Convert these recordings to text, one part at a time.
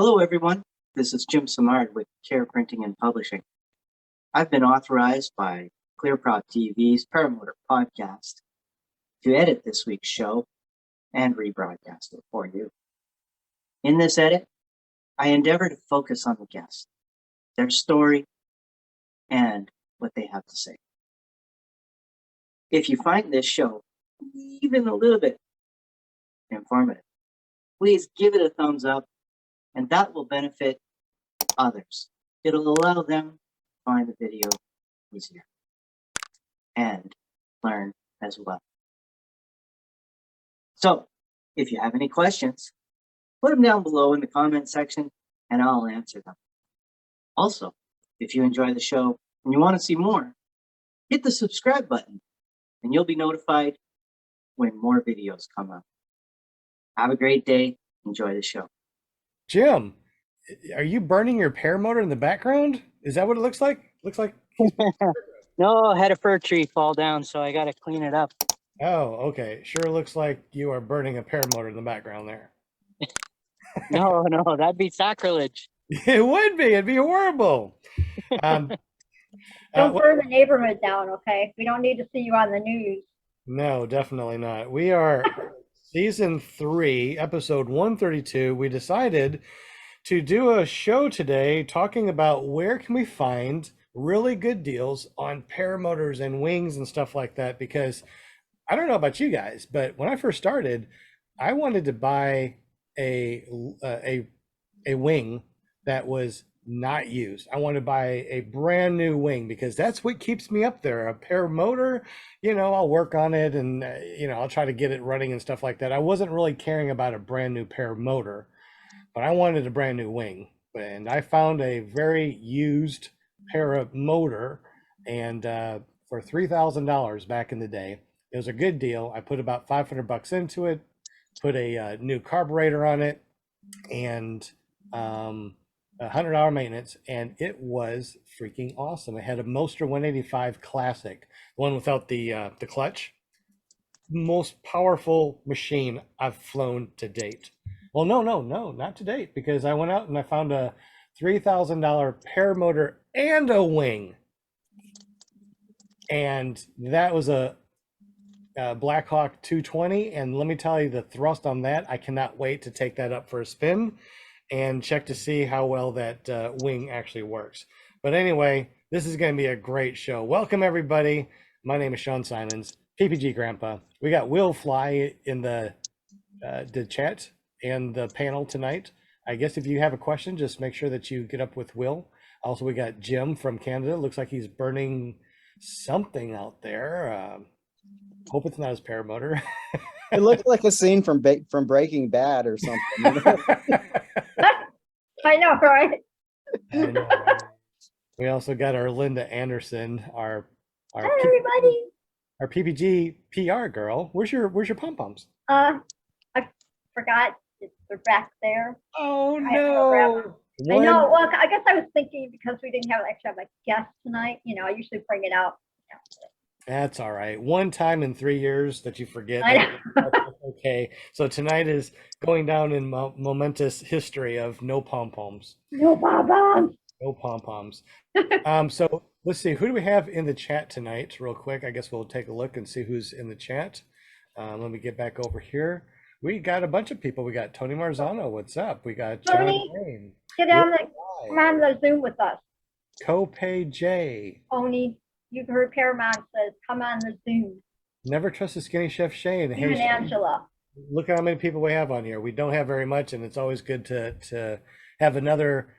Hello, everyone. This is Jim Simard with Printing and Publishing. I've been authorized by ClearPropTV's Paramotor podcast to edit this week's show and rebroadcast it for you. In this edit, I endeavor to focus on the guest, their story, and what they have to say. If you find this show even a little bit informative, please give it a thumbs up, and that will benefit others. It'll allow them to find the video easier and learn as well. So, if you have any questions, put them down below in the comment section and I'll answer them. Also, if you enjoy the show and you want to see more, hit the subscribe button and you'll be notified when more videos come up. Have a great day. Enjoy the show. Jim, are you burning your paramotor in the background? Is that what it looks like? Looks like No, I had a fir tree fall down, so I got to clean it up. Oh, okay. Sure looks like you are burning a paramotor in the background there. No, that'd be sacrilege. It would be. It'd be horrible. Don't burn the neighborhood down, okay? We don't need to see you on the news. No, definitely not. We are season 3, episode 132. We decided to do a show today talking about where can we find really good deals on paramotors and wings and stuff like that, because I don't know about you guys, but when I first started, I wanted to buy a wing that was not used. I want to buy a brand new wing because that's what keeps me up there. A paramotor, I'll work on it and I'll try to get it running and stuff like that. I wasn't really caring about a brand new paramotor, but I wanted a brand new wing. And I found a very used paramotor, and for $3,000 back in the day, it was a good deal. I put about $500 into it, put a new carburetor on it, and $100 maintenance, and it was freaking awesome. It had a Moster 185 Classic, the one without the clutch. Most powerful machine I've flown to date. Well, no, not to date, because I went out and I found a $3,000 paramotor and a wing, and that was a Blackhawk 220. And let me tell you, the thrust on that, I cannot wait to take that up for a spin and check to see how well that wing actually works. But anyway, this is going to be a great show. Welcome, everybody. My name is Sean Simons, PPG Grandpa. We got Will Fly in the chat and the panel tonight. I guess if you have a question, just make sure that you get up with Will. Also, we got Jim from Canada. Looks like he's burning something out there. Hope it's not his paramotor. It looked like a scene from Breaking Bad or something. I know, right? I know, right? We also got our Linda Anderson, our Hi, everybody. Our PPG PR girl. Where's your pom-poms? I forgot. They're back there. Oh I no. I know. Well, I guess I was thinking because we didn't have a guest tonight. I usually bring it out. That's all right. One time in 3 years that you forget. I know. That's okay. So tonight is going down in momentous history of no pom-poms. No pom-poms. No pom-poms. So let's see. Who do we have in the chat tonight? Real quick. I guess we'll take a look and see who's in the chat. Let me get back over here. We got a bunch of people. We got Tony Marzano. What's up? We got Tony, John Lane. come on the Zoom with us. Copay J. Tony, you've heard Paramount says, come on the Zoom. Never trust a skinny chef Shane. You and Angela. Look at how many people we have on here. We don't have very much, and it's always good to have another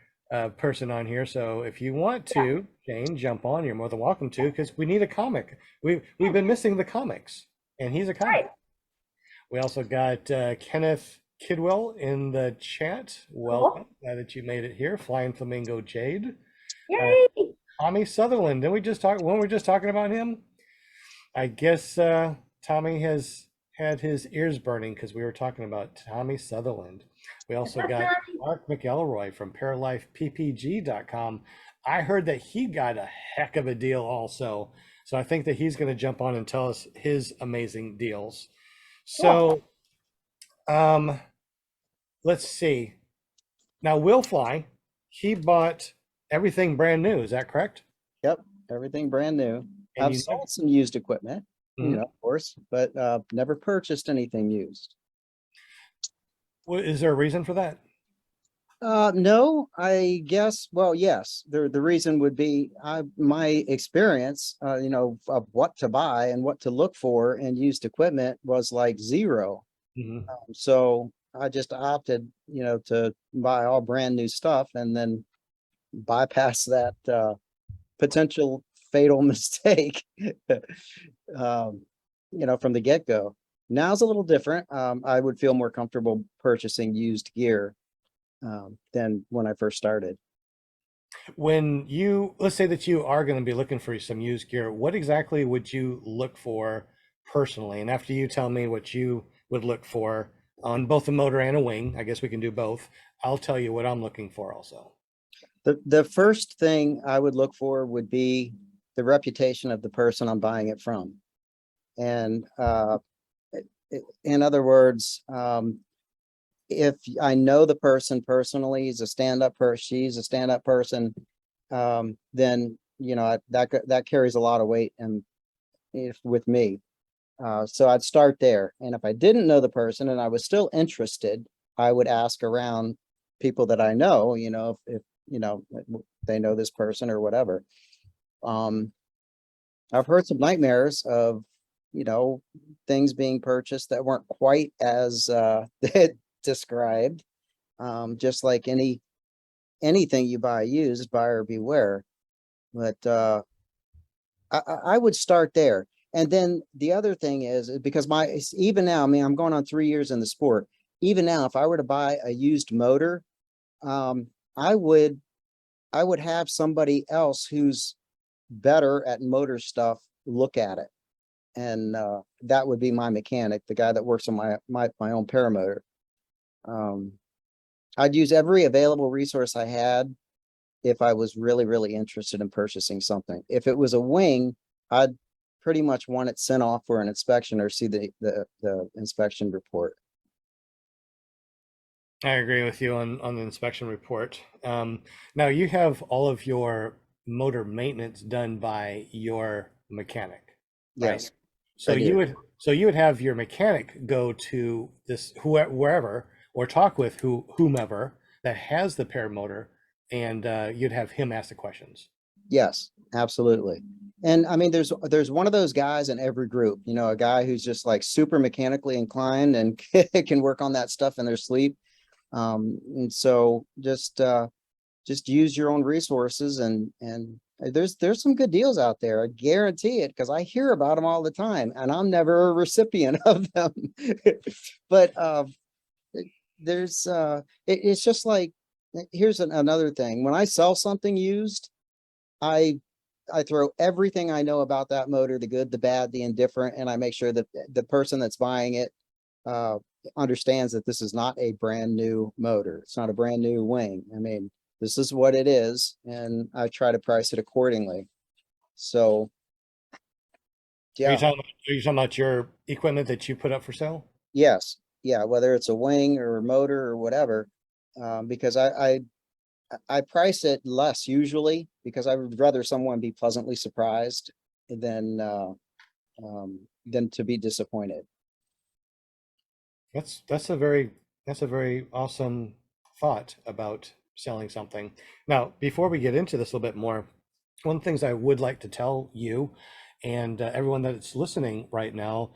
person on here. So if you want to, Shane, jump on. You're more than welcome to, because we need a comic. We've been missing the comics, and he's a comic. Right. We also got Kenneth Kidwell in the chat. Welcome. Glad that you made it here. Flying Flamingo Jade. Yay! Tommy Sutherland. Didn't we just talk? When we were just talking about him? I guess Tommy has had his ears burning because we were talking about Tommy Sutherland. We also got Mark McElroy from ParalifePPG.com. I heard that he got a heck of a deal also. So I think that he's going to jump on and tell us his amazing deals. So let's see. Now, Will Fly, he bought everything brand new. Is that correct? Yep, everything brand new. And I've you sold some used equipment, Mhm. of course, but never purchased anything used. Is there a reason for that? No, I guess, well, yes, the reason would be my experience, of what to buy and what to look for in used equipment was like zero. Mhm. So I just opted, to buy all brand new stuff and then bypass that potential fatal mistake, um, from the get-go. Now's a little different. I would feel more comfortable purchasing used gear than when I first started. When you, let's say that you are going to be looking for some used gear, what exactly would you look for personally? And after you tell me what you would look for on both a motor and a wing, I guess we can do both. I'll tell you what I'm looking for also. The first thing I would look for would be the reputation of the person I'm buying it from. And in other words, if I know the person personally, he's a stand-up person, she's a stand-up person, then that carries a lot of weight and if with me. So I'd start there. And if I didn't know the person and I was still interested, I would ask around people that I know, if they know this person or whatever. I've heard some nightmares of, things being purchased that weren't quite as described. Just like anything you buy used, buyer beware. But I would start there. And then the other thing is because even now, I mean, I'm going on 3 years in the sport. Even now, if I were to buy a used motor, um, I would have somebody else who's better at motor stuff look at it. And that would be my mechanic, the guy that works on my own paramotor. I'd use every available resource I had if I was really, really interested in purchasing something. If it was a wing, I'd pretty much want it sent off for an inspection or see the inspection report. I agree with you on the inspection report. Now you have all of your motor maintenance done by your mechanic, right? Yes, So I do. you would have your mechanic go to this wherever or talk with whomever that has the paramotor, and you'd have him ask the questions. Yes, absolutely. And I mean, there's one of those guys in every group, a guy who's just like super mechanically inclined and can work on that stuff in their sleep. And so just use your own resources and there's some good deals out there. I guarantee it because I hear about them all the time and I'm never a recipient of them. But it's just like here's another thing. When I sell something used, I I throw everything I know about that motor, the good, the bad, the indifferent, and I make sure that the person that's buying it uh, understands that this is not a brand new motor. It's not a brand new wing. I mean, this is what it is, and I try to price it accordingly. So, Are you yeah, talking about your equipment that you put up for sale? yes, yeah, whether it's a wing or a motor or whatever, because I price it less usually because I would rather someone be pleasantly surprised than to be disappointed. That's a very awesome thought about selling something. Now, before we get into this a little bit more, one of the things I would like to tell you and everyone that's listening right now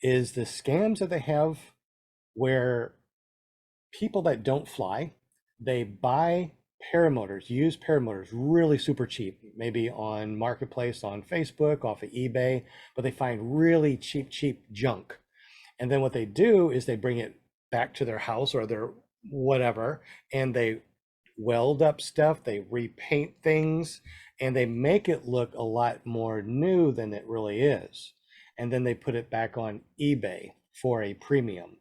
is the scams that they have where people that don't fly, they buy paramotors, use paramotors really super cheap, maybe on Marketplace, on Facebook, off of eBay, but they find really cheap junk. And then what they do is they bring it back to their house or their whatever, and they weld up stuff, they repaint things, and they make it look a lot more new than it really is. And then they put it back on eBay for a premium.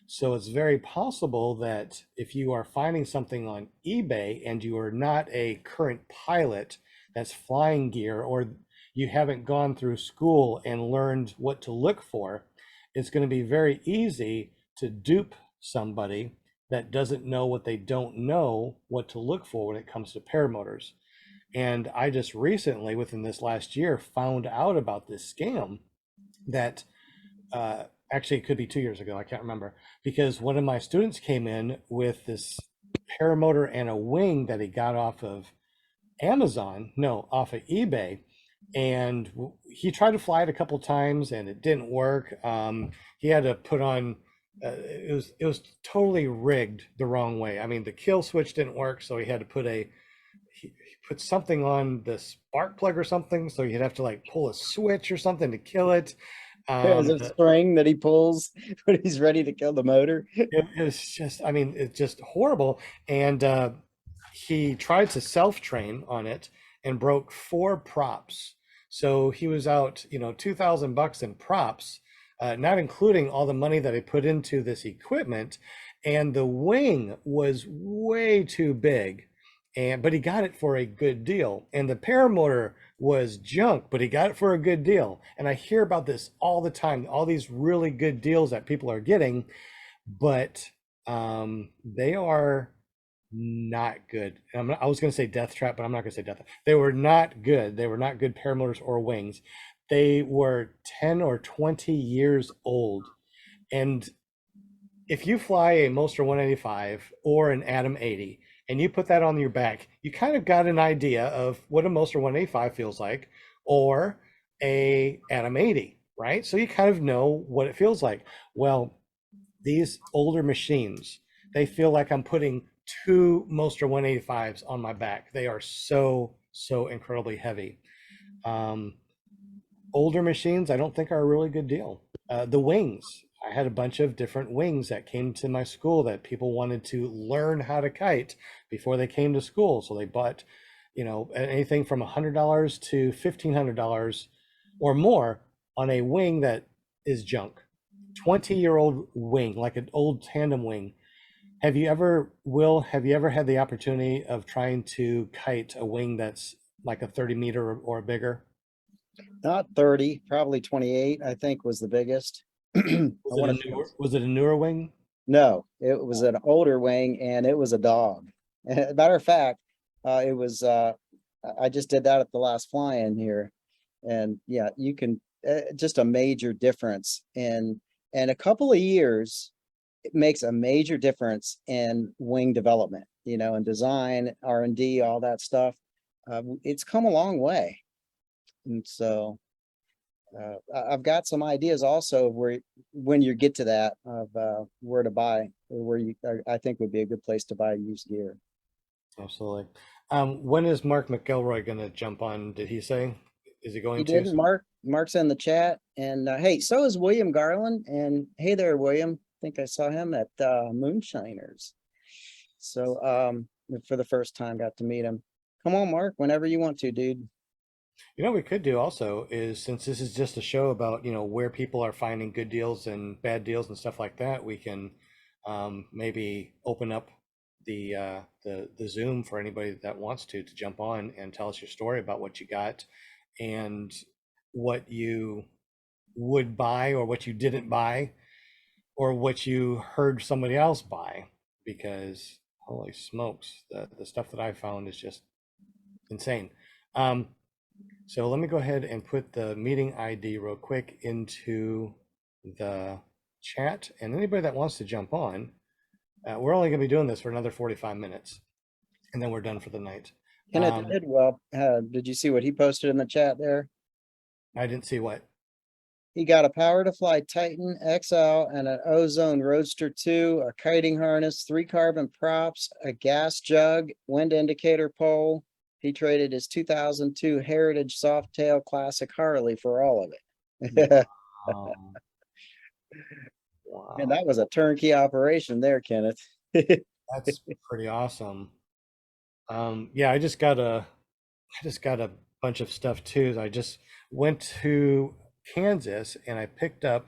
So it's very possible that if you are finding something on eBay and you are not a current pilot that's flying gear, or you haven't gone through school and learned what to look for, it's going to be very easy to dupe somebody that doesn't know what they don't know what to look for when it comes to paramotors. And I just recently, within this last year, found out about this scam that actually it could be 2 years ago. I can't remember, because one of my students came in with this paramotor and a wing that he got off of Amazon, no, off of eBay. And he tried to fly it a couple times and it didn't work. He had to put on, it was totally rigged the wrong way. I mean, the kill switch didn't work, so he had to put he put something on the spark plug or something, so he'd have to like pull a switch or something to kill it. There's a string that he pulls when he's ready to kill the motor. It was just, I mean, it's just horrible. And he tried to self-train on it and broke 4 props. So he was out, $2,000 in props, not including all the money that he put into this equipment. And the wing was way too big. But he got it for a good deal. And the paramotor was junk, but he got it for a good deal. And I hear about this all the time, all these really good deals that people are getting, but they are not good. I was going to say death trap, but I'm not going to say death trap. They were not good. They were not good paramotors or wings. They were 10 or 20 years old. And if you fly a Moster 185 or an Atom 80 and you put that on your back, you kind of got an idea of what a Moster 185 feels like, or a Atom 80, right? So you kind of know what it feels like. Well, these older machines, they feel like I'm putting 2 Moster 185s on my back. They are so incredibly heavy. Older machines, I don't think are a really good deal. The wings, I had a bunch of different wings that came to my school that people wanted to learn how to kite before they came to school. So they bought, anything from $100 to $1,500 or more on a wing that is junk. 20-year-old wing, like an old tandem wing. Have you ever had the opportunity of trying to kite a wing that's like a 30 meter or bigger? Not 30, probably 28, I think was the biggest. Was it a newer wing? No, it was an older wing and it was a dog. Matter of fact, it was, I just did that at the last fly-in here. And yeah, you can, just a major difference in a couple of years, it makes a major difference in wing development, and design, R&D, all that stuff. It's come a long way. And so I've got some ideas also of when you get to that, of where to buy, or I think would be a good place to buy used gear. Absolutely. When is Mark McElroy going to jump on? Did he say? Is he going He to? did. Mark's in the chat, and hey, so is William Garland. And hey there, William. I think I saw him at Moonshiners. So for the first time, got to meet him. Come on, Mark, whenever you want to, dude. What we could do also is, since this is just a show about, where people are finding good deals and bad deals and stuff like that, we can maybe open up the Zoom for anybody that wants to jump on and tell us your story about what you got and what you would buy or what you didn't buy or what you heard somebody else buy, because holy smokes, the stuff that I found is just insane. So let me go ahead and put the meeting ID real quick into the chat, and anybody that wants to jump on, we're only going to be doing this for another 45 minutes, and then we're done for the night. Kenneth did well. Did you see what he posted in the chat there? I didn't see what. He got a Power to Fly Titan XL and an Ozone Roadster 2, a kiting harness, 3 carbon props, a gas jug, wind indicator pole. He traded his 2002 Heritage Softail Classic Harley for all of it. Wow. And that was a turnkey operation there, Kenneth. That's pretty awesome. Yeah, I just got a bunch of stuff too. I just went to Kansas and I picked up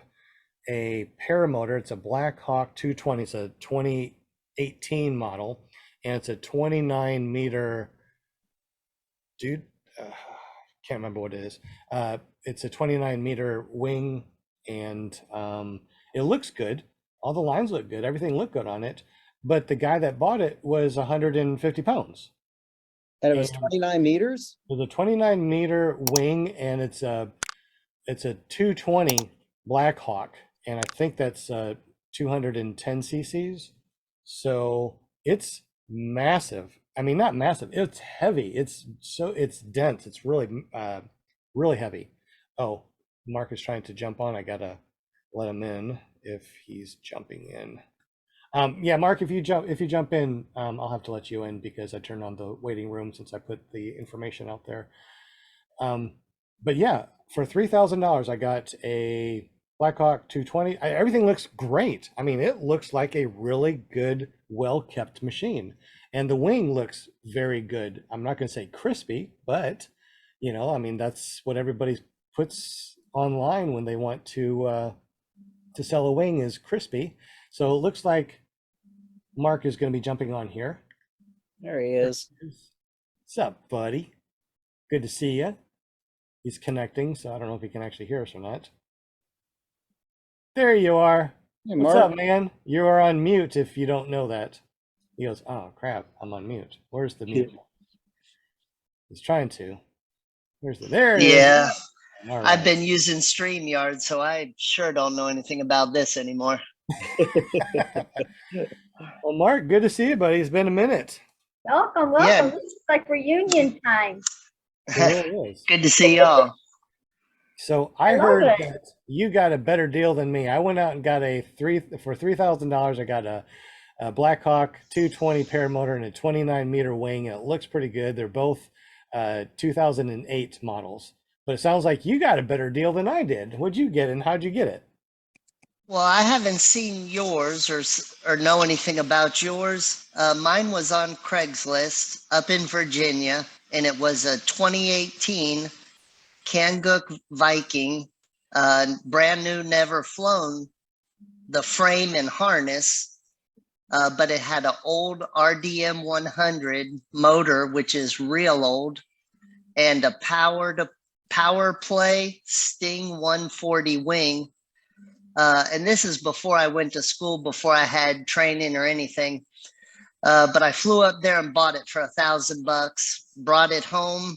a paramotor. It's a Black Hawk 220. It's a 2018 model, and it's a 29 meter. Dude, can't remember what it is. It's a 29 meter wing, and it looks good. All the lines look good. Everything looked good on it. but the guy that bought it was 150 pounds. And it was And 29 meters? it was a 29-meter wing, and it's a 220 Blackhawk, and I think that's 210 cc's. So it's massive. I mean, not massive. It's heavy. It's dense. It's really heavy. Oh, Mark is trying to jump on. I gotta let him in if he's jumping in. Yeah, Mark, if you jump in, I'll have to let you in because I turned on the waiting room since I put the information out there. But yeah, for $3,000, I got a Blackhawk 220. Everything looks great. I mean, it looks like a really good, well-kept machine, and the wing looks very good. I'm not going to say crispy, but I mean, that's what everybody puts online when they want to sell a wing is crispy. So it looks like Mark is going to be jumping on here. There he is. What's up, buddy? Good to see you. He's connecting, so I don't know if he can actually hear us or not. There you are. Hey, What's Mark. up, man? You are on mute if you don't know that. He goes, oh, crap, I'm on mute. Where's the mute? He's trying to. There it is. Yeah, All I've right. been using StreamYard, so I sure don't know anything about this anymore. Well, Mark, good to see you, buddy. It's been a minute. Welcome. Yeah. This is like reunion time. It really is. Good to see y'all. So I love heard it. that you got a better deal than me. I went out and got for $3,000. I got a Blackhawk 220 paramotor and a 29-meter wing. And it looks pretty good. They're both 2008 models. But it sounds like you got a better deal than I did. What'd you get, and how'd you get it? Well, I haven't seen yours or know anything about yours. Mine was on Craigslist up in Virginia, and it was a 2018 Kanguk Viking, brand new, never flown, the frame and harness, but it had an old RDM 100 motor, which is real old, and a power play Sting 140 wing. And this is before I went to school, before I had training or anything. But I flew up there and bought it for $1,000, brought it home,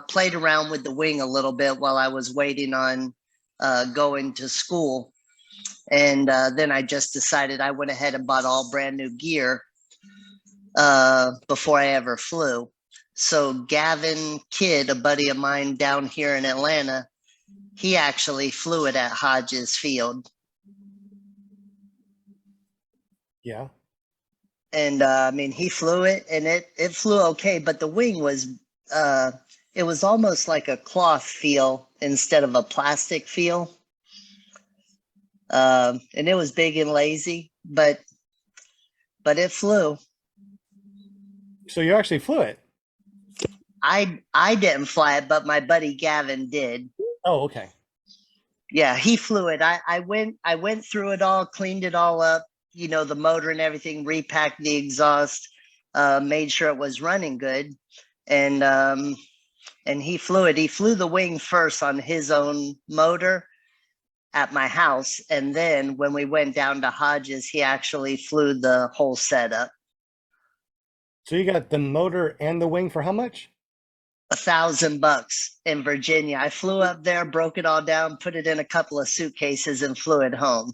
played around with the wing a little bit while I was waiting on going to school. And then I just decided I went ahead and bought all brand new gear before I ever flew. So Gavin Kidd, a buddy of mine down here in Atlanta, he actually flew it at Hodges Field. Yeah. And I mean, he flew it and it flew okay, but the wing was, it was almost like a cloth feel instead of a plastic feel. And it was big and lazy, but it flew. So you actually flew it? I didn't fly it, but my buddy Gavin did. Oh, okay. Yeah, he flew it. I went through it all, cleaned it all up, the motor and everything, repacked the exhaust, made sure it was running good. And he flew it. He flew the wing first on his own motor at my house. And then when we went down to Hodges, he actually flew the whole setup. So you got the motor and the wing for how much? $1,000 in Virginia. I flew up there, broke it all down, put it in a couple of suitcases and flew it home.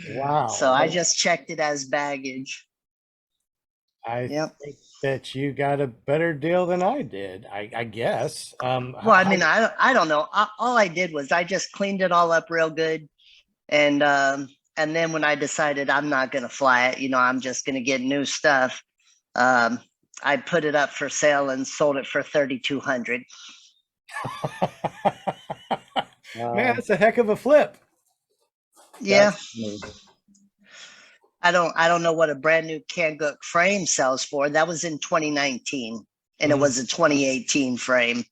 Wow. So I just checked it as baggage. I Yep. think that you got a better deal than I did, I guess. Well, I mean, I don't know. All I did was I just cleaned it all up real good. And then when I decided I'm not going to fly it, I'm just going to get new stuff. I put it up for sale and sold it for $3,200. Man, that's a heck of a flip. Yeah. I don't know what a brand new Kanguk frame sells for. That was in 2019 and it was a 2018 frame.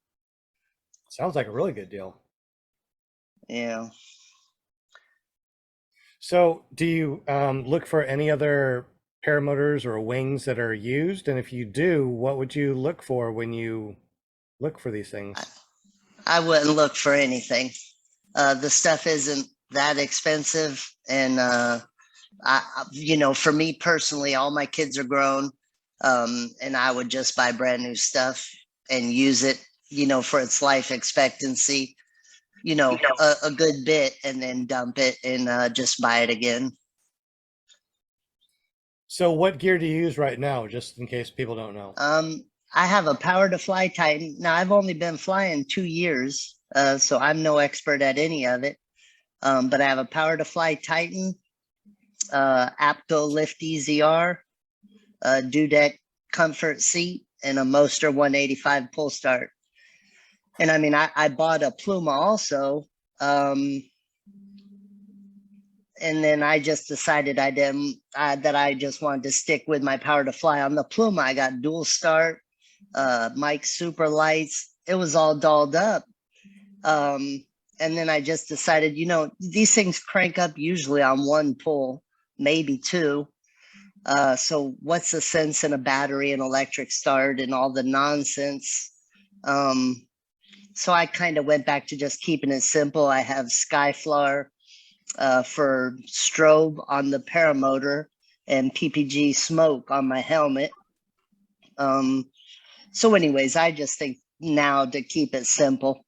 Sounds like a really good deal. Yeah. So do you look for any other paramotors or wings that are used? And if you do, what would you look for when you look for these things? I wouldn't look for anything. The stuff isn't that expensive, and For me personally, all my kids are grown, and I would just buy brand new stuff and use it, for its life expectancy, a good bit, and then dump it and just buy it again. So what gear do you use right now, just in case people don't know? I have a Power to Fly Titan. Now I've only been flying 2 years, so I'm no expert at any of it. But I have a Power to Fly Titan, Apto Lift EZR, Dudek comfort seat, and a Moster 185 pull start. And I mean, I bought a Pluma also. And then I just decided that I just wanted to stick with my Power to Fly. On the Pluma, I got dual start, mic super lights. It was all dolled up. And then I just decided, these things crank up usually on one pull, maybe two. So what's the sense in a battery and electric start and all the nonsense? So I kind of went back to just keeping it simple. I have Skyflower for strobe on the paramotor and PPG smoke on my helmet. So anyways, I just think now to keep it simple.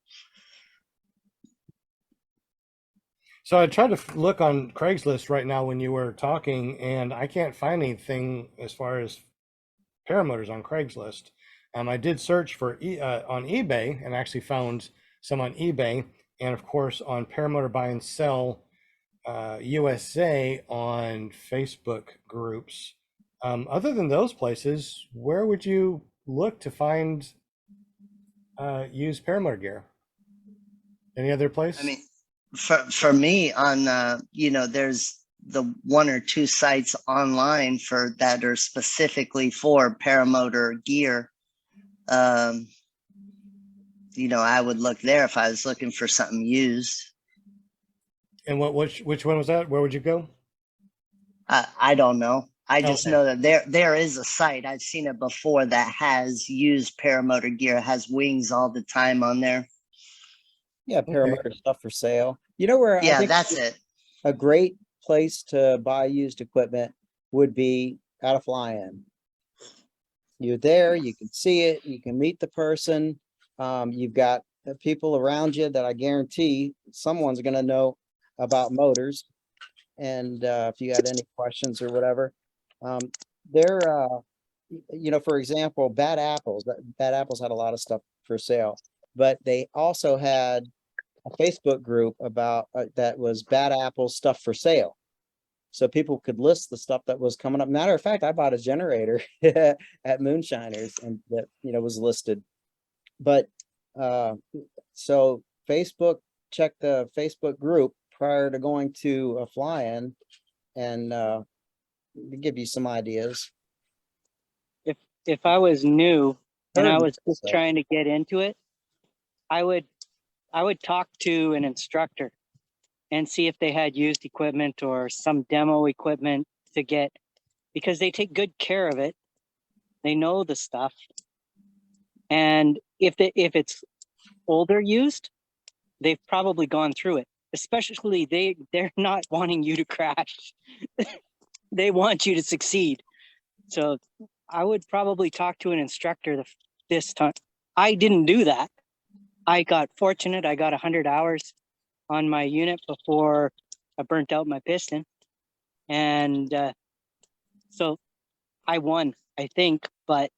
So I tried to look on Craigslist right now when you were talking, and I can't find anything as far as paramotors on Craigslist. I did search for on eBay and actually found some on eBay, and of course on Paramotor Buy and Sell USA on Facebook groups. Other than those places, where would you look to find used paramotor gear? Any other place? I mean, for me on, there's the one or two sites online that are specifically for paramotor gear. I would look there if I was looking for something used. And which one was that? Where would you go? I don't know. I just Okay. know that there is a site. I've seen it before that has used paramotor gear, has wings all the time on there. Yeah, paramotor stuff for sale. You know where I Yeah, think that's it. a great place to buy used equipment would be at a fly-in. You're there, you can see it, you can meet the person. You've got people around you that I guarantee someone's going to know about motors. And if you had any questions or whatever, they're, for example, Bad Apples. Bad Apples had a lot of stuff for sale, but they also had a Facebook group about that was Bad Apples stuff for sale. So people could list the stuff that was coming up. Matter of fact, I bought a generator at Moonshiners and that, was listed. But so Facebook, check the Facebook group prior to going to a fly-in and give you some ideas. If I was new and I Heard was just so. trying to get into it, I would talk to an instructor and see if they had used equipment or some demo equipment to get, because they take good care of it. They know the stuff. And if it's older used, they've probably gone through it. Especially they're not wanting you to crash. They want you to succeed. So I would probably talk to an instructor this time. I didn't do that. I got fortunate. I got 100 hours on my unit before I burnt out my piston. And so I won, I think, but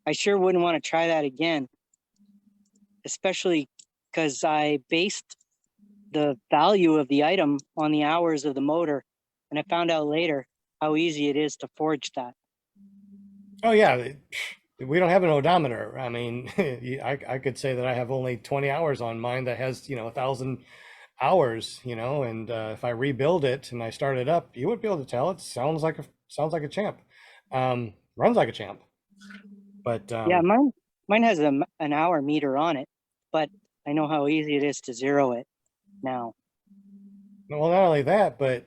I sure wouldn't want to try that again, especially because I based the value of the item on the hours of the motor. And I found out later how easy it is to forge that. Oh yeah, we don't have an odometer. I mean, I could say that I have only 20 hours on mine that has 1,000 hours. And if I rebuild it and I start it up, you would be able to tell. It sounds like a champ, runs like a champ. But yeah, mine has an hour meter on it, but I know how easy it is to zero it now. Well, not only that, but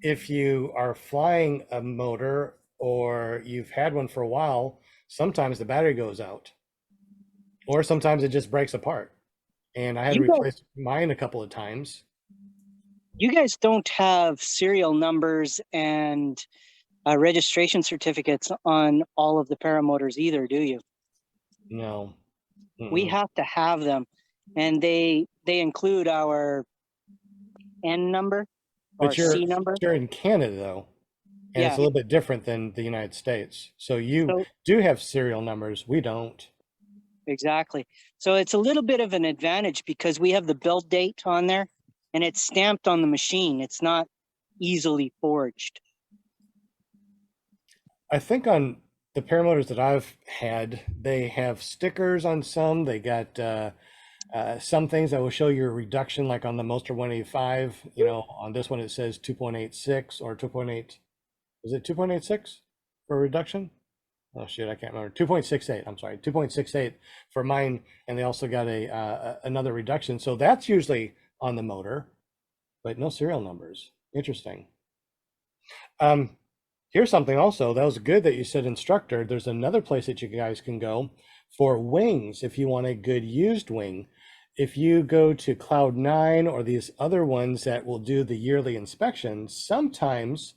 if you are flying a motor or you've had one for a while, sometimes the battery goes out, or sometimes it just breaks apart. And I had to You don't replace mine a couple of times. You guys don't have serial numbers and registration certificates on all of the paramotors either, do you? No. We Mm-mm. have to have them, and they include our N number or But you're C number. you're in Canada though, and it's Yeah. a little bit different than the United States. So you So do have serial numbers. We don't. exactly. So it's a little bit of an advantage because we have the build date on there, and it's stamped on the machine. It's not easily forged. I think on the paramotors that I've had, they have stickers on some. They got some things that will show you a reduction, like on the Moster 185. You know, on this one it says 2.86 or 2.8. Is it 2.86 for a reduction? Oh shit, I can't remember. 2.68. I'm sorry, 2.68 for mine, and they also got another reduction. So that's usually on the motor, but no serial numbers. Interesting. Um, Here's something also that was good that you said instructor. There's another place that you guys can go for wings if you want a good used wing. If you go to Cloud9 or these other ones that will do the yearly inspections, sometimes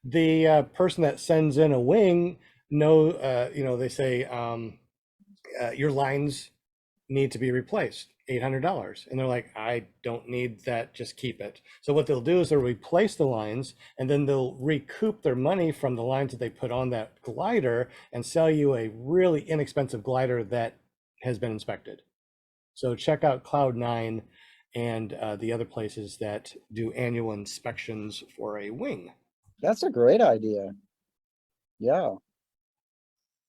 the person that sends in a wing they say your lines need to be replaced, $800. And they're like, I don't need that, just keep it. So what they'll do is they'll replace the lines, and then they'll recoup their money from the lines that they put on that glider and sell you a really inexpensive glider that has been inspected. So check out Cloud9 and the other places that do annual inspections for a wing. That's a great idea. Yeah.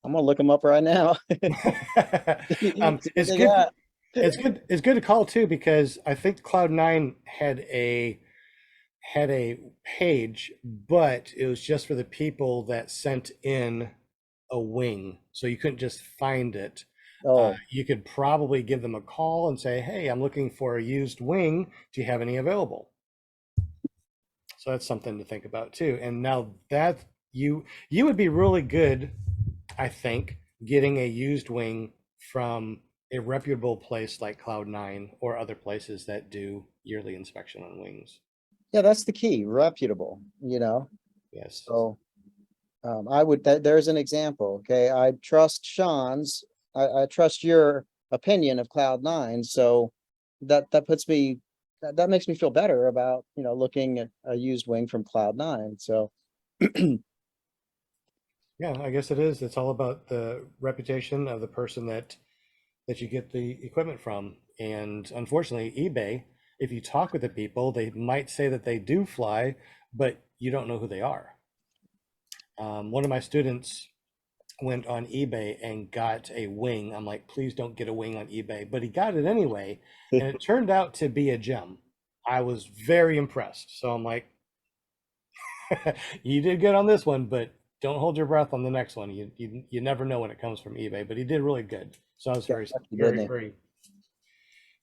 I'm gonna look them up right now. See what It's they good. got. It's good to call too, because I think Cloud9 had a page, but it was just for the people that sent in a wing, so you couldn't just find it. Oh, You could probably give them a call and say, hey, I'm looking for a used wing, do you have any available? So that's something to think about too. And now that you would be really good, I think, getting a used wing from a reputable place like Cloud9 or other places that do yearly inspection on wings. yeah, that's the key, reputable, you know? Yes. So, I would, there's an example, okay? I trust Sean's, I trust your opinion of Cloud9, so that puts me, that makes me feel better about, looking at a used wing from Cloud9, so. Yeah, I guess it is. It's all about the reputation of the person that you get the equipment from. And unfortunately, eBay, if you talk with the people, they might say that they do fly, but you don't know who they are. One of my students went on eBay and got a wing. I'm like, please don't get a wing on eBay, but he got it anyway, and it turned out to be a gem. I was very impressed. So I'm like, you did good on this one, but don't hold your breath on the next one. You never know when it comes from eBay, but he did really good. So I was Got very lucky, very didn't he? very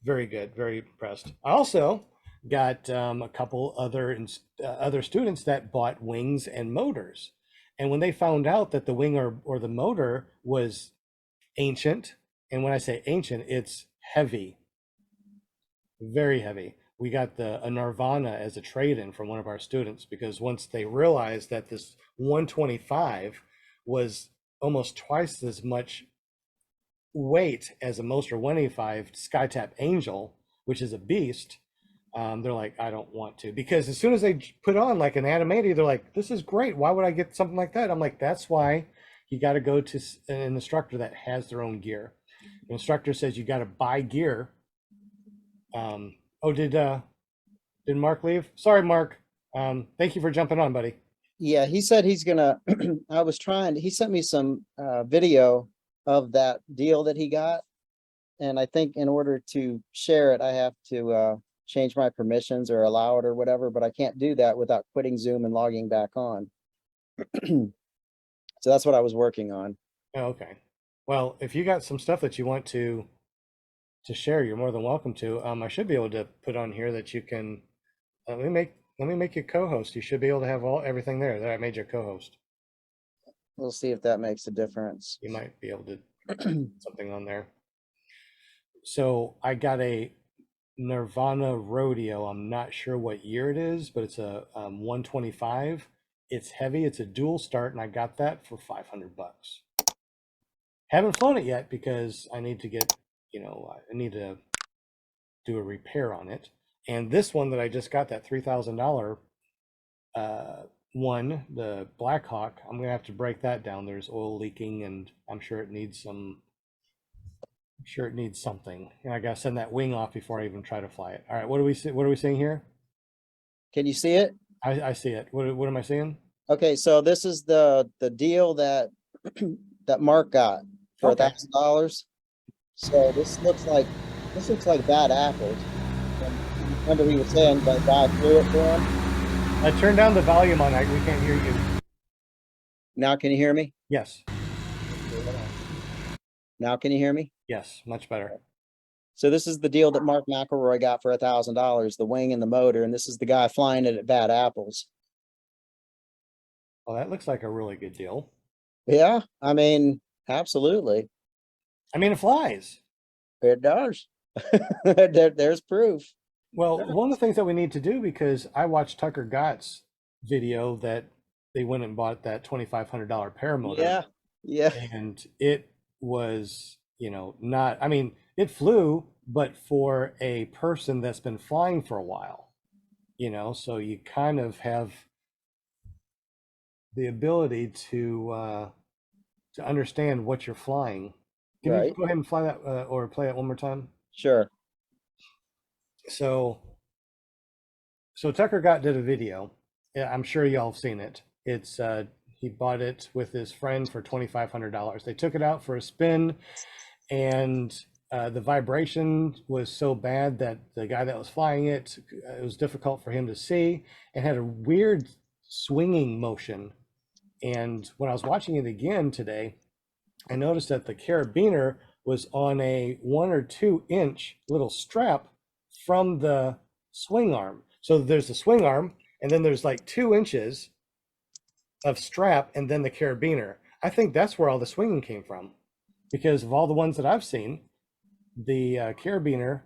very good, very impressed. I also got a couple other students that bought wings and motors, and when they found out that the wing or the motor was ancient, and when I say ancient, it's heavy, very heavy. We got a Nirvana as a trade-in from one of our students, because once they realized that this 125 was almost twice as much weight as a Moster 185 SkyTap Angel, which is a beast, they're like, I don't want to. Because as soon as they put on like an Animati, they're like, this is great. Why would I get something like that? I'm like, that's why you got to go to an instructor that has their own gear. The instructor says you got to buy gear. Oh, did Mark leave? Sorry, Mark. Thank you for jumping on, buddy. Yeah, he said he's gonna, he sent me some video of that deal that he got. And I think in order to share it, I have to change my permissions or allow it or whatever, but I can't do that without quitting Zoom and logging back on. So that's what I was working on. Oh, okay. Well, if you got some stuff that you want to share, you're more than welcome to. I should be able to put on here that you can. Let me make you co-host. You should be able to have everything there. That I made you co-host. We'll see if that makes a difference. You might be able to put something on there. So I got a Nirvana Rodeo. I'm not sure what year it is, but it's a 125. It's heavy. It's a dual start, and I got that for $500. Haven't flown it yet because I need to get, I need to do a repair on it. And this one that I just got, that $3,000 one, the Blackhawk, I'm gonna have to break that down. There's oil leaking, and I'm sure it needs some. I'm sure it needs something. And I gotta send that wing off before I even try to fly it. All right, what do we see? What are we seeing here? Can you see it? I see it. What am I seeing? Okay, so this is the deal that that Mark got for Okay. $1,000. So this looks like bad apples. And remember he was saying that God flew it for him. I turned down the volume on that. We can't hear you. Now can you hear me? Yes. Now can you hear me? Yes. Much better. So this is the deal that Mark McElroy got for $1,000, the wing and the motor, and this is the guy flying it at Bad Apples. Well, that looks like a really good deal. Yeah, I mean, absolutely. I mean, it flies. It does. There's proof. Well, one of the things that we need to do, because I watched Tucker Gott's video that they went and bought that $2,500 paramotor. Yeah, yeah. And it was, not, I mean, it flew, but for a person that's been flying for a while, so you kind of have the ability to understand what you're flying. Can you Right. go ahead and fly that or play it one more time? Sure. So Tucker Gott did a video. Yeah, I'm sure y'all have seen it. It's he bought it with his friend for $2,500. They took it out for a spin, and the vibration was so bad that the guy that was flying it, it was difficult for him to see, and had a weird swinging motion. And when I was watching it again today, I noticed that the carabiner was on a 1 or 2 inch little strap from the swing arm. So there's the swing arm, and then there's like 2 inches of strap, and then the carabiner. I think that's where all the swinging came from, because of all the ones that I've seen, the carabiner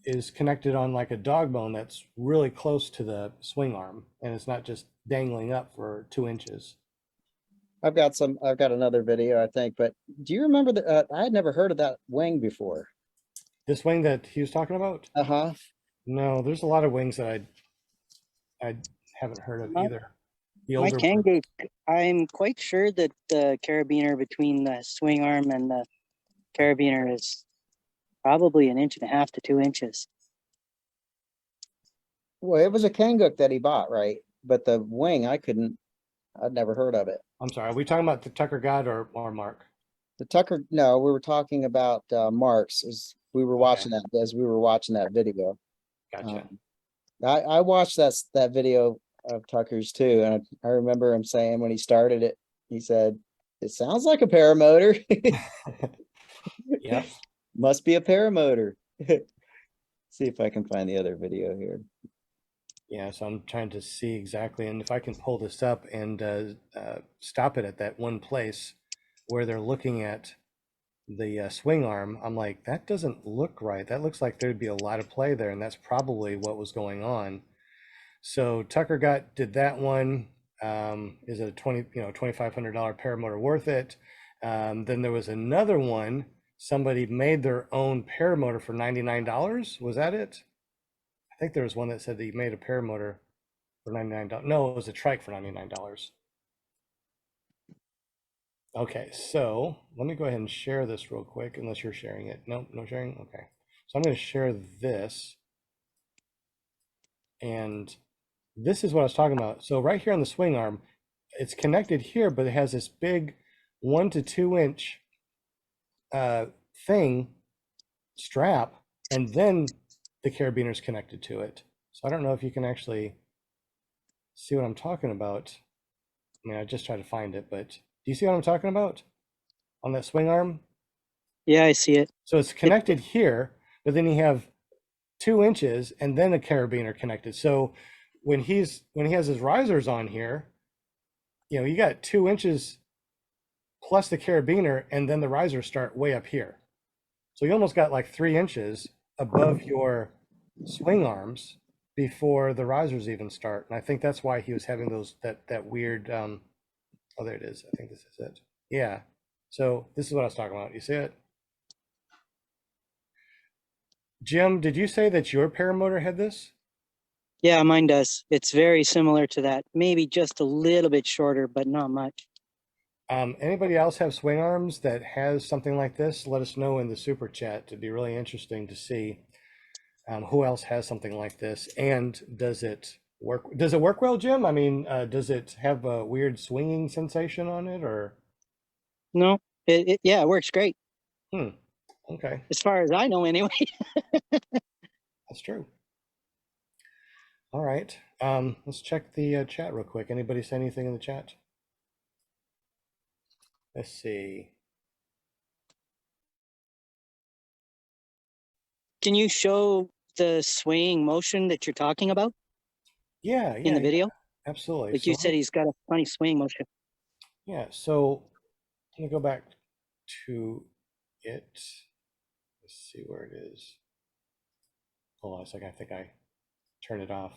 is connected on like a dog bone that's really close to the swing arm, and it's not just dangling up for 2 inches. I've got another video, I think, but do you remember that? I had never heard of that wing before. This wing that he was talking about? Uh-huh. No, there's a lot of wings that I haven't heard of either. The My older ones. Kangoo, I'm quite sure that the carabiner between the swing arm and the carabiner is probably 1.5 inches to 2 inches. Well, it was a Kanguk that he bought, right? But the wing, I'd never heard of it. I'm sorry, are we talking about the Tucker Gott or Mark? The Tucker, no, we were talking about Mark's as we were watching that video. Gotcha. I watched that video of Tucker's too, and I remember him saying when he started it, he said, "It sounds like a paramotor." Yep. Must be a paramotor. See if I can find the other video here. Yeah, so I'm trying to see exactly, and if I can pull this up and stop it at that one place where they're looking at the swing arm, I'm like, that doesn't look right. That looks like there'd be a lot of play there, and that's probably what was going on. So Tucker did that one. Is it a $2,500 paramotor worth it? Then there was another one. Somebody made their own paramotor for $99. Was that it? I think there was one that said that you made a paramotor for $99. No, it was a trike for $99. Okay, so let me go ahead and share this real quick, unless you're sharing it. No, no sharing? Okay. So I'm going to share this. And this is what I was talking about. So right here on the swing arm, it's connected here, but it has this big 1 to 2 inch strap, and then the carabiner is connected to it. So I don't know if you can actually see what I'm talking about. I mean, I just tried to find it, but do you see what I'm talking about on that swing arm? Yeah, I see it. So it's connected here, but then you have 2 inches and then a carabiner connected. So when he has his risers on here, you got 2 inches plus the carabiner, and then the risers start way up here. So you almost got like 3 inches above your swing arms before the risers even start. And I think that's why he was having that weird, oh, there it is. I think this is it. Yeah. So this is what I was talking about. You see it? Jim, did you say that your paramotor had this? Yeah, mine does. It's very similar to that. Maybe just a little bit shorter, but not much. Anybody else have swing arms that has something like this? Let us know in the super chat. It'd be really interesting to see who else has something like this, and does it work? Does it work well, Jim? I mean, does it have a weird swinging sensation on it, or? No, yeah, it works great. Okay, As far as I know, anyway. that's true. All right, let's check the chat real quick. Anybody say anything in the chat? Let's see. Can you show the swaying motion that you're talking about Yeah, in the video? absolutely. Like you said, he's got a funny swaying motion. Yeah, so let me go back to it. Let's see where it is. Hold on a second. I think I turned it off.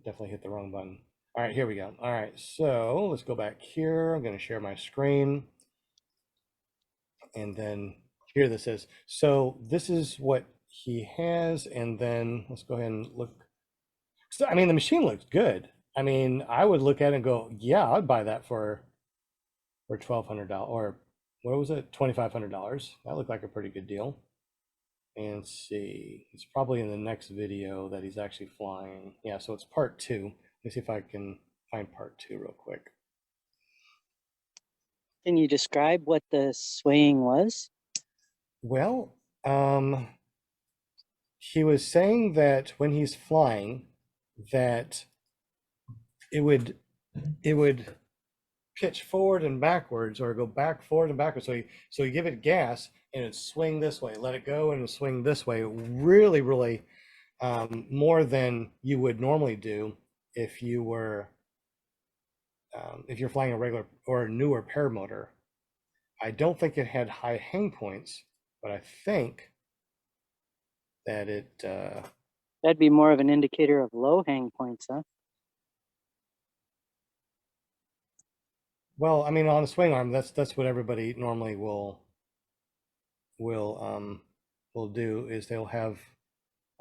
Definitely hit the wrong button. All right, here we go. All right, so let's go back here. I'm going to share my screen. And then here this is. So this is what he has. And then let's go ahead and look. So, I mean, the machine looks good. I mean, I would look at it and go, yeah, I'd buy that for $1,200, or what was it? $2,500. That looked like a pretty good deal. And see, it's probably in the next video that he's actually flying. Yeah, so it's part 2. Let me see if I can find part 2 real quick. Can you describe what the swaying was? Well, he was saying that when he's flying, that it would pitch forward and backwards, or go back, forward and backwards. So you give it gas and it swing this way, let it go and swing this way. Really, really more than you would normally do if you were if you're flying a regular or a newer paramotor. I don't think it had high hang points, but I think that it That'd be more of an indicator of low hang points, huh? well, I mean, on a swing arm, that's what everybody normally will do, is they'll have,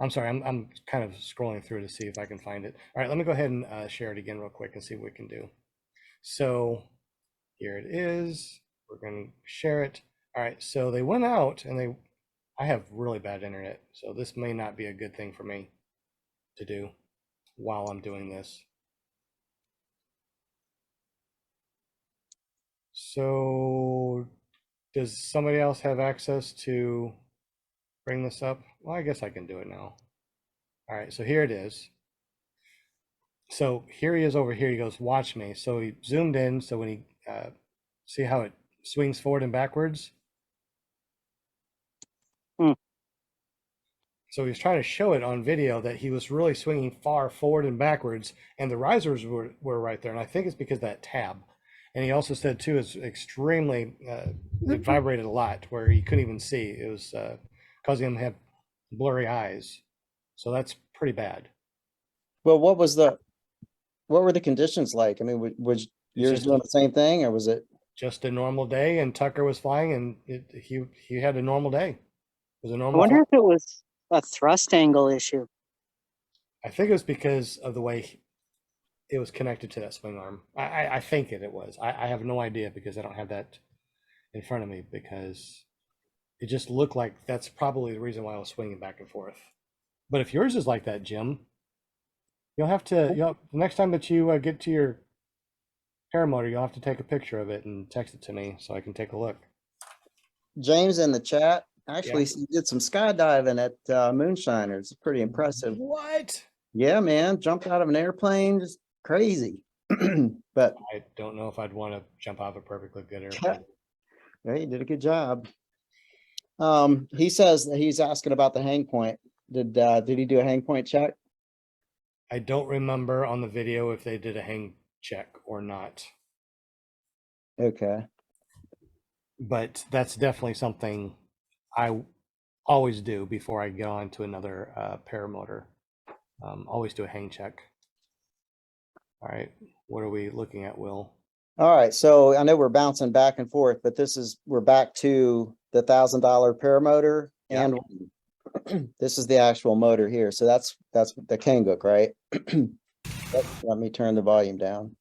I'm sorry, I'm kind of scrolling through to see if I can find it. All right, let me go ahead and share it again real quick and see what we can do. So here it is. We're going to share it. All right, so they went out and I have really bad internet, so this may not be a good thing for me to do while I'm doing this. So does somebody else have access to bring this up? Well, I guess I can do it now. All right, so here it is. So here he is over here. He goes, watch me. So he zoomed in. So when he, see how it swings forward and backwards? So he was trying to show it on video that he was really swinging far forward and backwards, and the risers were right there. And I think it's because of that tab. And he also said too, it's extremely, it vibrated a lot where he couldn't even see. It was causing him to have blurry eyes. So that's pretty bad. Well, what were the conditions like? I mean, was yours doing the same thing, or was it just a normal day? And Tucker was flying, and he had a normal day. It was a I normal wonder flight. if it was a thrust angle issue. I think it was because of the way it was connected to that swing arm. I think it was. I have no idea because I don't have that in front of me, because it just looked like that's probably the reason why I was swinging back and forth. But if yours is like that, Jim, you'll have to, the next time that you get to your paramotor, you'll have to take a picture of it and text it to me so I can take a look. James in the chat? Actually, he did some skydiving at Moonshiners. It's pretty impressive. What? Yeah, man, jumped out of an airplane, just crazy. But I don't know if I'd want to jump off a perfectly good airplane. yeah, he did a good job. He says that he's asking about the hang point. Did he do a hang point check? I don't remember on the video if they did a hang check or not. Okay. but that's definitely something I always do before I get on to another paramotor. Always do a hang check. All right, what are we looking at, Will? All right, so I know we're bouncing back and forth, but we're back to the $1,000 paramotor, Yeah. and this is the actual motor here. So that's the Kanguk, right? Let me turn the volume down.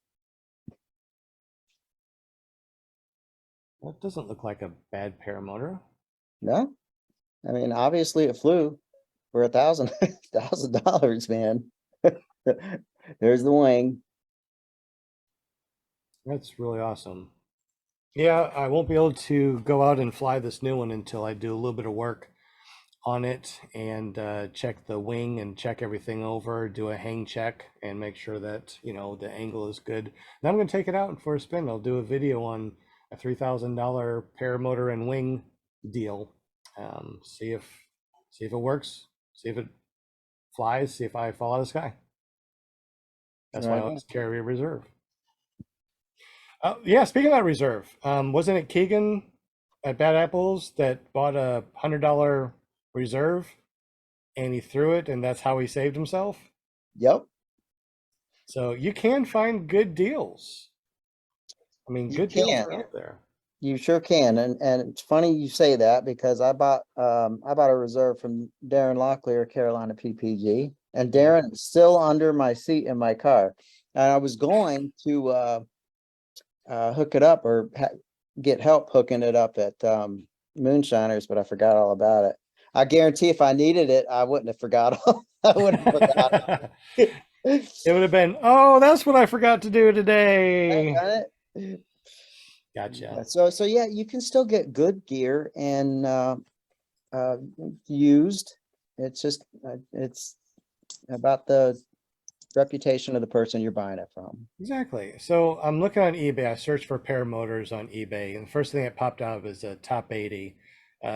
That doesn't look like a bad paramotor. No, I mean, obviously it flew for $1,000, man. There's the wing. That's really awesome. Yeah, I won't be able to go out and fly this new one until I do a little bit of work on it and check the wing and check everything over, do a hang check and make sure that, you know, the angle is good. Then I'm going to take it out for a spin. I'll do a video on a $3,000 paramotor and wing deal. See if it works, see if it flies, see if I fall out of the sky. That's why I Right. always carry a reserve. Yeah, speaking of that reserve, wasn't it Keegan at Bad Apples that bought a $100 reserve and he threw it, and that's how he saved himself? Yep. So you can find good deals. I mean, You good deals can. are out there. You sure can. And it's funny you say that because I bought a reserve from Darren Locklear, Carolina PPG, and Darren is still under my seat in my car. And I was going to hook it up or get help hooking it up at Moonshiners, but I forgot all about it. I guarantee if I needed it, I wouldn't have forgot. I wouldn't have forgot. It would have been, oh, that's what I forgot to do today. It. Gotcha. So yeah, you can still get good gear and used. It's just it's about the reputation of the person you're buying it from. Exactly. So I'm looking on eBay. I searched for paramotors on eBay, and the first thing that popped up is a top 80,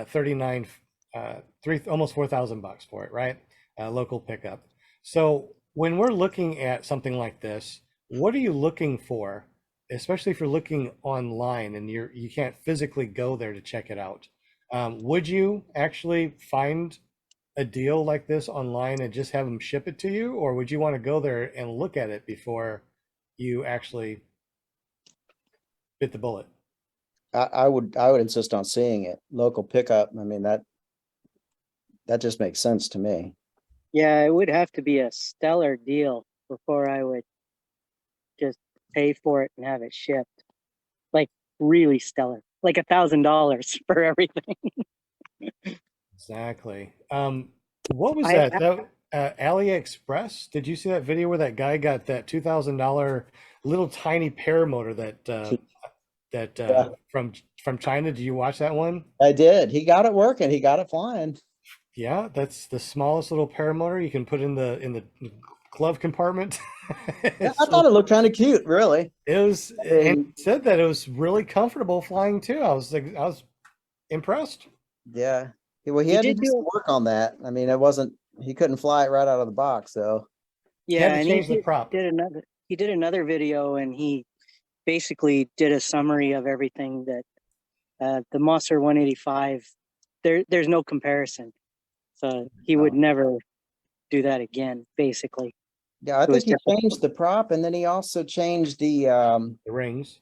39, almost $4,000 for it, right? Local pickup. So when we're looking at something like this, what are you looking for, especially if you're looking online and you can't physically go there to check it out? Would you actually find a deal like this online and just have them ship it to you, or would you want to go there and look at it before you actually bit the bullet? I would insist on seeing it. Local pickup. I mean that just makes sense to me. Yeah, it would have to be a stellar deal before I would just pay for it and have it shipped. Like really stellar, like $1,000 for everything. Exactly. What was I that? AliExpress? Did you see that video where that guy got that $2,000 little tiny paramotor Yeah. from China? Did you watch that one? I did. He got it working. He got it flying. Yeah, that's the smallest little paramotor you can put in the glove compartment. Yeah, I thought it looked kind of cute, really. It was, and he said that it was really comfortable flying too. I was impressed. Yeah. Well, he He had to did do do some work on that. I mean, he couldn't fly it right out of the box, so. He had Yeah, to and change the prop. he did another video, and he basically did a summary of everything that the Moser 185. There's no comparison, so he would Oh. never do that again. Basically, Yeah, I It was think he just- changed the prop and then he also changed the rings.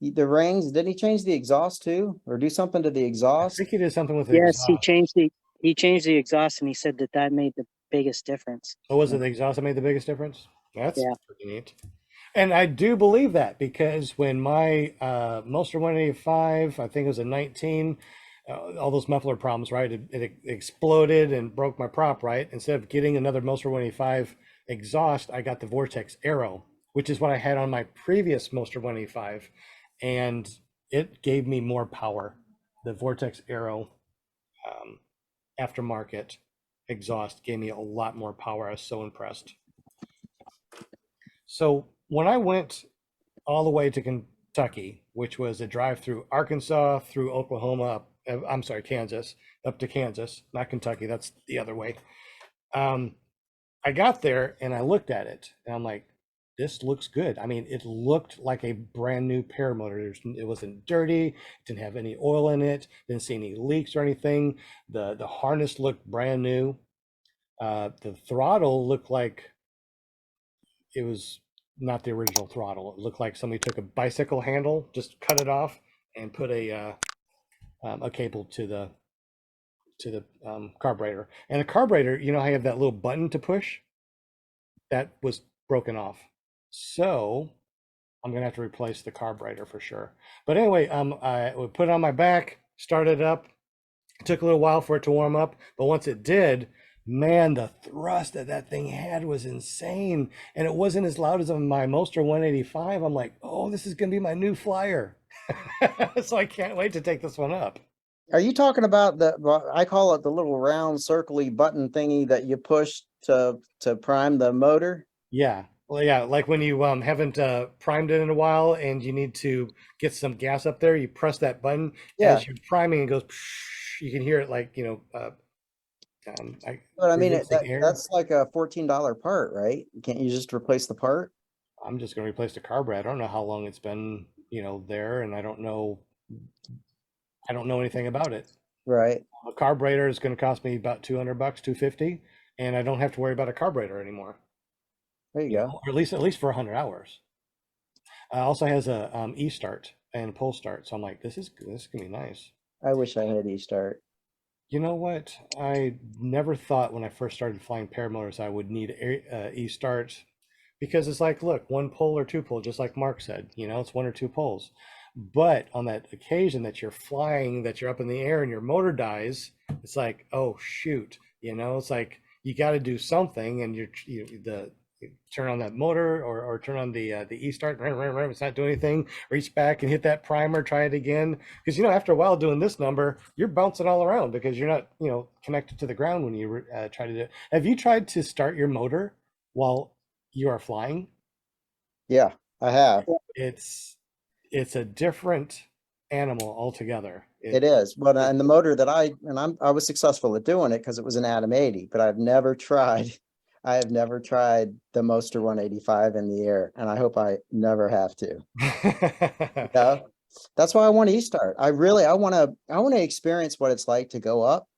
rings. Didn't he change the exhaust too? Or do something to the I exhaust? think he did something with the yes, exhaust. he changed the exhaust, and he said that made the biggest difference. What was it? The exhaust that made the biggest difference? That's Yeah. pretty neat. And I do believe that because when my Moster 185, I think it was a 19, all those muffler problems, right? It exploded and broke my prop, right? Instead of getting another Moster 185 exhaust, I got the Vortex Arrow, which is what I had on my previous Moster 185. And it gave me more power. The Vortex Arrow aftermarket exhaust gave me a lot more power. I was so impressed. So when I went all the way to Kentucky, which was a drive through Arkansas, through Oklahoma, I'm sorry, Kansas, up to Kansas, not Kentucky, that's the other way. I got there and I looked at it and I'm like, this looks good. I mean, it looked like a brand new paramotor. It wasn't dirty, didn't have any oil in it, didn't see any leaks or anything. The harness looked brand new. The throttle looked like it was not the original throttle. It looked like somebody took a bicycle handle, just cut it off, and put a cable to the carburetor. And the carburetor, you know, I have that little button to push. That was broken off. So I'm gonna have to replace the carburetor for sure. But anyway, I would put it on my back, start it up. It took a little while for it to warm up, but once it did, man, the thrust that thing had was insane. And it wasn't as loud as on my Moster 185. I'm like, oh, this is gonna be my new flyer. So I can't wait to take this one up. Are you talking about well, I call it the little round circly button thingy that you push to prime the motor? Yeah. Well, yeah, like when you haven't primed it in a while and you need to get some gas up there, you press that button. Yeah. As you're priming, it goes, you can hear it like, But I mean, releasing air. that's like a $14 part, right? Can't you just replace the part? I'm just going to replace the carburetor. I don't know how long it's been, there, and I don't know anything about it. Right. A carburetor is going to cost me about $200, $250, and I don't have to worry about a carburetor anymore. There you go. Or at least for 100 hours. Also has a e-start and pull start, so I'm like, this is gonna be nice. I wish I had e-start. You know what? I never thought when I first started flying paramotors I would need e-start, because it's like, look, one pull or two pull, just like Mark said, it's one or two pulls. But on that occasion that you're flying, that you're up in the air and your motor dies, it's like, oh shoot, it's like you got to do something, and you turn on that motor or turn on the e-start. It's not doing anything. Reach back and hit that primer. Try it again, because after a while doing this number, you're bouncing all around because you're not connected to the ground when you try to do it. Have you tried to start your motor while you are flying? Yeah, I have. It's a different animal altogether. It is. But and the motor that I was successful at doing it because it was an Atom 80, but I have never tried the Moster 185 in the air, and I hope I never have to. Yeah. That's why I want to e-start. I want to experience what it's like to go up,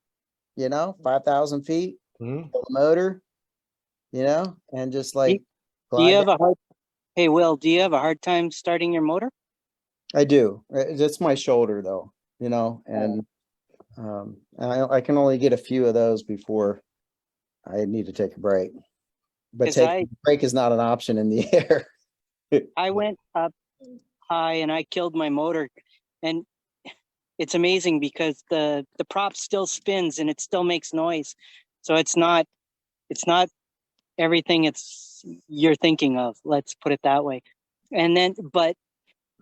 5,000 feet, Mhm. the motor, and just like Do you glide have a hard, hey, Will, do you have a hard time starting your motor? I do. It's my shoulder though, and I can only get a few of those before I need to take a break. But 'Cause taking a break is not an option in the air. I went up high and I killed my motor, and it's amazing because the prop still spins and it still makes noise. So it's not everything you're thinking of. Let's put it that way. And then, but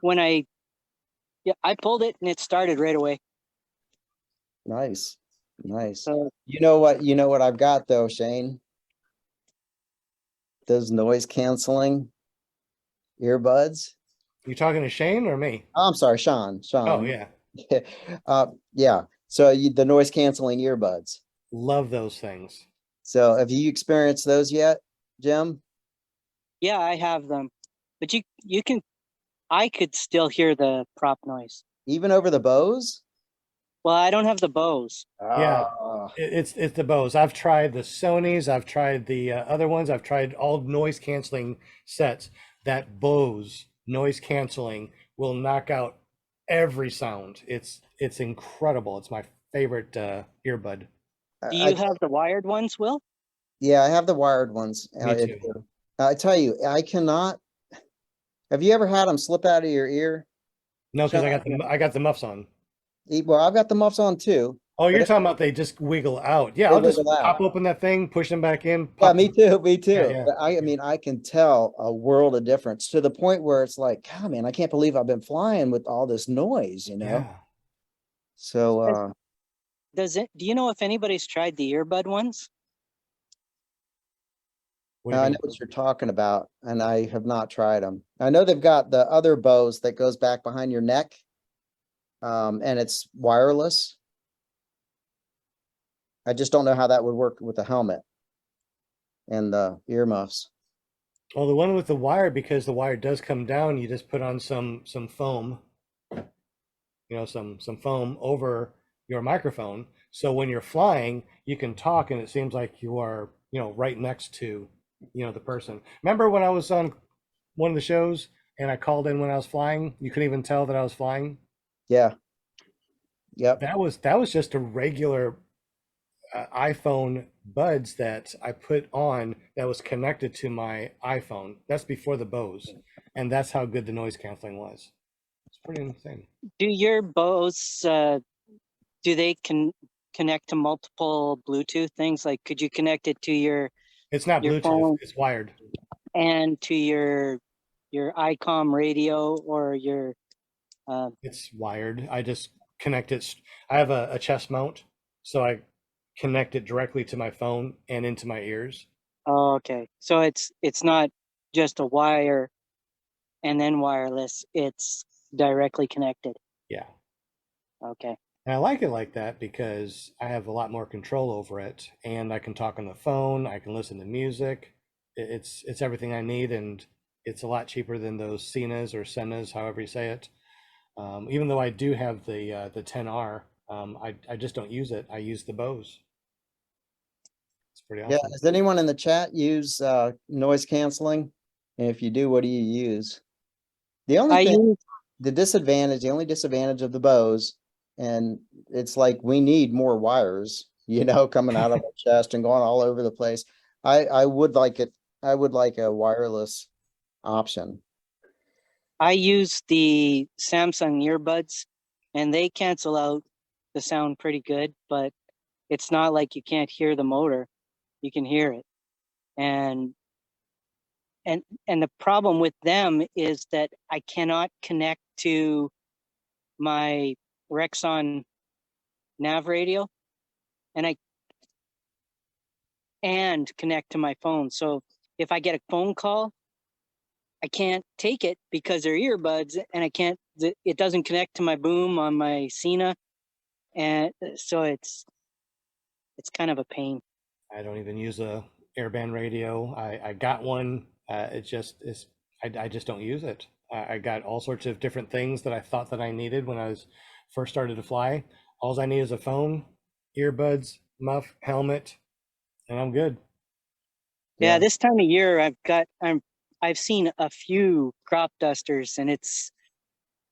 when I pulled it and it started right away. Nice. So You know what I've got though, Shane? Those noise canceling earbuds. You talking to Shane or me? Oh, I'm sorry, Sean. Oh yeah, Yeah. So the noise canceling earbuds. love those things. So have you experienced those yet, Jim? yeah, I have them, but I could still hear the prop noise. Even over the Bose? Well, I don't have the Bose. Yeah. Ah, It's the Bose. I've tried the Sonys. I've tried the other ones. I've tried all noise canceling sets. That Bose noise canceling will knock out every sound. It's incredible. It's my favorite earbud. Do you have the wired ones, Will? Yeah, I have the wired ones. Me too. I tell you, I cannot. Have you ever had them slip out of your ear? No, because I got the muffs on. Well, I've got the muffs on too. Oh, you're But talking about they just wiggle out. Yeah, They I'll just wiggle out. pop open that thing, push them back in. Yeah, Pop me too. Me too. Yeah, yeah. But I mean, I can tell a world of difference to the point where it's like, God, man, I can't believe I've been flying with all this noise, Yeah. So, Do you know if anybody's tried the earbud ones? What do you I mean? know what you're talking about, and I have not tried them. I know they've got the other Bose that goes back behind your neck, and it's wireless. I just don't know how that would work with the helmet and the earmuffs. Well, the one with the wire, because the wire does come down, you just put on some foam, some foam over your microphone. So when you're flying, you can talk, and it seems like you are, right next to, the person. Remember when I was on one of the shows and I called in when I was flying? You couldn't even tell that I was flying. Yeah. Yep. That was just a regular iPhone buds that I put on that was connected to my iPhone. That's before the Bose, and that's how good the noise canceling was. It's pretty insane. Do your Bose, do they connect to multiple Bluetooth things? Like, could you connect it to your It's not Bluetooth, phone it's wired. and to your ICOM radio or your It's wired. I just connect it. I have a chest mount, so I connect it directly to my phone and into my ears. oh, okay. So it's not just a wire and then wireless, it's directly connected. Yeah. Okay. And I like it like that because I have a lot more control over it, and I can talk on the phone, I can listen to music. It's everything I need, and it's a lot cheaper than those Cenas or Senas, however you say it. Even though I do have the 10R, I just don't use it. I use the Bose. It's pretty Yeah. awesome. Does anyone in the chat use noise canceling? And if you do, what do you use? The only I thing, use the only disadvantage of the Bose, and it's like we need more wires, coming out of our chest and going all over the place. I would like it. I would like a wireless option. I use the Samsung earbuds and they cancel out the sound pretty good, but it's not like you can't hear the motor. You can hear it. And and the problem with them is that I cannot connect to my Rexon nav radio and connect to my phone. So if I get a phone call, I can't take it because they're earbuds and it doesn't connect to my boom on my Cena. And so it's kind of a pain. I don't even use a airband radio. I got one. It just is. I just don't use it. I got all sorts of different things that I thought that I needed when I was first started to fly. All I need is a phone, earbuds, muff, helmet, and I'm good. Yeah, this time of year I've seen a few crop dusters and it's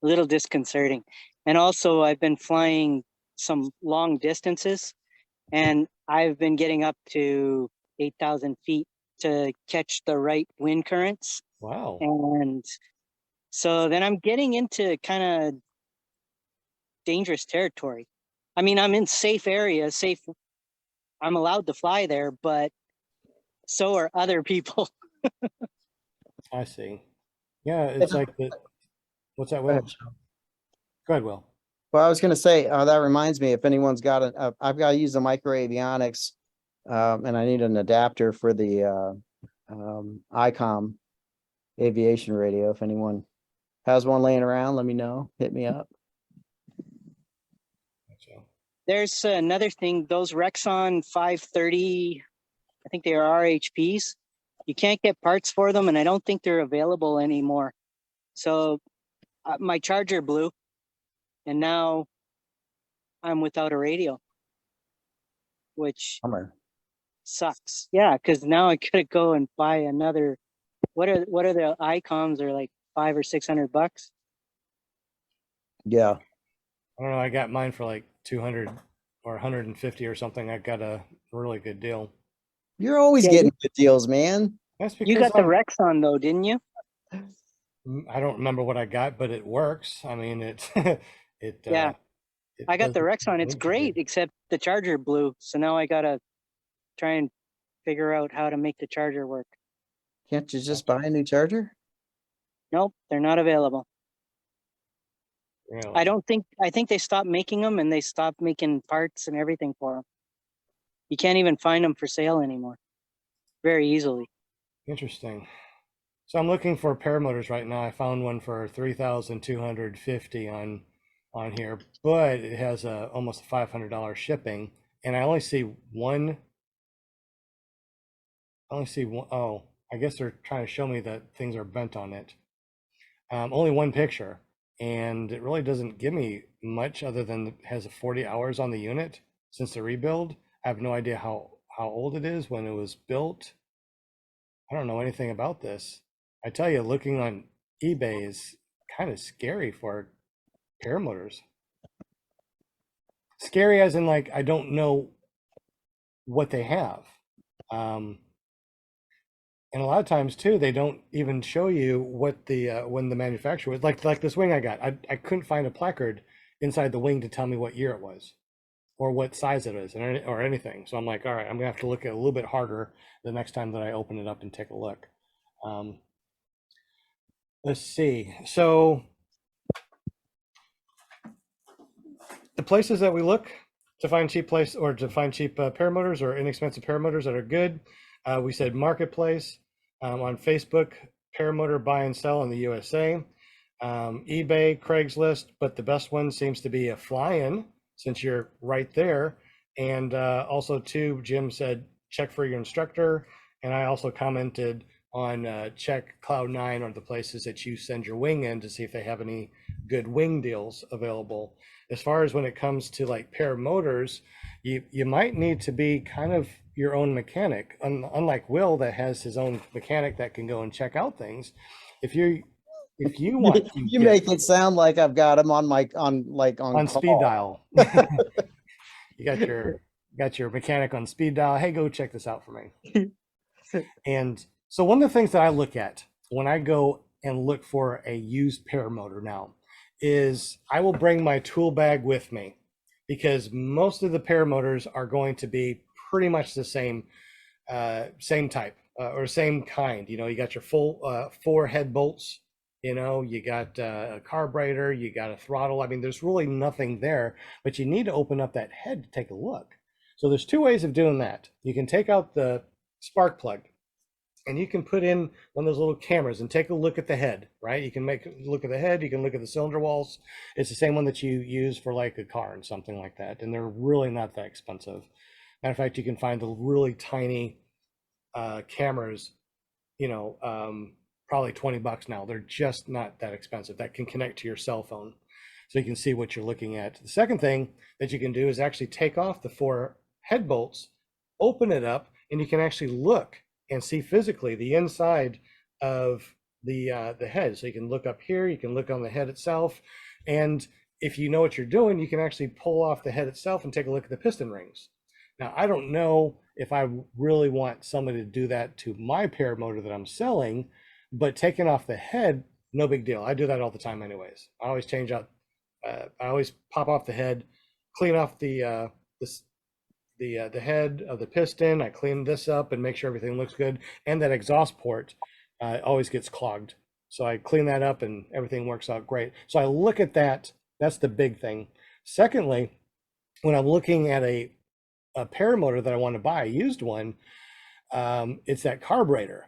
a little disconcerting. And also I've been flying some long distances and I've been getting up to 8,000 feet to catch the right wind currents. Wow. And so then I'm getting into kind of dangerous territory. I mean, I'm in safe areas, I'm allowed to fly there, but so are other people. I see. Yeah, it's like the. What's that, Will? Go ahead, Will. Well, I was going to say, that reminds me, if anyone's got I've got to use the micro avionics, and I need an adapter for the ICOM aviation radio. If anyone has one laying around, let me know. Hit me up. Gotcha. There's another thing, those Rexon 530, I think they are RHPs. You can't get parts for them, and I don't think they're available anymore. So my charger blew, and now I'm without a radio, which Bummer. sucks. Yeah, because now I gotta go and buy another. What are the ICOMs? Are like $500 or $600. Yeah. I don't know. I got mine for like 200 or 150 or something. I got a really good deal. You're always Yeah, getting good deals, man. That's You because got the Rexon though, didn't you? I don't remember what I got, but it works. I mean, it Yeah, it I got does the what Rexon. it It's needs to do. great, except the charger blew. So now I gotta try and figure out how to make the charger work. Can't you just buy a new charger? Nope, they're not available. Really. I think they stopped making them and they stopped making parts and everything for them. You can't even find them for sale anymore very easily. Interesting. So I'm looking for paramotors right now. I found one for 3,250 on here, but it has almost $500 shipping, and I only see one. I only see one. Oh, I guess they're trying to show me that things are bent on it. Only one picture, and it really doesn't give me much other than it has a 40 hours on the unit since the rebuild. I have no idea how old it is when it was built. I don't know anything about this. I tell you, looking on eBay is kind of scary for paramotors. Scary as in like I don't know what they have. And a lot of times too, they don't even show you what the when the manufacturer was. Like this wing I got. I couldn't find a placard inside the wing to tell me what year it was or what size it is or anything. So I'm like, all right, I'm gonna have to look at it a little bit harder the next time that I open it up and take a look. Let's see. So the places that we look to find cheap paramotors or inexpensive paramotors that are good, we said Marketplace, on Facebook, Paramotor buy and sell in the USA, eBay, Craigslist, but the best one seems to be a Fly-In since you're right there. And also too, Jim said check for your instructor, and I also commented on check Cloud9 or the places that you send your wing in to see if they have any good wing deals available. As far as when it comes to like paramotors, you might need to be kind of your own mechanic, unlike Will that has his own mechanic that can go and check out things. If you want to You make it sound like I've got him on on call. speed dial. You got your mechanic on speed dial. Hey, go check this out for me. And so one of the things that I look at when I go and look for a used paramotor now is I will bring my tool bag with me, because most of the paramotors are going to be pretty much the same type or same kind. You know, you got your full 4 head bolts, you know, you got a carburetor, you got a throttle. I mean, there's really nothing there, but you need to open up that head to take a look. So there's 2 ways of doing that. You can take out the spark plug and you can put in one of those little cameras and take a look at the head, right? You can look at the head, you can look at the cylinder walls. It's the same one that you use for like a car and something like that. And they're really not that expensive. Matter of fact, you can find the really tiny cameras, you know, probably $20 now. They're just not that expensive. That can connect to your cell phone, so you can see what you're looking at. The second thing that you can do is actually take off the 4 head bolts, open it up, and you can actually look and see physically the inside of the head. So you can look up here, you can look on the head itself, and if you know what you're doing, you can actually pull off the head itself and take a look at the piston rings. Now, I don't know if I really want somebody to do that to my paramotor that I'm selling, but taking off the head, no big deal. I do that all the time anyways. I always change out, I always pop off the head, clean off the head of the piston. I clean this up and make sure everything looks good. And that exhaust port always gets clogged. So I clean that up and everything works out great. So I look at that. That's the big thing. Secondly, when I'm looking at a paramotor that I want to buy, a used one, it's that carburetor.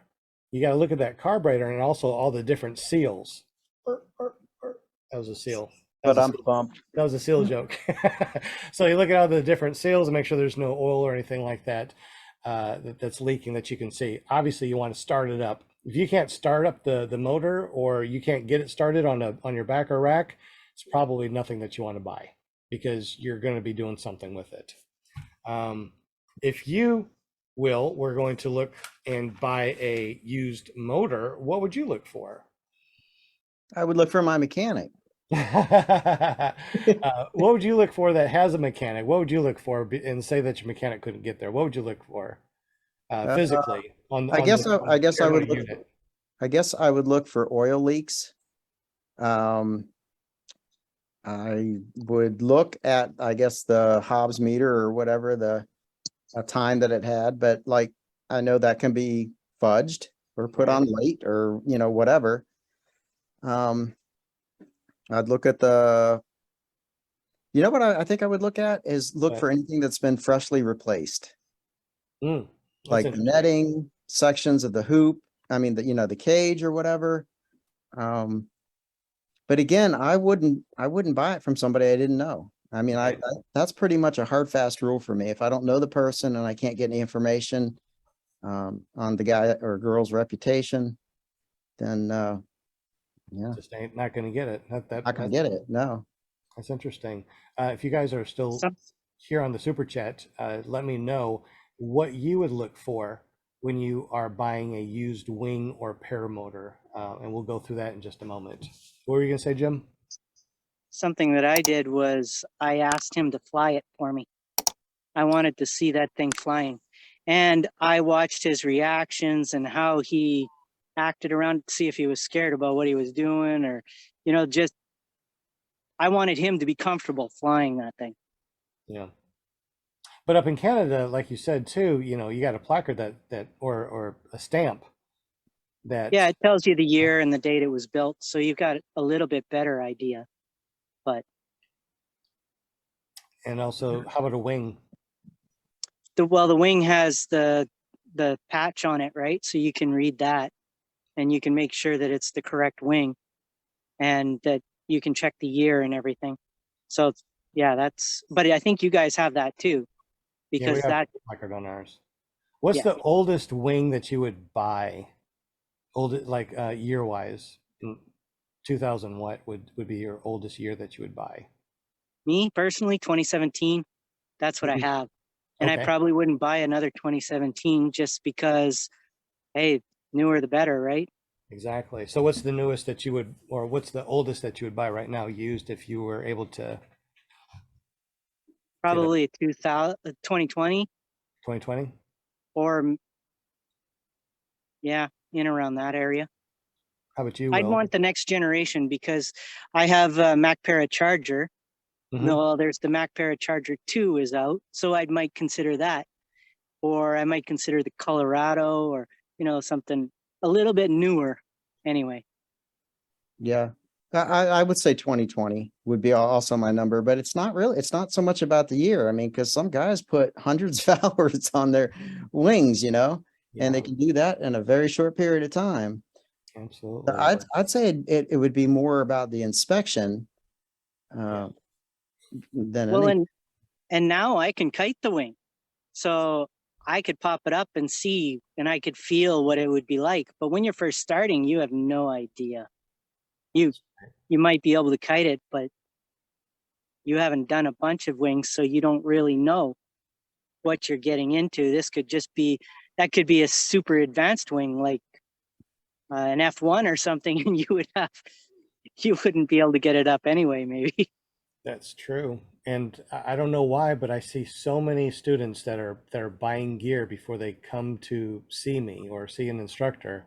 You got to look at that carburetor and also all the different seals. That was a seal. But I'm bumped. That was a seal joke. So you look at all the different seals and make sure there's no oil or anything like that that's leaking that you can see. Obviously, you want to start it up. If you can't start up the motor, or you can't get it started on your back or rack, it's probably nothing that you want to buy, because you're going to be doing something with it. If you we're going to look and buy a used motor, what would you look for? I would look for my mechanic. What would you look for that has a mechanic? What would you look for and say that your mechanic couldn't get there? What would you look for physically I guess I would look for oil leaks. I would look at, I guess, the Hobbs meter or whatever, the time that it had, but like, I know that can be fudged or put on late or, you know, whatever. I'd look at you know what I think I would look at is look for anything that's been freshly replaced. Like the netting, sections of the hoop. I mean, the cage or whatever. But again, I wouldn't buy it from somebody I didn't know. I mean, that's pretty much a hard, fast rule for me. If I don't know the person and I can't get any information, on the guy or girl's reputation, then yeah, Just ain't not going to get it. not gonna get it. No. That's interesting. If you guys are still Some, here on the super chat, let me know what you would look for when you are buying a used wing or paramotor, and we'll go through that in just a moment. What were you gonna say, Jim? something that I did was I asked him to fly it for me. I wanted to see that thing flying. And I watched his reactions and how he acted around to see if he was scared about what he was doing, or, just I wanted him to be comfortable flying that thing. Yeah. But up in Canada, like you said too, you got a placard that or a stamp that. Yeah, it tells you the year and the date it was built, so you've got a little bit better idea. But And also, how about a wing? the wing has the patch on it, right? So you can read that, and you can make sure that it's the correct wing, and that you can check the year and everything. So yeah, but I think you guys have that too, Yeah, because we have that a placard on ours. What's Yeah. the oldest wing that you would buy? Like year wise, 2000 what would be your oldest year that you would buy? me personally, 2017, that's what I have. And I Okay. probably wouldn't buy another 2017 just because, hey, newer the better, right? Exactly. So what's the newest that you would, or what's the oldest that you would buy right now used if you were able to Probably 2020 2020? or yeah, in around that area. How about you, I'd Will? want the next generation because I have a Mac Para Charger. Mhm. No, there's the Mac Para Charger 2 is out. So I might consider that. Or I might consider the Colorado, or, something a little bit newer anyway. Yeah. I would say 2020 would be also my number, but it's not so much about the year. I mean, because some guys put hundreds of hours on their wings, and Yeah, they can do that in a very short period of time. absolutely. I'd say it would be more about the inspection Yeah. than Well, any. and now I can kite the wing. So I could pop it up and see, and I could feel what it would be like. But when you're first starting, you have no idea. You might be able to kite it, but you haven't done a bunch of wings, so you don't really know what you're getting into. That could be a super advanced wing, like an F1 or something, and you wouldn't be able to get it up anyway, maybe. That's true. And I don't know why, but I see so many students that are buying gear before they come to see me or see an instructor.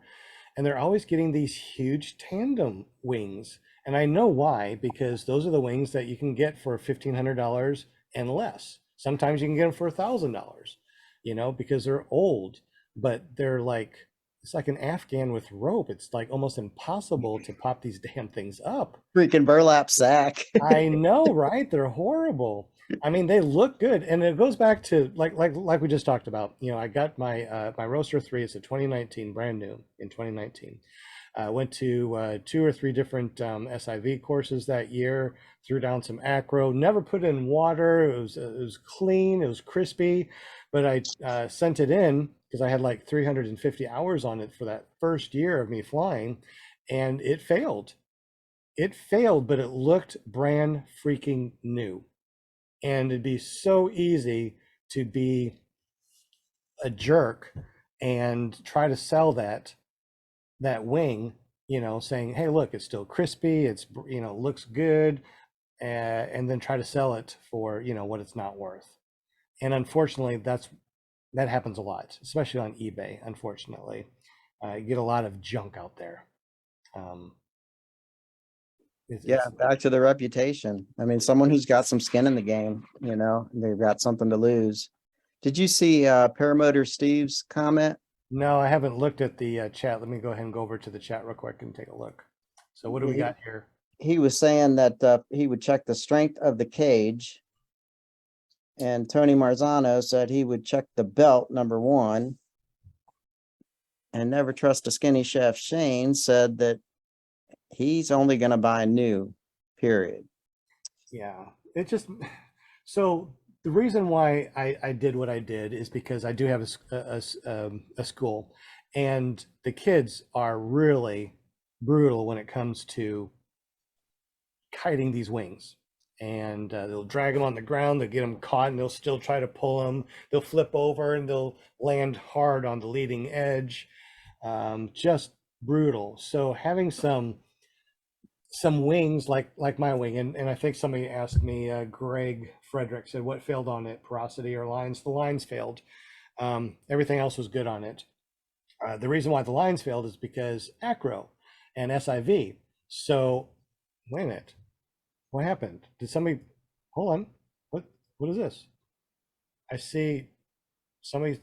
And they're always getting these huge tandem wings. And I know why, because those are the wings that you can get for $1,500 and less. Sometimes you can get them for $1,000, because they're old, but it's like an Afghan with rope. It's like almost impossible to pop these damn things up. Freaking burlap sack. I know, right? They're horrible. I mean, they look good, and it goes back to like we just talked about. I got my my Roaster 3. It's a 2019, brand new in 2019. Went to 2 or 3 different SIV courses that year. Threw down some acro. Never put in water. It was clean. It was crispy, but I sent it in because I had like 350 hours on it for that first year of me flying, and it failed. It failed, but it looked brand freaking new. And it'd be so easy to be a jerk and try to sell that wing, saying, "Hey, look, it's still crispy. It's looks good," and then try to sell it for what it's not worth. And unfortunately, that happens a lot, especially on eBay. Unfortunately, you get a lot of junk out there. Yeah, back to the reputation. I mean, someone who's got some skin in the game, they've got something to lose. Did you see Paramotor Steve's comment? No, I haven't looked at the chat. Let me go ahead and go over to the chat real quick and take a look. So what do we got here? He was saying that he would check the strength of the cage. And Tony Marzano said he would check the belt, number 1. And Never Trust a Skinny Chef Shane said that he's only going to buy new, period. Yeah, it just so the reason why I did what I did is because I do have a school, and the kids are really brutal when it comes to kiting these wings. And they'll drag them on the ground, they'll get them caught, and they'll still try to pull them. They'll flip over and they'll land hard on the leading edge. Just brutal. So having some wings like my wing, and I think somebody asked me, Greg Frederick said, what failed on it, porosity or lines? The lines failed. Everything else was good on it. The reason why the lines failed is because acro and SIV. So wait a minute, what happened? Did somebody, hold on, what is this? I see somebody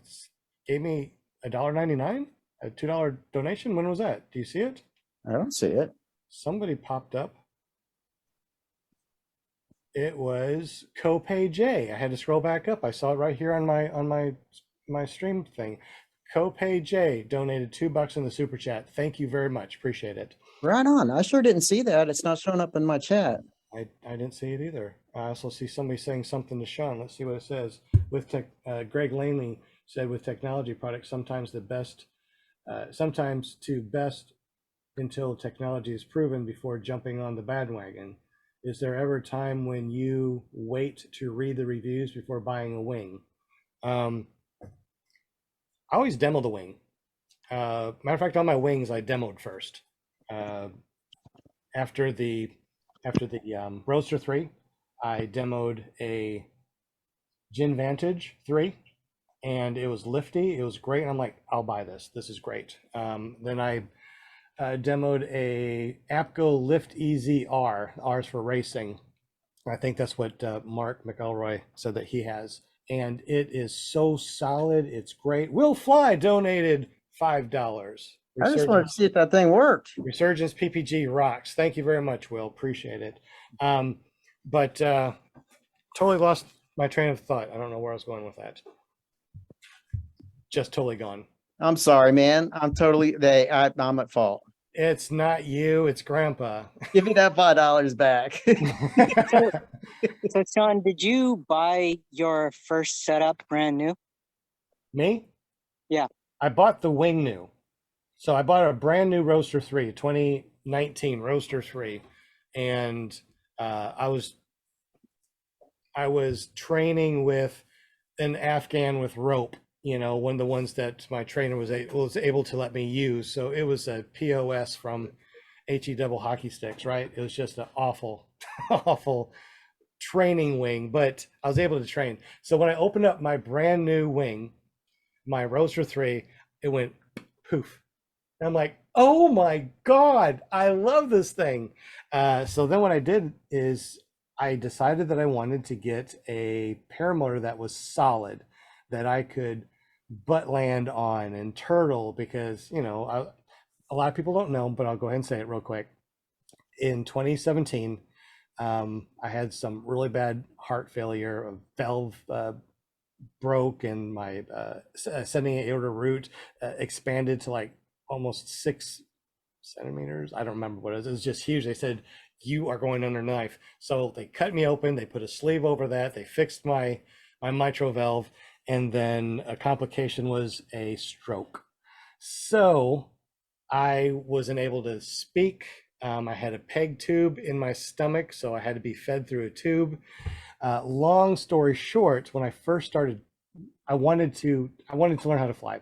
gave me $1.99, a $2 donation. When was that? Do you see it? I don't see it. Somebody popped up. It was Copay J. I had to scroll back up. I saw it right here on my stream thing. Copay J donated $2 in the super chat. Thank you very much. Appreciate it. Right on. I sure didn't see that. It's not showing up in my chat. I didn't see it either. I also see somebody saying something to Sean. Let's see what it says. Greg Laney said, with technology products, sometimes to best until technology is proven before jumping on the bandwagon. Is there ever a time when you wait to read the reviews before buying a wing? I always demo the wing. Matter of fact, on my wings, I demoed first. After the Roadster 3, I demoed a Gin Vantage 3, and it was lifty. It was great. And I'm like, I'll buy this. This is great. Then I demoed a APCO Lift EZ R. R's for racing. I think that's what Mark McElroy said that he has. And it is so solid. It's great. Will Fly donated $5. I just wanted to see if that thing worked. Resurgence PPG rocks. Thank you very much, Will. Appreciate it. But totally lost my train of thought. I don't know where I was going with that. Just totally gone. I'm sorry, man. I'm at fault. It's not you, it's Grandpa. Give me that $5 back. So Sean, did you buy your first setup brand new? Me? Yeah. I bought the wing new. So I bought a brand new Roadster 3, 2019 Roadster 3. And I was training with an Afghan with rope, one of the ones that my trainer was able to let me use. So it was a POS from HE double hockey sticks, right? It was just an awful, awful training wing, but I was able to train. So when I opened up my brand new wing, my Roadster 3, it went poof. And I'm like, oh my God, I love this thing. So then what I did is I decided that I wanted to get a paramotor that was solid, that I could butt land on and turtle, because, a lot of people don't know, but I'll go ahead and say it real quick. In 2017, I had some really bad heart failure. A valve broke, and my ascending aorta root expanded to like almost 6 centimeters. I don't remember what it was. It was just huge. They said, you are going under knife. So they cut me open. They put a sleeve over that. They fixed my mitral valve. And then a complication was a stroke. So I wasn't able to speak. I had a peg tube in my stomach, so I had to be fed through a tube. Long story short, when I first started, I wanted to learn how to fly.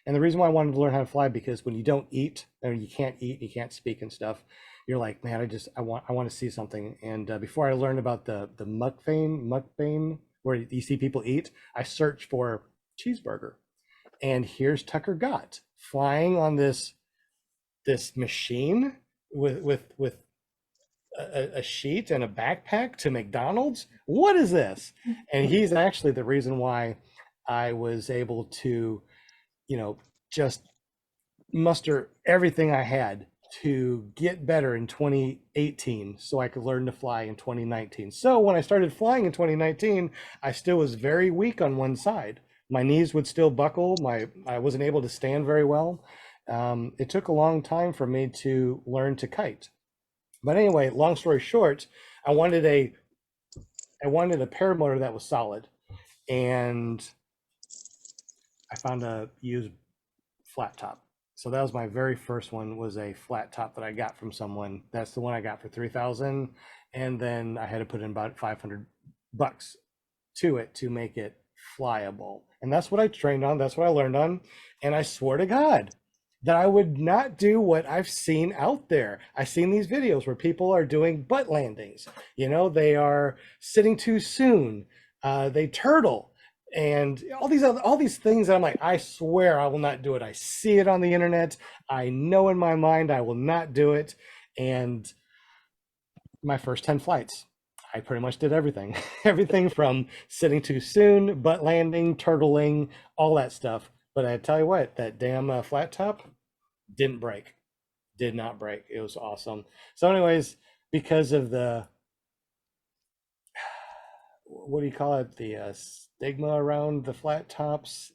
And the reason why I wanted to learn how to fly, because when you don't eat, or you can't eat, you can't speak and stuff, you're like, man, I want to see something. And before I learned about the mukbang, where you see people eat, I searched for cheeseburger. And here's Tucker Gott flying on this machine with a sheet and a backpack to McDonald's. What is this? And he's actually the reason why I was able to, just muster everything I had to get better in 2018 so I could learn to fly in 2019. So when I started flying in 2019, I still was very weak on one side. My knees would still buckle. I wasn't able to stand very well. It took a long time for me to learn to kite. But anyway, long story short, I wanted a paramotor that was solid. and I found a used flat top. So that was my very first one, was a flat top that I got from someone. That's the one I got for 3,000, and then I had to put in about $500 to it to make it flyable. And that's what I trained on, that's what I learned on. And I swear to God that I would not do what I've seen out there. I've seen these videos where people are doing butt landings. You know, they are sitting too soon, they turtle, and all these things that I'm like, I swear I will not do it. I see it on the internet. I know in my mind I will not do it. And my first 10 flights, I pretty much did everything. Everything from sitting too soon, butt landing, turtling, all that stuff. But I tell you what, that damn flat top didn't break. Did not break. It was awesome. So anyways, because of the, what do you call it? The stigma around the flat tops.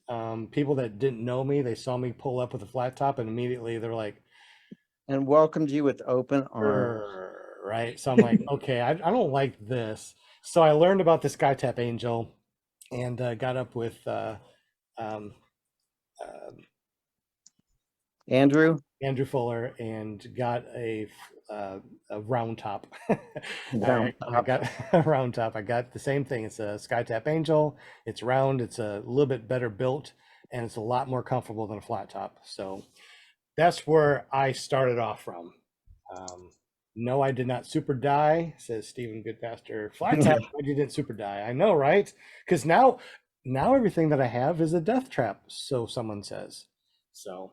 People that didn't know me, they saw me pull up with a flat top and immediately they're like, And welcomed you with open arms. right? So I'm like, okay, I don't like this. So I learned about the SkyTap Angel and got up with um, Andrew? Andrew Fuller and got a round top. Round I got a round top. I got the same thing. It's a SkyTap Angel. It's round. It's a little bit better built, and it's a lot more comfortable than a flat top. So that's where I started off from. No, I did not super die, says Stephen Goodpaster. Flat top, but you didn't super die. I know, right? Because now everything that I have is a death trap, so someone says. So,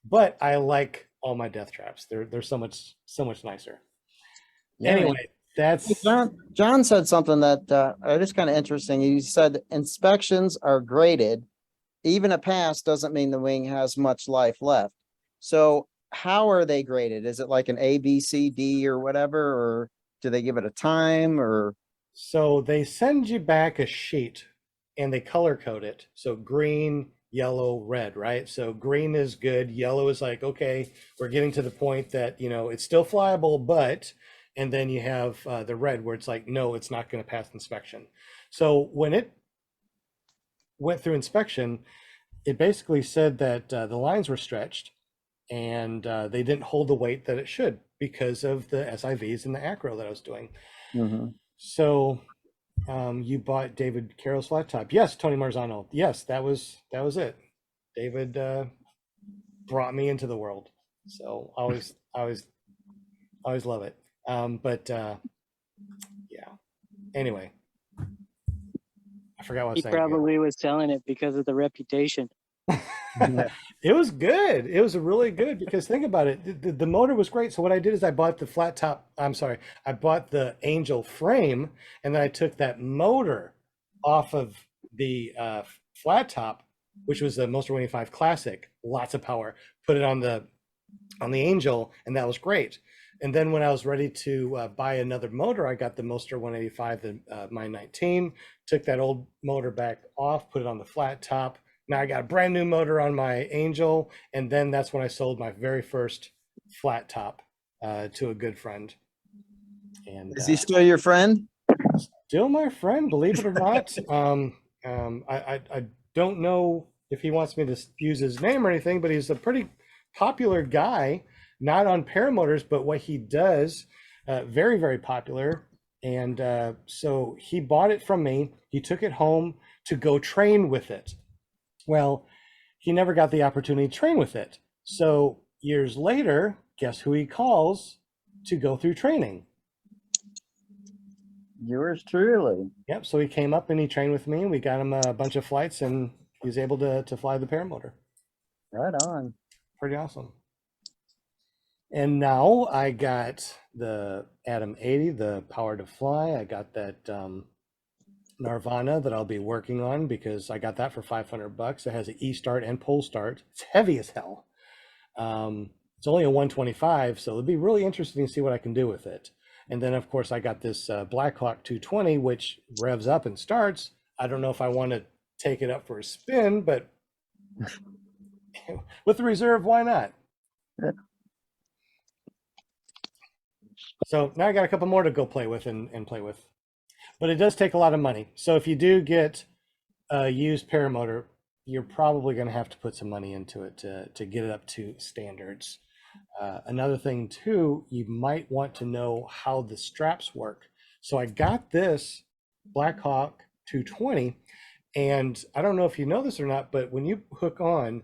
but I like all my death traps. They're so much nicer. Yeah, Anyway, that's John said something that is kind of interesting. He said inspections are graded. Even a pass doesn't mean the wing has much life left. So how are they graded? Is it like an A, B, C, D or whatever? Or do they give it a time or? so they send you back a sheet and they color code it. So green, yellow, red, right? So green is good. Yellow is like, okay, we're getting to the point that, you know, it's still flyable, but, and then you have the red where it's like, no, it's not going to pass inspection. So when it went through inspection, it basically said that the lines were stretched and they didn't hold the weight that it should because of the SIVs and the acro that I was doing. Mhm. So you bought David Carroll's flat top. Yes, Tony Marzano. Yes, that was it. David brought me into the world. So always love it. But yeah. Anyway, I forgot what I was He saying again. probably was selling it because of the reputation. Yeah. It was good. It was really good because think about it. The motor was great. So what I did is I bought the flat top. I'm sorry. I bought the Angel frame and then I took that motor off of the flat top, which was the Monster 185 Classic, lots of power, put it on the Angel, and that was great. And then when I was ready to buy another motor, I got the Monster 185, the Mine 19, took that old motor back off, put it on the flat top. Now I got a brand new motor on my Angel, and then that's when I sold my very first flat top to a good friend. And Is he still your friend? still my friend, believe it or not. I don't know if he wants me to use his name or anything, but he's a pretty popular guy, not on paramotors, but what he does, very, very popular. And so he bought it from me. He took it home to go train with it. Well, he never got the opportunity to train with it. So years later, guess who he calls to go through training? Yours truly. Yep. So he came up and he trained with me, and we got him a bunch of flights, and he was able to fly the paramotor. Right on. Pretty awesome. And now I got the Atom 80, the Power to Fly. I got that Nirvana that I'll be working on because I got that for $500. It has an E-start and pole start. It's heavy as hell. It's only a 125, so it'll be really interesting to see what I can do with it. And then, of course, I got this Blackhawk 220, which revs up and starts. I don't know if I want to take it up for a spin, but with the reserve, why not? So now I got a couple more to go play with and play with. but it does take a lot of money. So if you do get a used paramotor, you're probably going to have to put some money into it to get it up to standards. Another thing too, you might want to know how the straps work. So I got this Blackhawk 220, and I don't know if you know this or not, but when you hook on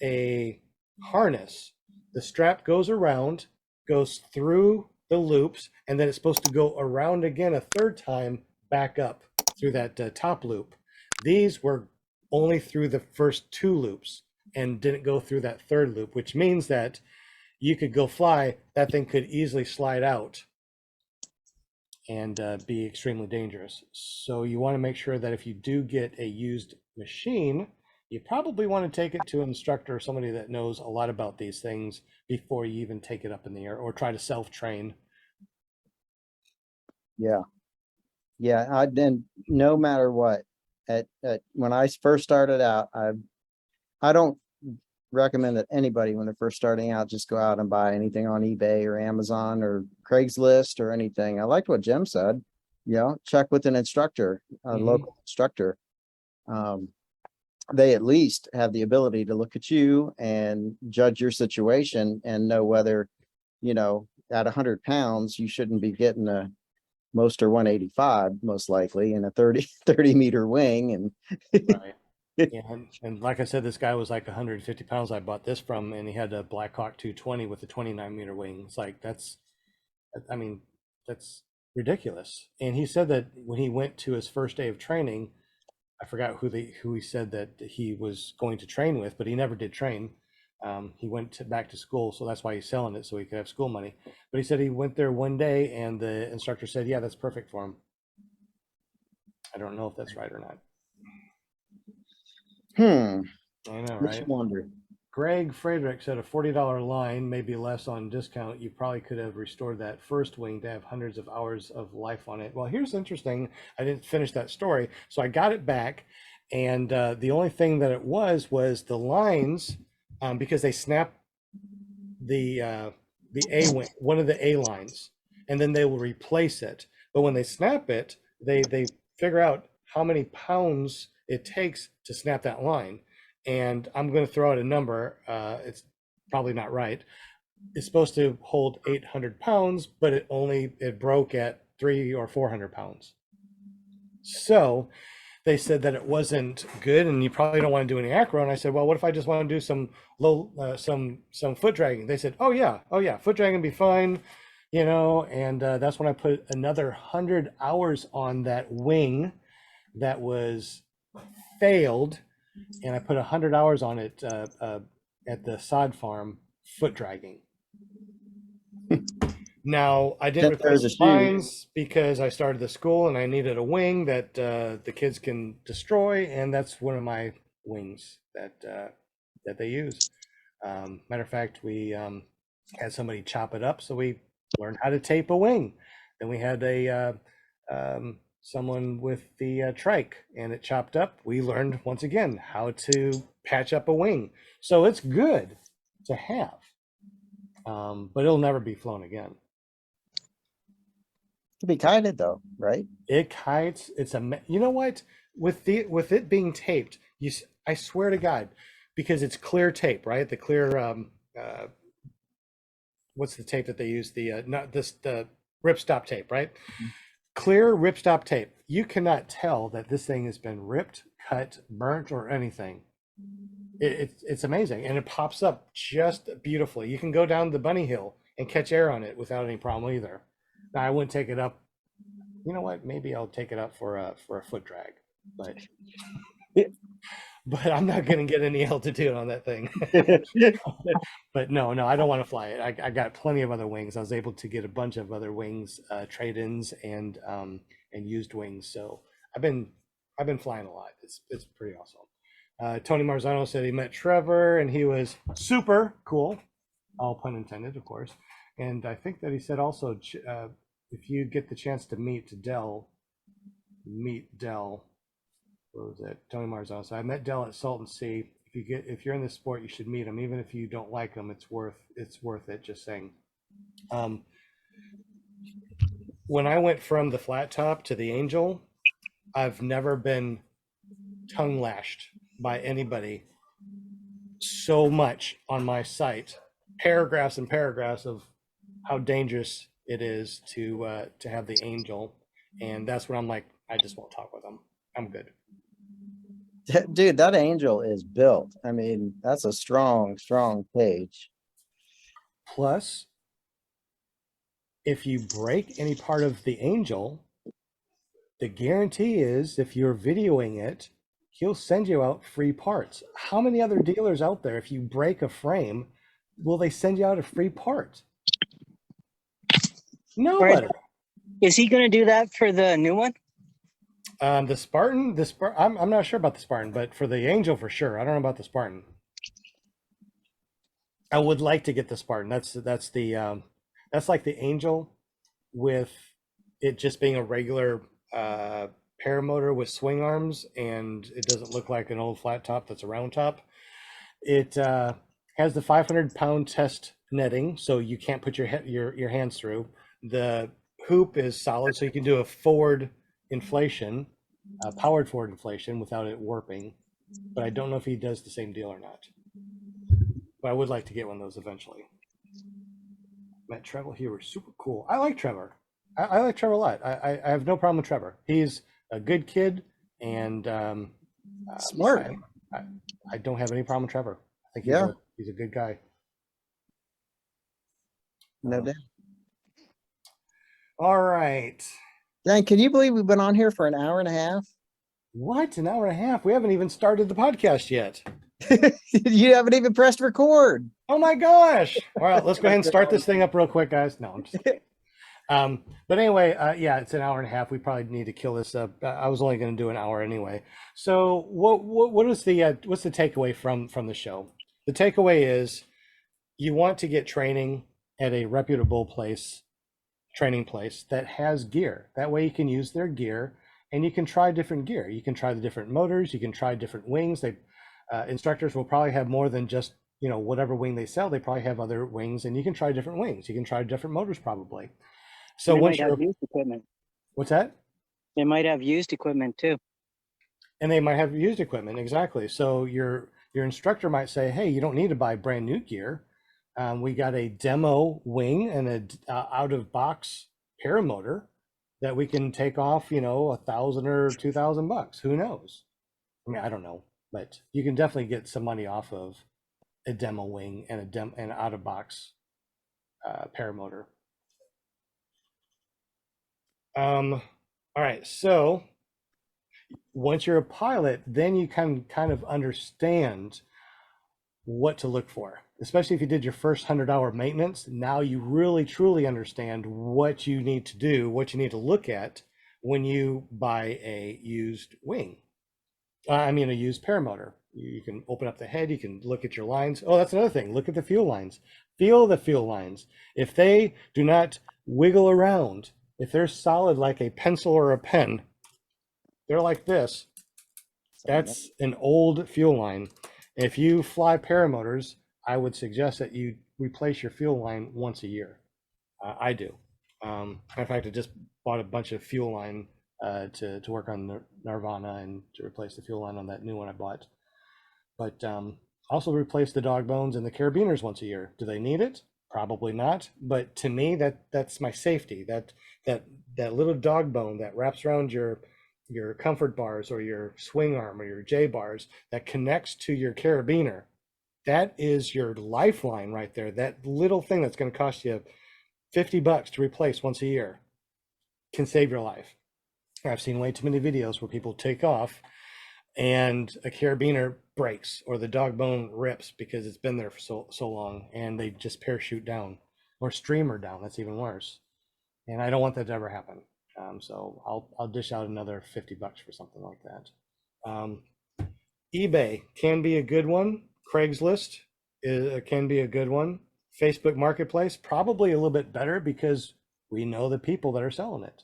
a harness, the strap goes around, goes through the loops, and then it's supposed to go around again a third time back up through that top loop. These were only through the first 2 loops and didn't go through that third loop, which means that you could go fly, that thing could easily slide out and be extremely dangerous. So you want to make sure that if you do get a used machine, you probably want to take it to an instructor or somebody that knows a lot about these things before you even take it up in the air, or try to self-train. Yeah. Yeah. Then no matter what, when I first started out, I don't recommend that anybody, when they're first starting out, just go out and buy anything on eBay or Amazon or Craigslist or anything. I liked what Jim said, check with an instructor, a local instructor. They at least have the ability to look at you and judge your situation and know whether, at 100 pounds, you shouldn't be getting a Moster 185, most likely, in a 30 meter wing. And Right. Yeah, and like I said, this guy was like 150 pounds I bought this from, and he had a Blackhawk 220 with a 29-meter wing. It's like, that's ridiculous. And he said that when he went to his first day of training, I forgot who he said that he was going to train with, but he never did train. He went back to school, so that's why he's selling it, so he could have school money. But he said he went there one day, and the instructor said, "Yeah, that's perfect for him." I don't know if that's right or not. I know, Makes you right? wonder. Greg Frederick said a $40 line, maybe less on discount. You probably could have restored that first wing to have hundreds of hours of life on it. Well, here's interesting. I didn't finish that story. So I got it back, and the only thing that it was the lines, because they snapped the A wing, one of the A lines, and then they will replace it. But when they snap it, they figure out how many pounds it takes to snap that line. And I'm going to throw out a number. It's probably not right. It's supposed to hold 800 pounds, but it broke at 300 or 400 pounds. So they said that it wasn't good, and you probably don't want to do any acro. And I said, well, what if I just want to do some some foot dragging? They said, oh yeah, foot dragging would be fine, And that's when I put another 100 hours on that wing that was failed, and I put 100 hours on it at the sod farm foot dragging. Now, I didn't replace the spines because I started the school and I needed a wing that the kids can destroy, and that's one of my wings that they use. Matter of fact, we had somebody chop it up, so we learned how to tape a wing. Then we had someone with the trike, and it chopped up. We learned once again how to patch up a wing. So it's good to have, but it'll never be flown again. To be kited though, right? It kites. You know what? With it being taped, I swear to God, because it's clear tape, right? The clear what's the tape that they use? The ripstop tape, right? Clear ripstop tape. You cannot tell that this thing has been ripped, cut, burnt, or anything. It's amazing, and it pops up just beautifully. You can go down the bunny hill and catch air on it without any problem either. Now, I wouldn't take it up. You know what? Maybe I'll take it up for a foot drag, but I'm not going to get any altitude on that thing. But no, I don't want to fly it. I got plenty of other wings. I was able to get a bunch of other wings, trade-ins and used wings. So I've been flying a lot. It's pretty awesome. Tony Marzano said he met Trevor and he was super cool, all pun intended, of course. And I think that he said also, if you get the chance to meet Dell. What was it? Tony Marzano. So I met Dell at Salton Sea. If you're in this sport, you should meet him. Even if you don't like him, it's worth it. Just saying. when I went from the flat top to the Angel, I've never been tongue lashed by anybody so much on my site, paragraphs and paragraphs of how dangerous it is to have the Angel, and that's when I'm like, I just won't talk with them. I'm good. Dude, that Angel is built. I mean, that's a strong, strong page. Plus, if you break any part of the Angel, the guarantee is if you're videoing it, he'll send you out free parts. How many other dealers out there, if you break a frame, will they send you out a free part? Nobody. Is he going to do that for the new one? The Spartan, I'm not sure about the Spartan, but for the Angel for sure. I don't know about the Spartan. I would like to get the Spartan. That's like the Angel with it just being a regular paramotor with swing arms, and it doesn't look like an old flat top that's a round top. It has the 500-pound test netting, so you can't put your hands through. The hoop is solid, so you can do a forward inflation, powered forward inflation without it warping. But I don't know if he does the same deal or not. But I would like to get one of those eventually. Met Trevor, he was super cool. I like Trevor. I like Trevor a lot. I have no problem with Trevor. He's a good kid, and Smart. I don't have any problem with Trevor. I think he's a good guy. No doubt. All right. Dan, can you believe we've been on here for an hour and a half? What? An hour and a half? We haven't even started the podcast yet. You haven't even pressed record. Oh my gosh. All right, let's go ahead and start this thing up real quick, guys. No, I'm just kidding. But anyway, yeah, it's an hour and a half. We probably need to kill this up. I was only going to do an hour anyway. So what is the what's the takeaway from the show? The takeaway is you want to get training at a reputable training place that has gear. That way you can use their gear and you can try different gear. You can try the different motors. You can try different wings. Instructors will probably have more than just, whatever wing they sell. They probably have other wings, and you can try different wings. You can try different motors probably. So once you're used equipment. What's that? They might have used equipment too. And they might have used equipment, exactly. So your instructor might say, hey, you don't need to buy brand new gear. We got a demo wing and a out of box paramotor that we can take off, $1,000 or $2,000. Who knows? I mean, I don't know, but you can definitely get some money off of a demo wing and an out of box paramotor. All right, so once you're a pilot, then you can kind of understand what to look for, especially if you did your first 100-hour maintenance. Now you really truly understand what you need to do, what you need to look at when you buy a used wing. A used paramotor. You can open up the head, you can look at your lines. Oh, that's another thing. Look at the fuel lines. Feel the fuel lines. If they do not wiggle around, if they're solid like a pencil or a pen, they're like this. That's an old fuel line. If you fly paramotors, I would suggest that you replace your fuel line once a year. I do. In fact, I just bought a bunch of fuel line to work on Nirvana and to replace the fuel line on that new one I bought. But also replace the dog bones and the carabiners once a year. Do they need it? Probably not. But to me, that's my safety. That little dog bone that wraps around your comfort bars or your swing arm or your J bars that connects to your carabiner, that is your lifeline right there. That little thing that's going to cost you $50 to replace once a year can save your life. I've seen way too many videos where people take off and a carabiner breaks or the dog bone rips because it's been there for so long, and they just parachute down or streamer down. That's even worse. And I don't want that to ever happen. So I'll dish out another $50 for something like that. eBay can be a good one. Craigslist can be a good one. Facebook Marketplace, probably a little bit better because we know the people that are selling it.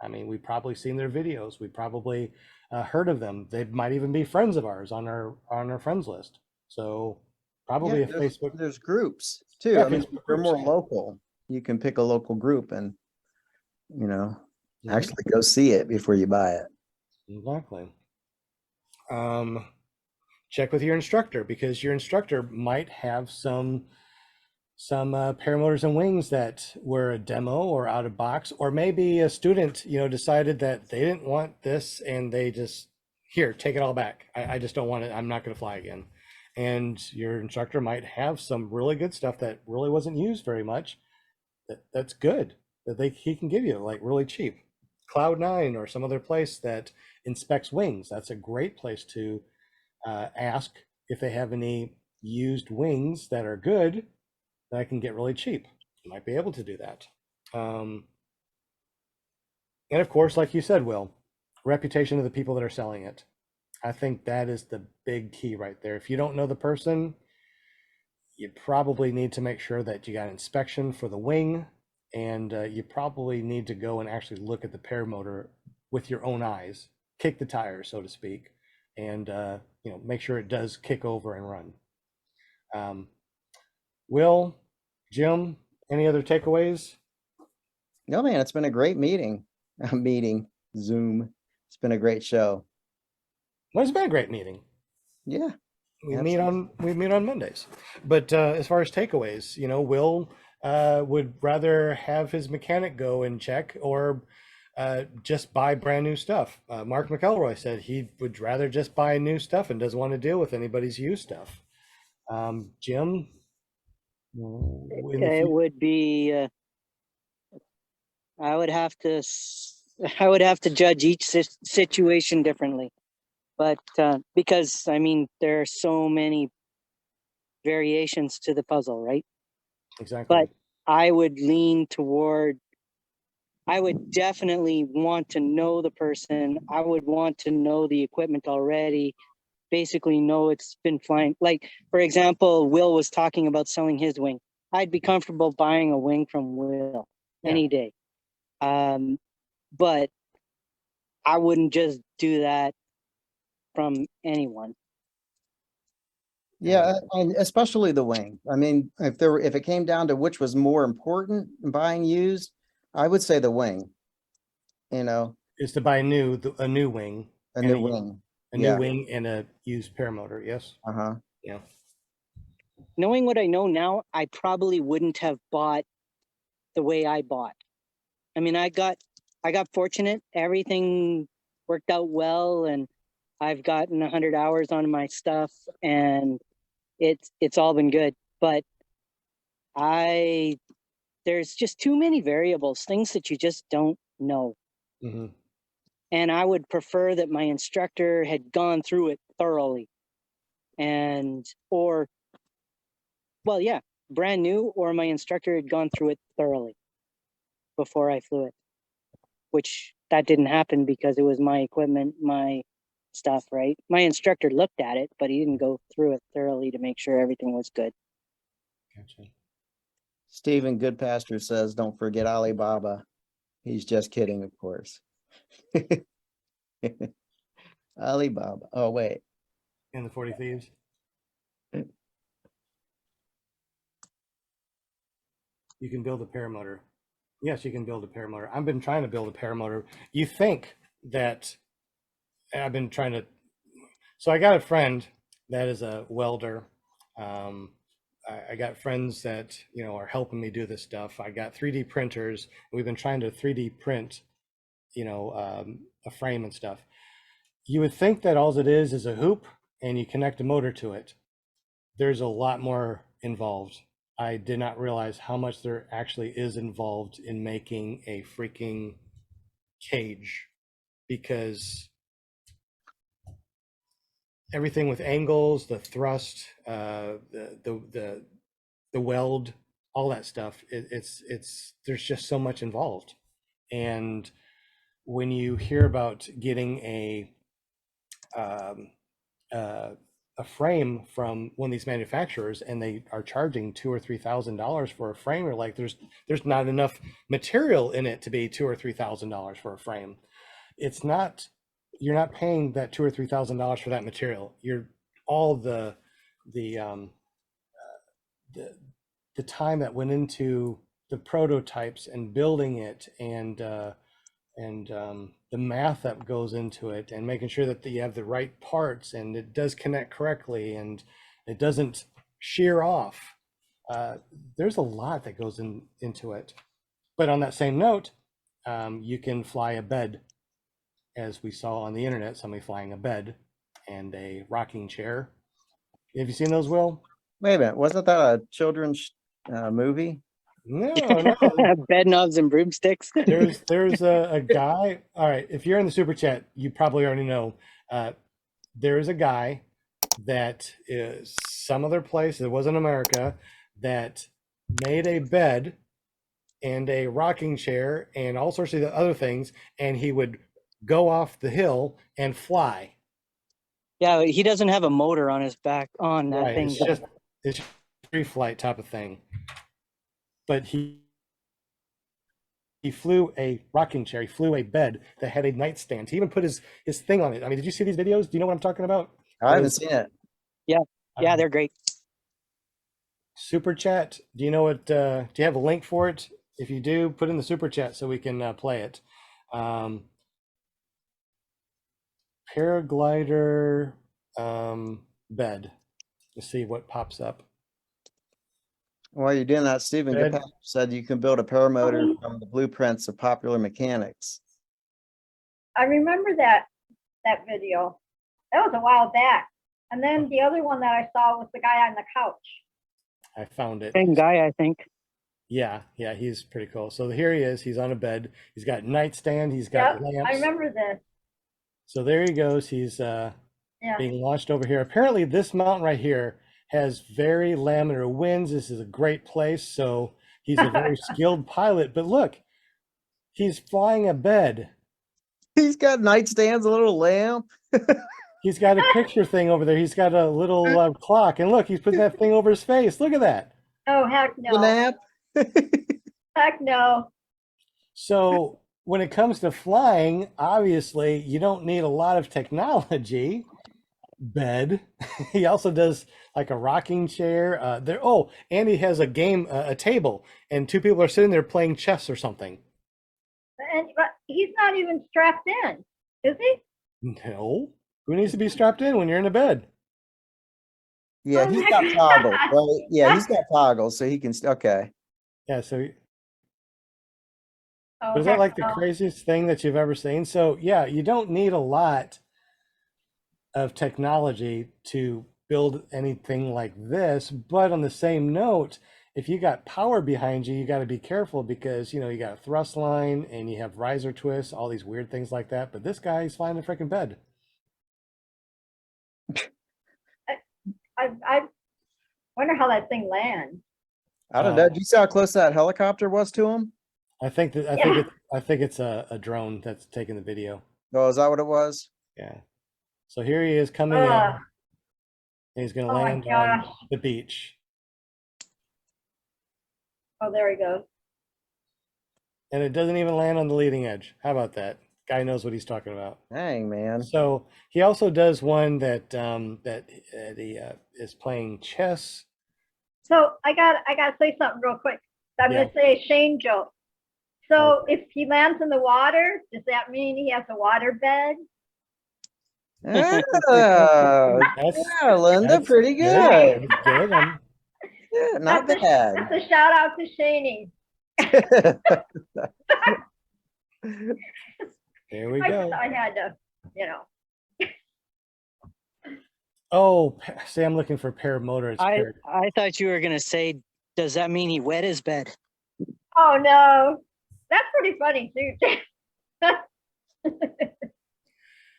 I mean, we've probably seen their videos. We probably heard of them. They might even be friends of ours on our friends list. So probably Facebook. There's groups too. Yeah, I mean, Facebook they're groups, more yeah. local. You can pick a local group and you know, Mhm. actually go see it before you buy it. Exactly. Check with your instructor, because your instructor might have some paramotors and wings that were a demo or out of box, or maybe a student, decided that they didn't want this and they just, here, take it all back. I just don't want it. I'm not going to fly again. And your instructor might have some really good stuff that really wasn't used very much. That's good that he can give you like really cheap. Cloud9 or some other place that inspects wings. That's a great place to ask if they have any used wings that are good that I can get really cheap. You might be able to do that. And of course, like you said, Will, reputation of the people that are selling it. I think that is the big key right there. If you don't know the person, you probably need to make sure that you got inspection for the wing, and you probably need to go and actually look at the paramotor with your own eyes, kick the tires, so to speak, and make sure it does kick over and run. Will, Jim, any other takeaways? No, man, it's been a great meeting. Zoom. It's been a great show. Well, it's been a great meeting. Yeah. We Absolutely. meet on Mondays. But as far as takeaways, Will would rather have his mechanic go and check, or just buy brand new stuff. Mark McElroy said he would rather just buy new stuff and doesn't want to deal with anybody's used stuff. Jim, in the It future, would be, I would have to, I would have to judge each situation differently. But because I mean, there are so many variations to the puzzle, right? exactly. But I would lean toward, I would definitely want to know the person. I would want to know the equipment already, basically know it's been flying. Like, for example, Will was talking about selling his wing. I'd be comfortable buying a wing from Will Yeah. any day. But I wouldn't just do that from anyone. Yeah, and especially the wing. I mean, if it came down to which was more important in buying used, I would say the wing. You know, Is to buy a new wing a and new wing. a new Yeah. wing and a used paramotor. Yes. Uh-huh. Yeah. Knowing what I know now, I probably wouldn't have bought the way I bought. I mean, I got fortunate. Everything worked out well, and I've gotten 100 hours on my stuff, and it's all been good. But there's just too many variables, things that you just don't know. Mm-hmm. And I would prefer that my instructor had gone through it thoroughly, brand new, or my instructor had gone through it thoroughly before I flew it, which that didn't happen because it was my equipment, my stuff, right? My instructor looked at it, but he didn't go through it thoroughly to make sure everything was good. Gotcha. Stephen Goodpasture says, don't forget Alibaba. He's just kidding, of course. Alibaba. Oh, wait. And the 40 Thieves. You can build a paramotor. Yes, you can build a paramotor. I've been trying to build a paramotor. You think that I've been trying to. So I got a friend that is a welder. I got friends that are helping me do this stuff. I got 3D printers. We've been trying to 3D print, a frame and stuff. You would think that all it is a hoop and you connect a motor to it. There's a lot more involved. I did not realize how much there actually is involved in making a freaking cage, because everything with angles, the thrust, the weld, all that stuff, it's there's just so much involved. And when you hear about getting um, a frame from one of these manufacturers and they are charging $2,000 or $3,000 for a frame, you're like, there's not enough material in it to be $2,000 or $3,000 for a frame. It's not, you're not paying that $2,000 or $3,000 for that material. You're all the time that went into the prototypes and building it and the math that goes into it and making sure that you have the right parts and it does connect correctly and it doesn't shear off. There's a lot that goes into it. But on that same note, you can fly a bed, as we saw on the internet, somebody flying a bed and a rocking chair. Have you seen those, Will? Wait a minute, wasn't that a children's movie? No, no. Bed knobs and broomsticks. There's a guy. All right, if you're in the super chat, you probably already know. There is a guy that is some other place, it wasn't America, that made a bed and a rocking chair and all sorts of other things, and he would go off the hill and fly. Yeah, he doesn't have a motor on his back on that Right, thing. it's just free flight type of thing. But he flew a rocking chair, he flew a bed that had a nightstand. He even put his thing on it. I mean, did you see these videos? Do you know what I'm talking about? I haven't seen it. Yeah, they're great. Super chat. Do you know what? Do you have a link for it? If you do, put in the super chat so we can play it. Paraglider bed. Let's see what pops up. While you're doing that, Stephen Good. Gepetto said you can build a paramotor from the blueprints of Popular Mechanics. I remember that video. That was a while back. And then the other one that I saw was the guy on the couch. I found it. Same guy, I think. Yeah, he's pretty cool. So here he is. He's on a bed. He's got nightstand. He's got lamps. I remember this. So there he goes. He's being launched over here. Apparently, this mountain right here has very laminar winds. This is a great place. So he's a very skilled pilot. But look, he's flying a bed. He's got nightstands, a little lamp. He's got a picture thing over there. He's got a little clock. And look, he's putting that thing over his face. Look at that. Oh, heck no. The nap. Heck no. So when it comes to flying, obviously you don't need a lot of technology. Bed. He also does like a rocking chair. And he has a game, a table, and two people are sitting there playing chess or something. But he's not even strapped in, is he? No. Who needs to be strapped in when you're in a bed? Yeah, Oh he's my got God. toggles, right? Yeah, he's got toggles, so he can. Okay. Yeah. So Oh, was that heck like the no. craziest thing that you've ever seen? So yeah, you don't need a lot of technology to build anything like this. But on the same note, if you got power behind you, you got to be careful because, you got a thrust line and you have riser twists, all these weird things like that. But this guy, he's flying a freaking bed. I wonder how that thing lands. I don't know. Did you see how close that helicopter was to him? I think it's a drone that's taking the video. Oh, is that what it was? Yeah. So here he is coming in. And he's going to Oh my land on gosh. the beach. Oh, there he goes. And it doesn't even land on the leading edge. How about that? Guy knows what he's talking about. Dang, man. So he also does one that he is playing chess. So I got to say something real quick. I'm Yeah. going to say a Shane joke. So if he lands in the water, does that mean he has a water bed? Oh, yeah, Linda, That's pretty good. That's good. Yeah, not That's bad. a shout out to Shaney. There we I go. just, I had to, Oh, see, I'm looking for Paramotor. It's I thought you were gonna say, does that mean he wet his bed? Oh no, that's pretty funny too.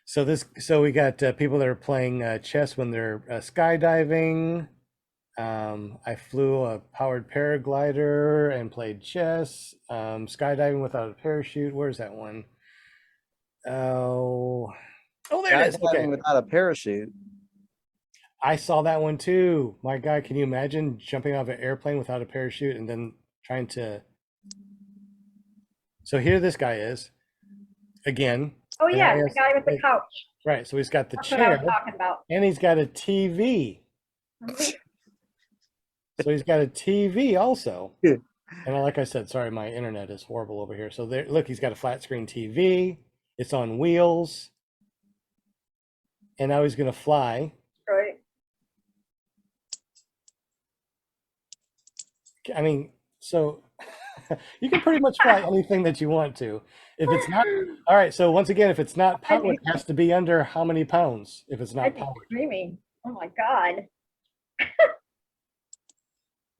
So we got people that are playing chess when they're skydiving. I flew a powered paraglider and played chess. Skydiving without a parachute. Where's that one? Oh, there it is. Okay. Without a parachute. I saw that one too. My God, can you imagine jumping off an airplane without a parachute and then trying to? So here this guy is again. Oh and yeah, I the asked- guy with the couch. Right. So he's got the That's what I was chair talking about. and he's got a TV. Mhm. So he's got a TV also. And like I said, sorry, my internet is horrible over here. So there, look, he's got a flat screen TV. It's on wheels. And now he's going to fly. Right. I mean, so you can pretty much fly anything that you want to. If it's not, all right. So once again, if it's not powered, it has to be under how many pounds if it's not I'd be powered? screaming. Oh my God.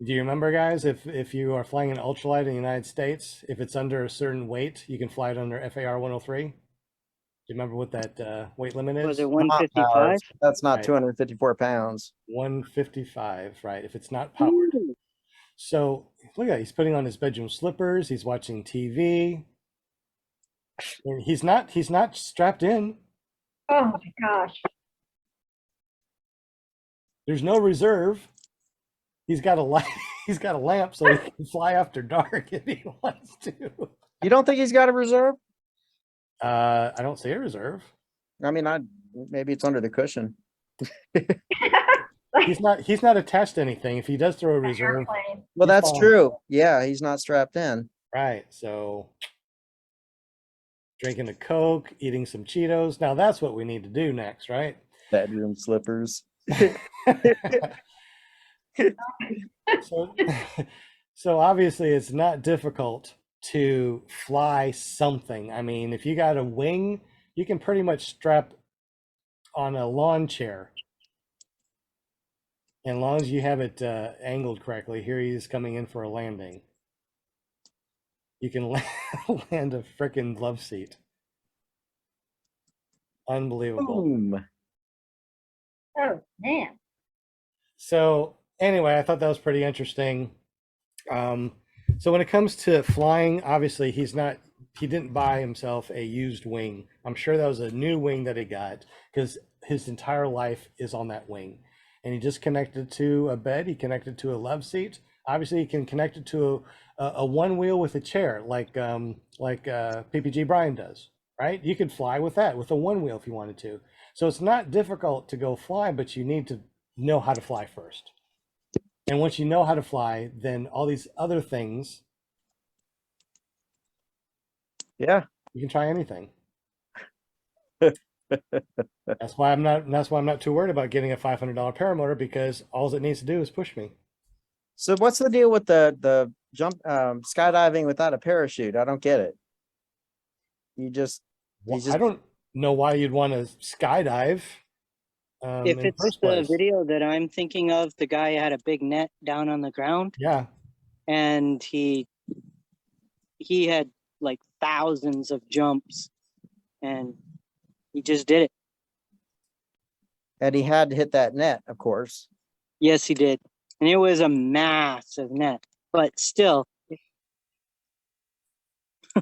Do you remember, guys, if you are flying an ultralight in the United States, if it's under a certain weight, you can fly it under FAR 103? Do you remember what that weight limit is? Was it Not 155? powered. That's not Right. 254 pounds. 155, right? If it's not powered. So look at, he's putting on his bedroom slippers. He's watching TV. And he's not strapped in. Oh my gosh. There's no reserve. He's got a light. He's got a lamp, so he can fly after dark if he wants to. You don't think he's got a reserve? I don't see a reserve. I mean, maybe it's under the cushion. He's not attached to anything. If he does throw a reserve, Airplane. Well, He's that's fine. true. Yeah, he's not strapped in. right? So drinking a Coke, eating some Cheetos. Now that's what we need to do next, right? Bedroom slippers. So, so obviously it's not difficult to fly something. I mean, if you got a wing, you can pretty much strap on a lawn chair. And as long as you have it angled correctly, here he is coming in for a landing. You can land a frickin' love seat. Unbelievable. Boom. Oh man. So anyway, I thought that was pretty interesting. So when it comes to flying, obviously he didn't buy himself a used wing. I'm sure that was a new wing that he got because his entire life is on that wing. And he just connected to a bed. He connected to a love seat. Obviously, he can connect it to a one wheel with a chair, like PPG Brian does, right? You could fly with that, with a one wheel if you wanted to. So it's not difficult to go fly, but you need to know how to fly first. And once you know how to fly, then all these other things, Yeah. you can try anything. That's why I'm not too worried about getting a $500 paramotor, because all it needs to do is push me. So what's the deal with the jump skydiving without a parachute? I don't get it. You just Well, just- I don't know why you'd want to skydive. If in it's first the place. video that I'm thinking of, the guy had a big net down on the ground Yeah, and he had like thousands of jumps and he just did it. and he had to hit that net, of course. Yes, he did. And it was a massive net, but still,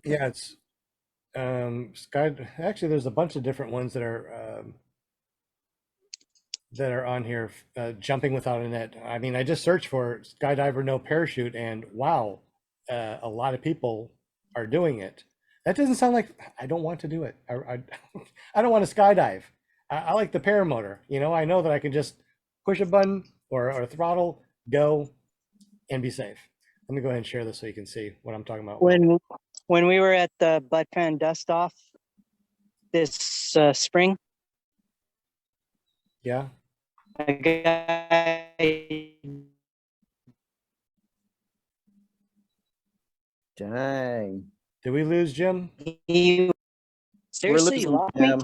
yeah, it's sky. Actually, there's a bunch of different ones that are on here. Jumping without a net. I mean, I just searched for skydiver no parachute, and wow, a lot of people are doing it. That doesn't sound like I don't want to do it. I don't want to skydive. I like the paramotor. You know, I know that I can just push a button or throttle, go, and be safe. Let me go ahead and share this so you can see what I'm talking about. when we were at the Butt Fan Dust Off this spring, Yeah. a guy Dang. Did we lose Jim? he seriously losing lost me. him.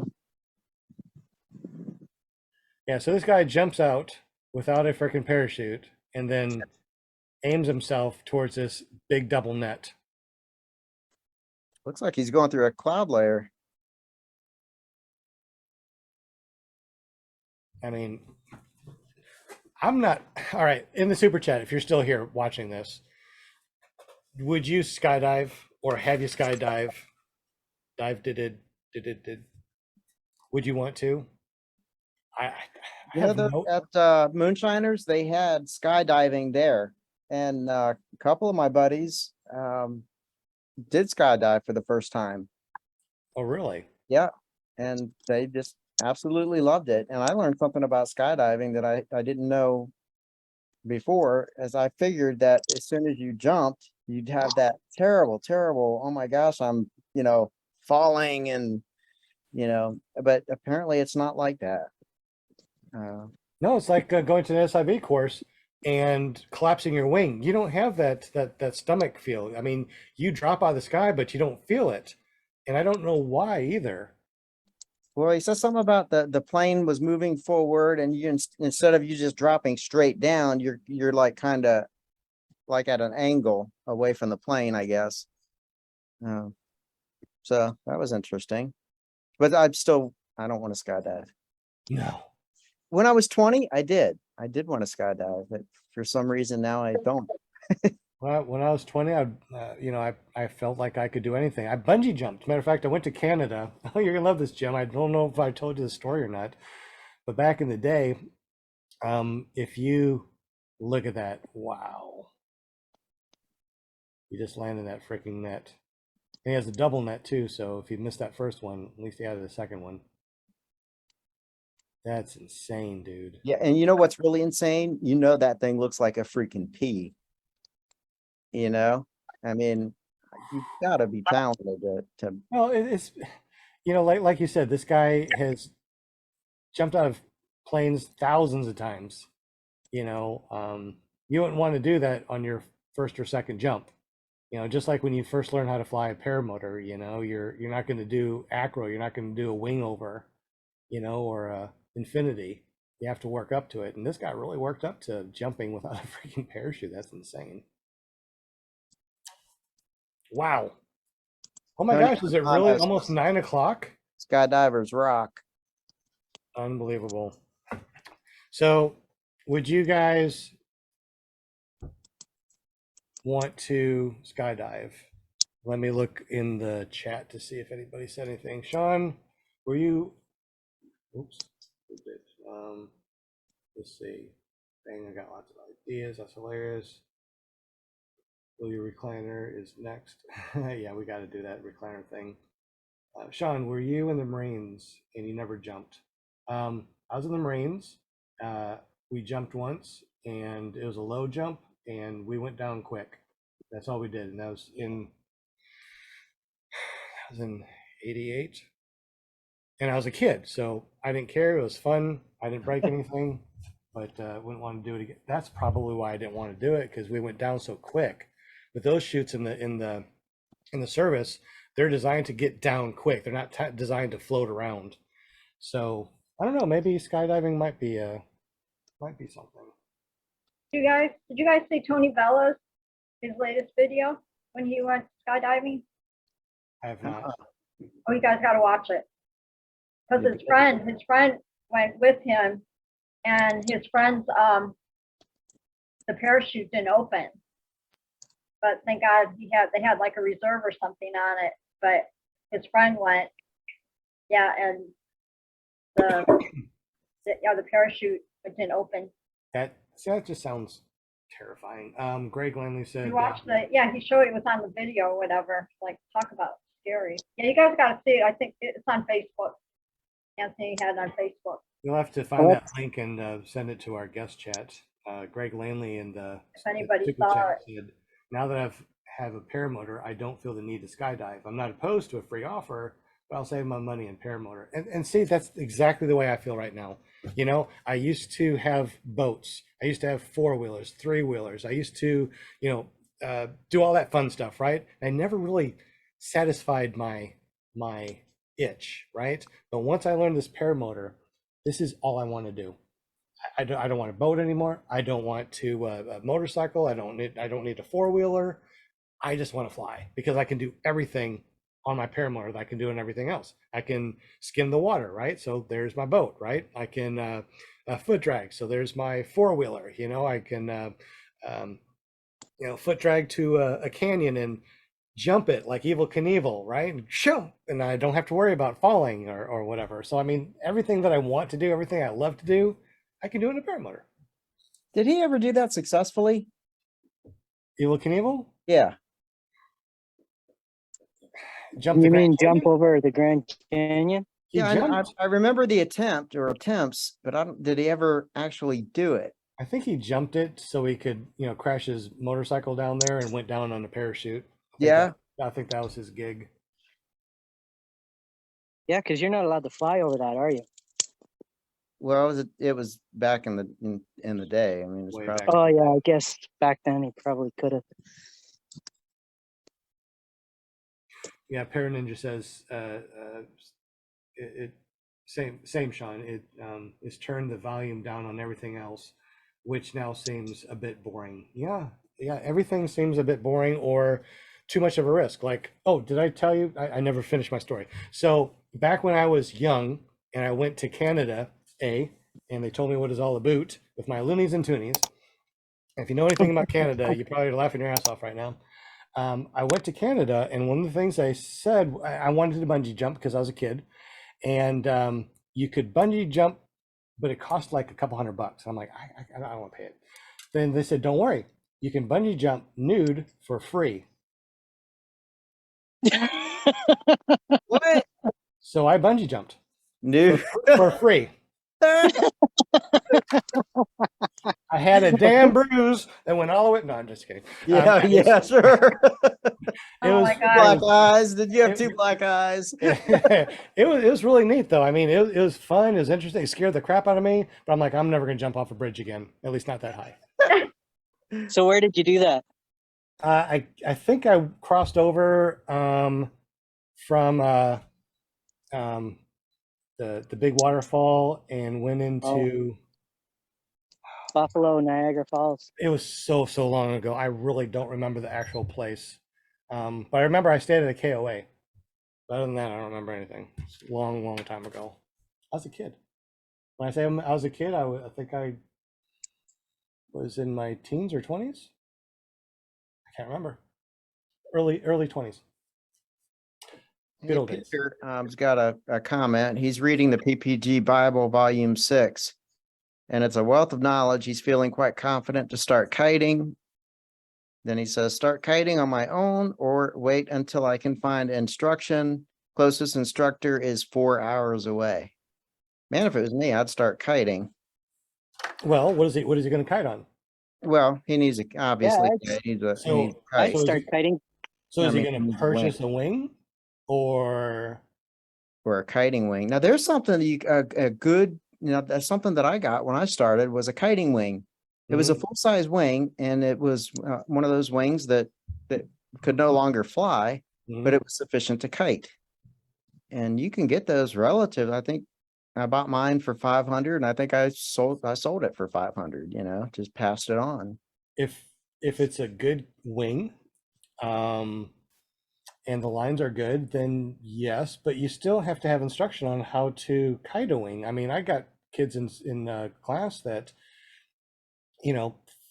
Yeah, so this guy jumps out without a freaking parachute and then aims himself towards this big double net. Looks like he's going through a cloud layer. I mean, I'm not all right. In the super chat, if you're still here watching this, would you skydive or have you skydive? Did. Would you want to? I You know, have no. at Moonshiners, they had skydiving there, and a couple of my buddies did skydive for the first time. Oh, really? Yeah, and they just absolutely loved it. And I learned something about skydiving that I didn't know before, as I figured that as soon as you jumped, you'd have that terrible, terrible, oh my gosh, I'm, falling and, but apparently it's not like that. No, it's like going to an SIV course and collapsing your wing. You don't have that stomach feel. I mean, you drop out of the sky, but you don't feel it, and I don't know why either. Well, he said something about the plane was moving forward and instead of you just dropping straight down, you're like kind of like at an angle away from the plane, I guess. So that was interesting, but I don't want to skydive. No. When I was 20, I did want to skydive, but for some reason now I don't. Well, when I was 20, I felt like I could do anything. I bungee jumped. Matter of fact, I went to Canada. Oh, you're gonna love this, Jim. I don't know if I told you the story or not, but back in the day, if you look at that, wow, you just landed that freaking net. And he has a double net too, so if you missed that first one, at least he added a second one. That's insane, dude. Yeah, and you know what's really insane? That thing looks like a freaking pea. I mean, you've got to be talented to. Well, it's like you said, this guy has jumped out of planes thousands of times. You wouldn't want to do that on your first or second jump. Just like when you first learn how to fly a paramotor, you're not going to do acro, you're not going to do a wing over, or a infinity. You have to work up to it, and this guy really worked up to jumping without a freaking parachute. That's insane. Wow. Oh my gosh, is it really almost 9 o'clock? Skydivers rock. Unbelievable. So, would you guys want to skydive? Let me look in the chat to see if anybody said anything. Sean, were you? Oops. Let's see. Dang, I got lots of ideas. That's hilarious. Will your recliner is next. Yeah, we got to do that recliner thing. Sean, were you in the Marines and you never jumped? I was in the Marines. We jumped once and it was a low jump and we went down quick. That's all we did. And that was in 88. And I was a kid, so I didn't care. It was fun. I didn't break anything, but wouldn't want to do it again. That's probably why I didn't want to do it, because we went down so quick. But those chutes in the service, they're designed to get down quick. They're not designed to float around. So I don't know. Maybe skydiving might be something. Did you guys see Tony Bella's his latest video when he went skydiving? I have not. Oh, you guys got to watch it. Because his friend went with him, and his friend's the parachute didn't open. But thank God they had like a reserve or something on it. But his friend went, yeah, and the parachute didn't open. That just sounds terrifying. Greg Lanley said. You watched he showed it was on the video or whatever. Like, talk about scary. Yeah, you guys got to see it. I think it's on Facebook. Anthony had it on Facebook. You'll have to find that link and send it to our guest chat. Greg Lanley and if anybody saw it. Said, now that I have a paramotor, I don't feel the need to skydive. I'm not opposed to a free offer, but I'll save my money in paramotor. And see, that's exactly the way I feel right now. I used to have boats. I used to have 4-wheelers, 3-wheelers. I used to, do all that fun stuff, right? I never really satisfied my itch, right? But once I learned this paramotor, this is all I want to do. I don't want a boat anymore. I don't want to a motorcycle. I don't need a 4-wheeler. I just want to fly, because I can do everything on my paramotor that I can do in everything else. I can skim the water, right? So there's my boat, right? I can foot drag. So there's my 4-wheeler. I can foot drag to a canyon and jump it like Evel Knievel, right? And I don't have to worry about falling or whatever. So I mean, everything that I want to do, everything I love to do, I can do in a paramotor. Did he ever do that successfully? Evel Knievel? Yeah. Jump You mean jump over the Grand Canyon? Yeah, I remember the attempts, but did he ever actually do it? I think he jumped it so he could, crash his motorcycle down there and went down on a parachute. Yeah. I think that was his gig. Yeah, because you're not allowed to fly over that, are you? Well, it was back in the day. I mean, it's Way probably back. Oh yeah, I guess back then he probably could have. Yeah, Paraninja says it same Sean. It is turned the volume down on everything else, which now seems a bit boring. Yeah, everything seems a bit boring or too much of a risk. Like, oh, did I tell you? I never finished my story. So back when I was young and I went to Canada, and they told me what is all about with my loonies and toonies. If you know anything about Canada, you probably are laughing your ass off right now. I went to Canada, and one of the things I said, I wanted to bungee jump because I was a kid, and you could bungee jump, but it cost like a couple $100. I'm like, I don't want to pay it. Then they said, don't worry, you can bungee jump nude for free. what? So I bungee jumped New. for free. I had a damn bruise that went all the way. No, I'm just kidding. Yeah, sure. Oh my Black God. eyes. Did you have two black eyes? It was really neat though. I mean, it was fun. It was interesting. It scared the crap out of me. But I'm like, I'm never gonna jump off a bridge again. At least not that high. So where did you do that? I think I crossed over from the big waterfall and went into. Buffalo, Niagara Falls. It was so long ago. I really don't remember the actual place. But I remember I stayed at a KOA. Other than that, I don't remember anything. It's a long time ago. I was a kid. When I say I was a kid, I think I was in my teens or 20s. I can't remember. Early 20s. Good old days. Peter has got a comment. He's reading the PPG Bible, Volume 6, and it's a wealth of knowledge. He's feeling quite confident to start kiting. Then he says, start kiting on my own or wait until I can find instruction. Closest instructor is 4 hours away. Man, if it was me, I'd start kiting. Well, what is he going to kite on? Well, he needs obviously he needs a I'd kite. start kiting. So is he I going mean, to purchase a wing or a kiting wing? Now there's something a good, that's something that I got when I started was a kiting wing. It was a full-size wing, and it was one of those wings that could no longer fly, but it was sufficient to kite. And you can get those relative. I think I bought mine for 500, and I think I sold it for 500. Just passed it on. if it's a good wing, and the lines are good, then yes, but you still have to have instruction on how to kite a wing. I mean, I got kids in class that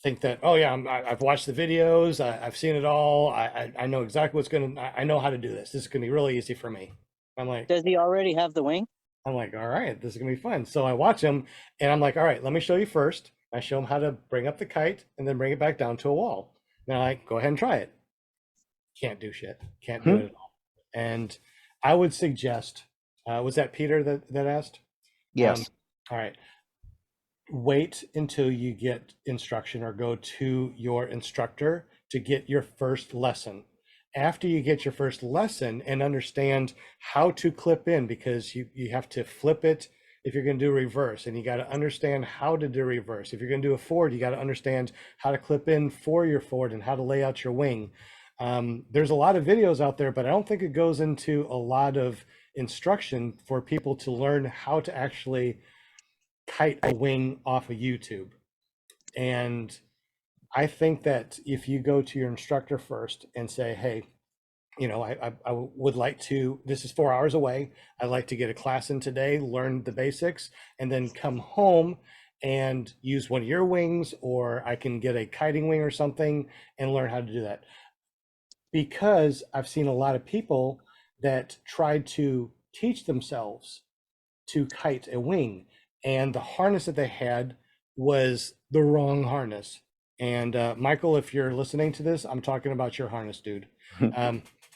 think that, oh yeah, I've watched the videos, I've seen it all, I know exactly I know how to do this. This is gonna be really easy for me. I'm like, Does he already have the wing? all right, this is gonna be fun. So I watch them, and I'm like, all right, let me show you first. I show them how to bring up the kite and then bring it back down to a wall. Now I go ahead and try it. Can't do shit. Can't do it at all. And I would suggest, was that Peter that asked? Yes. All right. Wait until you get instruction or go to your instructor to get your first lesson. After you get your first lesson and understand how to clip in, because you have to flip it if you're going to do reverse, and you got to understand how to do reverse. If you're going to do a forward, you got to understand how to clip in for your forward and how to lay out your wing. There's a lot of videos out there, but I don't think it goes into a lot of instruction for people to learn how to actually kite a wing off of YouTube. And I think that if you go to your instructor first and say, hey, I would like to, this is 4 hours away, I'd like to get a class in today, learn the basics, and then come home and use one of your wings, or I can get a kiting wing or something and learn how to do that. Because I've seen a lot of people that tried to teach themselves to kite a wing, and the harness that they had was the wrong harness. And Michael, if you're listening to this, I'm talking about your harness, dude.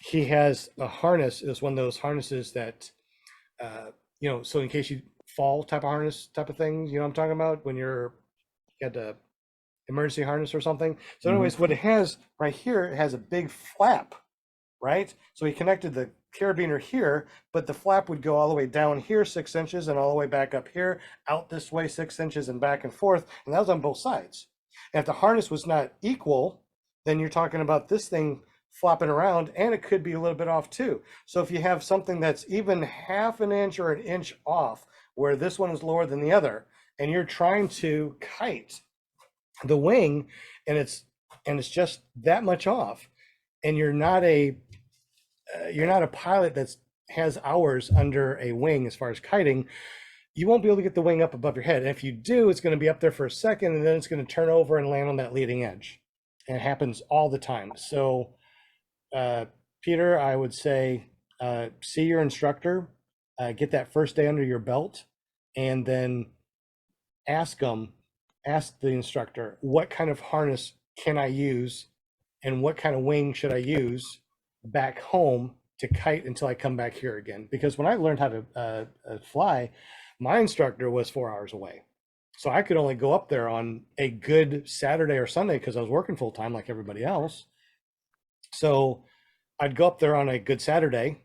He has a harness. It's one of those harnesses that, so in case you fall type of harness type of thing, I'm talking about when you're got a emergency harness or something. So anyways, what it has right here, it has a big flap, right? So he connected the carabiner here, but the flap would go all the way down here 6 inches and all the way back up here, out this way 6 inches and back and forth. And that was on both sides. And if the harness was not equal, then you're talking about this thing flopping around, and it could be a little bit off too. So if you have something that's even half an inch or an inch off, where this one is lower than the other, and you're trying to kite the wing, and it's just that much off, and you're not a pilot that's has hours under a wing as far as kiting, you won't be able to get the wing up above your head. And if you do, it's going to be up there for a second, and then it's going to turn over and land on that leading edge. And it happens all the time. So Peter, I would say see your instructor, get that first day under your belt, and then ask the instructor, what kind of harness can I use and what kind of wing should I use back home to kite until I come back here again? Because when I learned how to fly, my instructor was 4 hours away. So I could only go up there on a good Saturday or Sunday because I was working full time like everybody else. So I'd go up there on a good Saturday,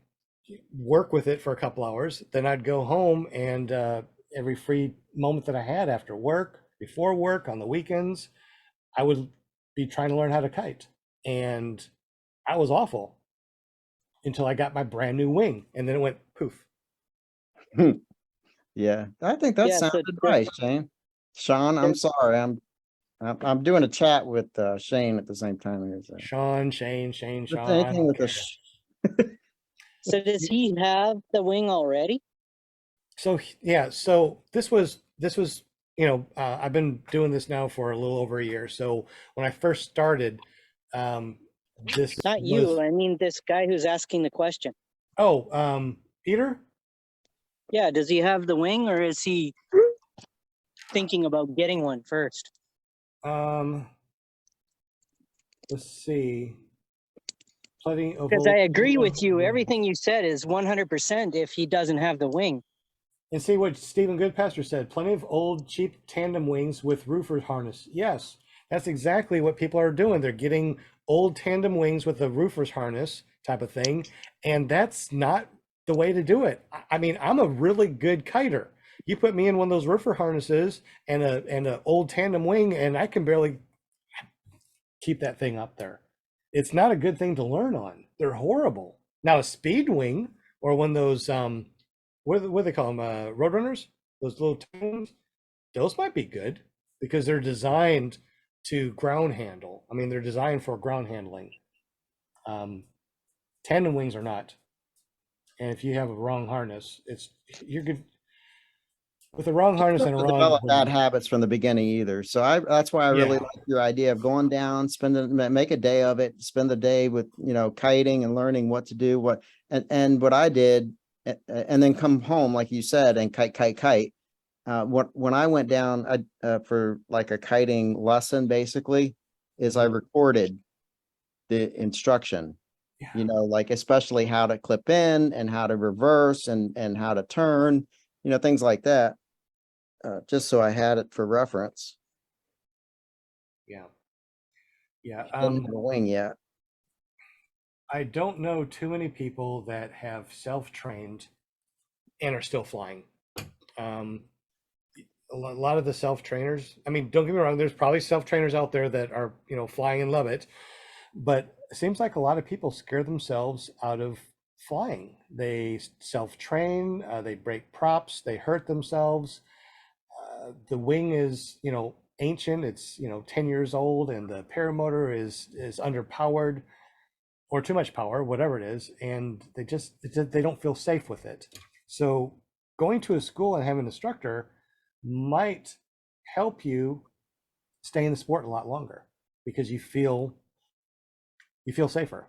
work with it for a couple hours. Then I'd go home, and every free moment that I had after work, before work, on the weekends, I would be trying to learn how to kite. And I was awful until I got my brand new wing, and then it went poof. Yeah, I think that Yeah, so sounded right, Shane. Sean, I'm sorry, I'm doing a chat with Shane at the same time here. So. Shane, I Anything don't with care. So does he have the wing already? So yeah, so this was I've been doing this now for a little over a year. So when I first started, this Not you, was, I mean this guy who's asking the question. Peter. Yeah, does he have the wing, or is he thinking about getting one first? Let's see. Plenty of Because old I agree with you. wing. Everything you said is 100% if he doesn't have the wing. And see what Stephen Goodpasture said. Plenty of old cheap tandem wings with roofer harness. Yes, that's exactly what people are doing. They're getting old tandem wings with a roofer's harness type of thing, and that's not the way to do it. I mean, I'm a really good kiter. You put me in one of those roofer harnesses and a old tandem wing, and I can barely keep that thing up there. It's not a good thing to learn on. They're horrible. Now a speed wing or one of those what do they call them? Roadrunners? Those little ones? Those might be good because they're designed to ground handle. I mean, they're designed for ground handling. Tandem wings are not. And if you have a wrong harness, you're good. With a wrong harness and a wrong Develop bad wing. habits from the beginning either. So that's why I really Yeah. like your idea of going down, make a day of it, spend the day with, kiting and learning what to do, and what I did, and then come home, like you said, and kite. When I went down for like a kiting lesson, basically, is I recorded the instruction, Yeah. like especially how to clip in and how to reverse and how to turn, things like that. Just so I had it for reference. Yeah. Didn't have a wing yet. I don't know too many people that have self-trained and are still flying. A lot of the self-trainers, I mean, don't get me wrong, there's probably self-trainers out there that are, flying and love it, but it seems like a lot of people scare themselves out of flying. They self-train, they break props, they hurt themselves. The wing is, ancient, it's 10 years old, and the paramotor is underpowered or too much power, whatever it is, and they don't feel safe with it. So going to a school and having an instructor might help you stay in the sport a lot longer because you feel safer.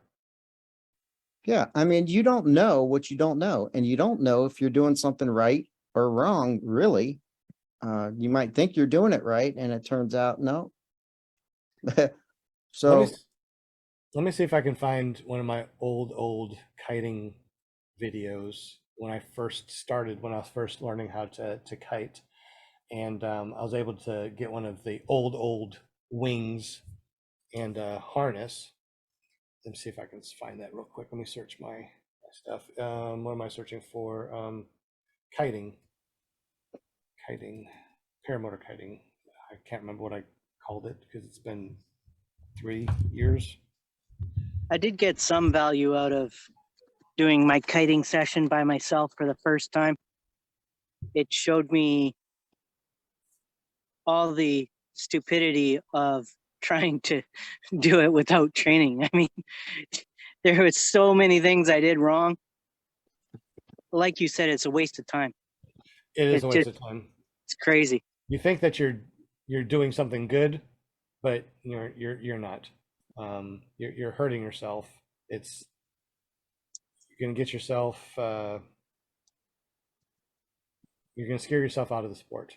Yeah, I mean, you don't know what you don't know, and you don't know if you're doing something right or wrong, really. You might think you're doing it right, and it turns out no. So let me see if I can find one of my old kiting videos when I first started, when I was first learning how to kite. and I was able to get one of the old wings and harness. Let me see if I can find that real quick. Let me search my stuff. What am I searching for? Kiting, paramotor kiting. I can't remember what I called it because it's been 3 years. I did get some value out of doing my kiting session by myself for the first time. It showed me all the stupidity of trying to do it without training. I mean, there was so many things I did wrong. Like you said, it's a waste of time. It is It's a waste of time. It's crazy. You think that you're doing something good, but you're not. You're hurting yourself. You're gonna get yourself. You're gonna scare yourself out of the sport.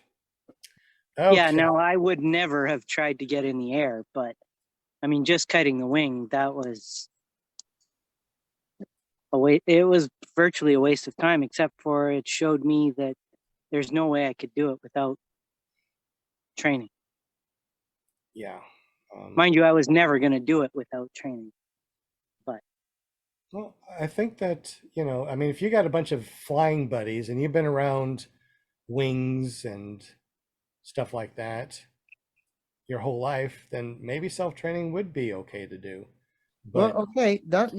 Okay. Yeah, no, I would never have tried to get in the air, but I mean, just kiting the wing, that was it was virtually a waste of time, except for it showed me that there's no way I could do it without training. Yeah. Mind you, I was never going to do it without training. Well, I think that, I mean, if you got a bunch of flying buddies and you've been around wings and stuff like that your whole life, then maybe self-training would be okay to do. But Well, okay, that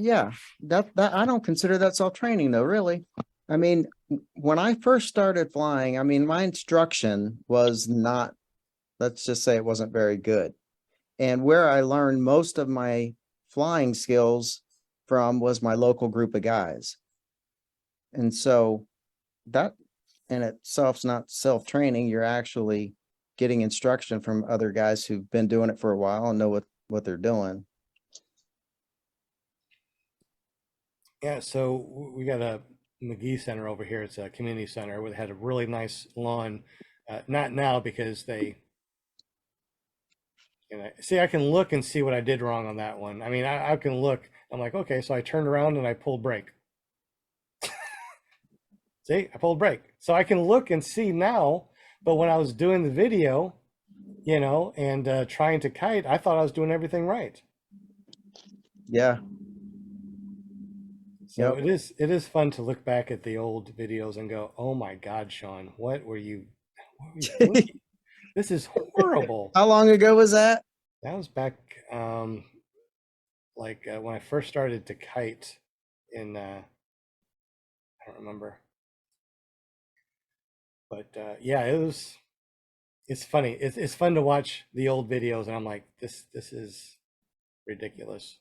I don't consider that self-training though, really. I mean, when I first started flying, I mean, my instruction was not, let's just say it wasn't very good. And where I learned most of my flying skills from was my local group of guys. And so that in itself's not self-training. You're actually getting instruction from other guys who've been doing it for a while and know what they're doing. yeah, so we got a McGee Center over here. It's a community center where they had a really nice lawn. Not now because they, see, I can look and see what I did wrong on that one. I mean, I can look. I'm like, okay, so I turned around and I pulled brake. See, I pulled brake. So I can look and see now. But when I was doing the video, and trying to kite, I thought I was doing everything right. Yeah. So Yep. it is fun to look back at the old videos and go, oh my God, Sean, what were you thinking? This is horrible. How long ago was that? That was back when I first started to kite in I don't remember. But yeah, it's funny. It's fun to watch the old videos and I'm like, this is ridiculous.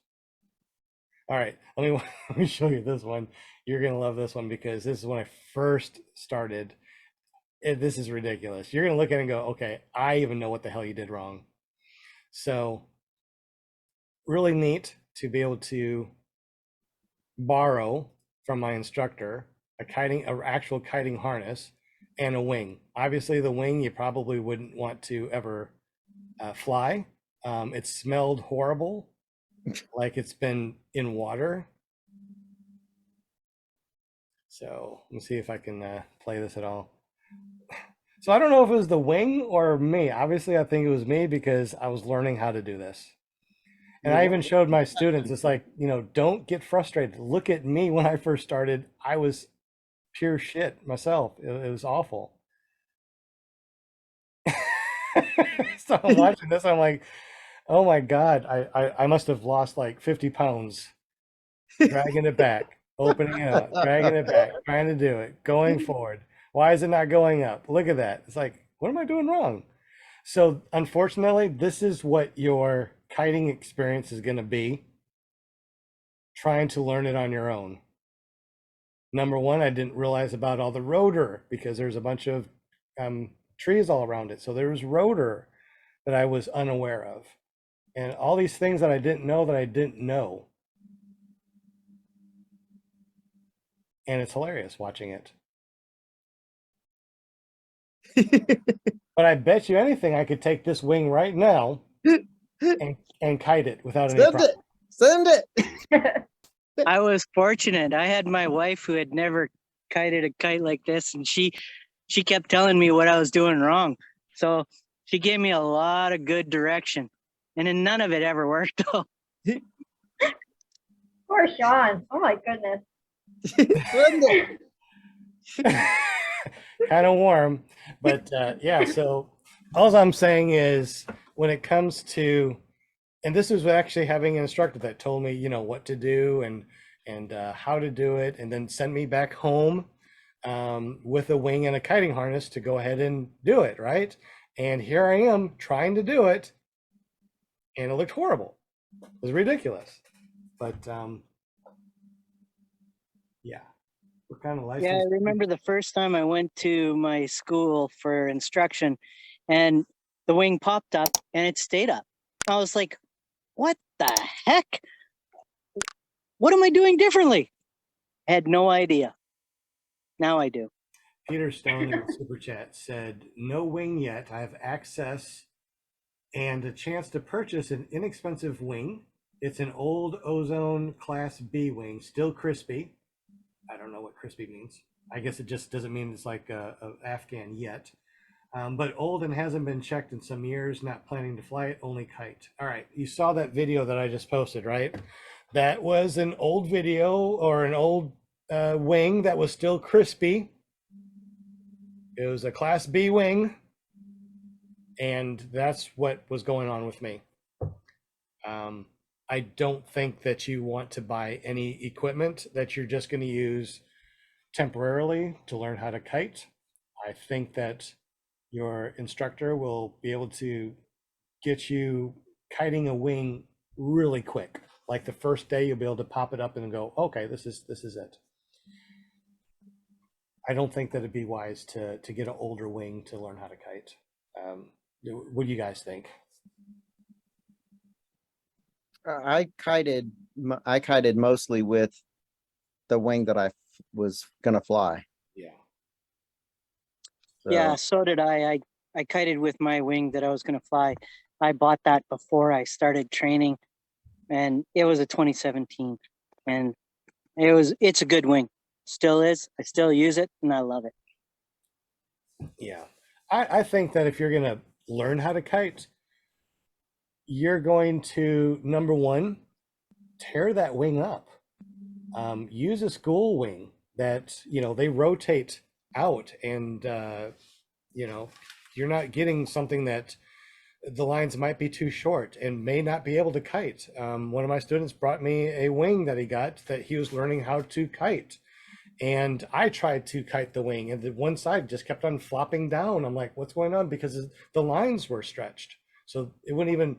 All right, let me show you this one. You're gonna love this one because this is when I first started. This is ridiculous. You're gonna look at it and go, okay, I even know what the hell you did wrong. So really neat to be able to borrow from my instructor an actual kiting harness and a wing. Obviously, the wing you probably wouldn't want to ever fly. It smelled horrible, like it's been in water. So let me see if I can play this at all. So I don't know if it was the wing or me. Obviously, I think it was me because I was learning how to do this. And I even showed my students, it's like, don't get frustrated. Look at me when I first started. I was pure shit myself. It was awful. So I'm watching this, I'm like, oh my God, I must have lost like 50 pounds dragging it back, opening it up, dragging it back, trying to do it, going forward. Why is it not going up? Look at that. It's like, what am I doing wrong? So unfortunately, this is what your kiting experience is going to be, trying to learn it on your own. Number one, I didn't realize about all the rotor because there's a bunch of trees all around it. So there was rotor that I was unaware of. And all these things that I didn't know that I didn't know. And it's hilarious watching it. But I bet you anything I could take this wing right now and kite it without any problem. Send it. I was fortunate. I had my wife who had never kited a kite like this, and she she kept telling me what I was doing wrong. So she gave me a lot of good direction, and then none of it ever worked though. Poor Sean. Oh my goodness. Wouldn't it? Kind of warm, but yeah. So all I'm saying is, when it comes to, and this was actually having an instructor that told me, what to do and how to do it, and then send me back home with a wing and a kiting harness to go ahead and do it, right? And here I am trying to do it, and it looked horrible. It was ridiculous. But yeah, what kind of license? Yeah, I remember the first time I went to my school for instruction, and the wing popped up and it stayed up. I was like, what the heck? What am I doing differently? I had no idea. Now I do. Peter Stone in the super chat said, "No wing yet. I have access and a chance to purchase an inexpensive wing. It's an old Ozone Class B wing, still crispy." I don't know what crispy means. I guess it just doesn't mean it's like a Afghan yet. But old and hasn't been checked in some years. Not planning to fly it, only kite. All right, you saw that video that I just posted, right? That was an old video or an old wing that was still crispy. It was a Class B wing, and that's what was going on with me. I don't think that you want to buy any equipment that you're just going to use temporarily to learn how to kite. I think that your instructor will be able to get you kiting a wing really quick. Like the first day, you'll be able to pop it up and go, okay, this is it. I don't think that it'd be wise to get an older wing to learn how to kite. What do you guys think? I kited mostly with the wing that I was gonna fly. Yeah. So, Yeah, so did I. I kited with my wing that I was going to fly. I bought that before I started training, and it was a 2017, and it's a good wing. Still is. I still use it, and I love it. Yeah. I think that if you're going to learn how to kite, you're going to, number one, tear that wing up. Use a school wing that, they rotate out, and, you're not getting something that the lines might be too short and may not be able to kite. One of my students brought me a wing that he got that he was learning how to kite. And I tried to kite the wing, and the one side just kept on flopping down. I'm like, what's going on? Because the lines were stretched. So it wouldn't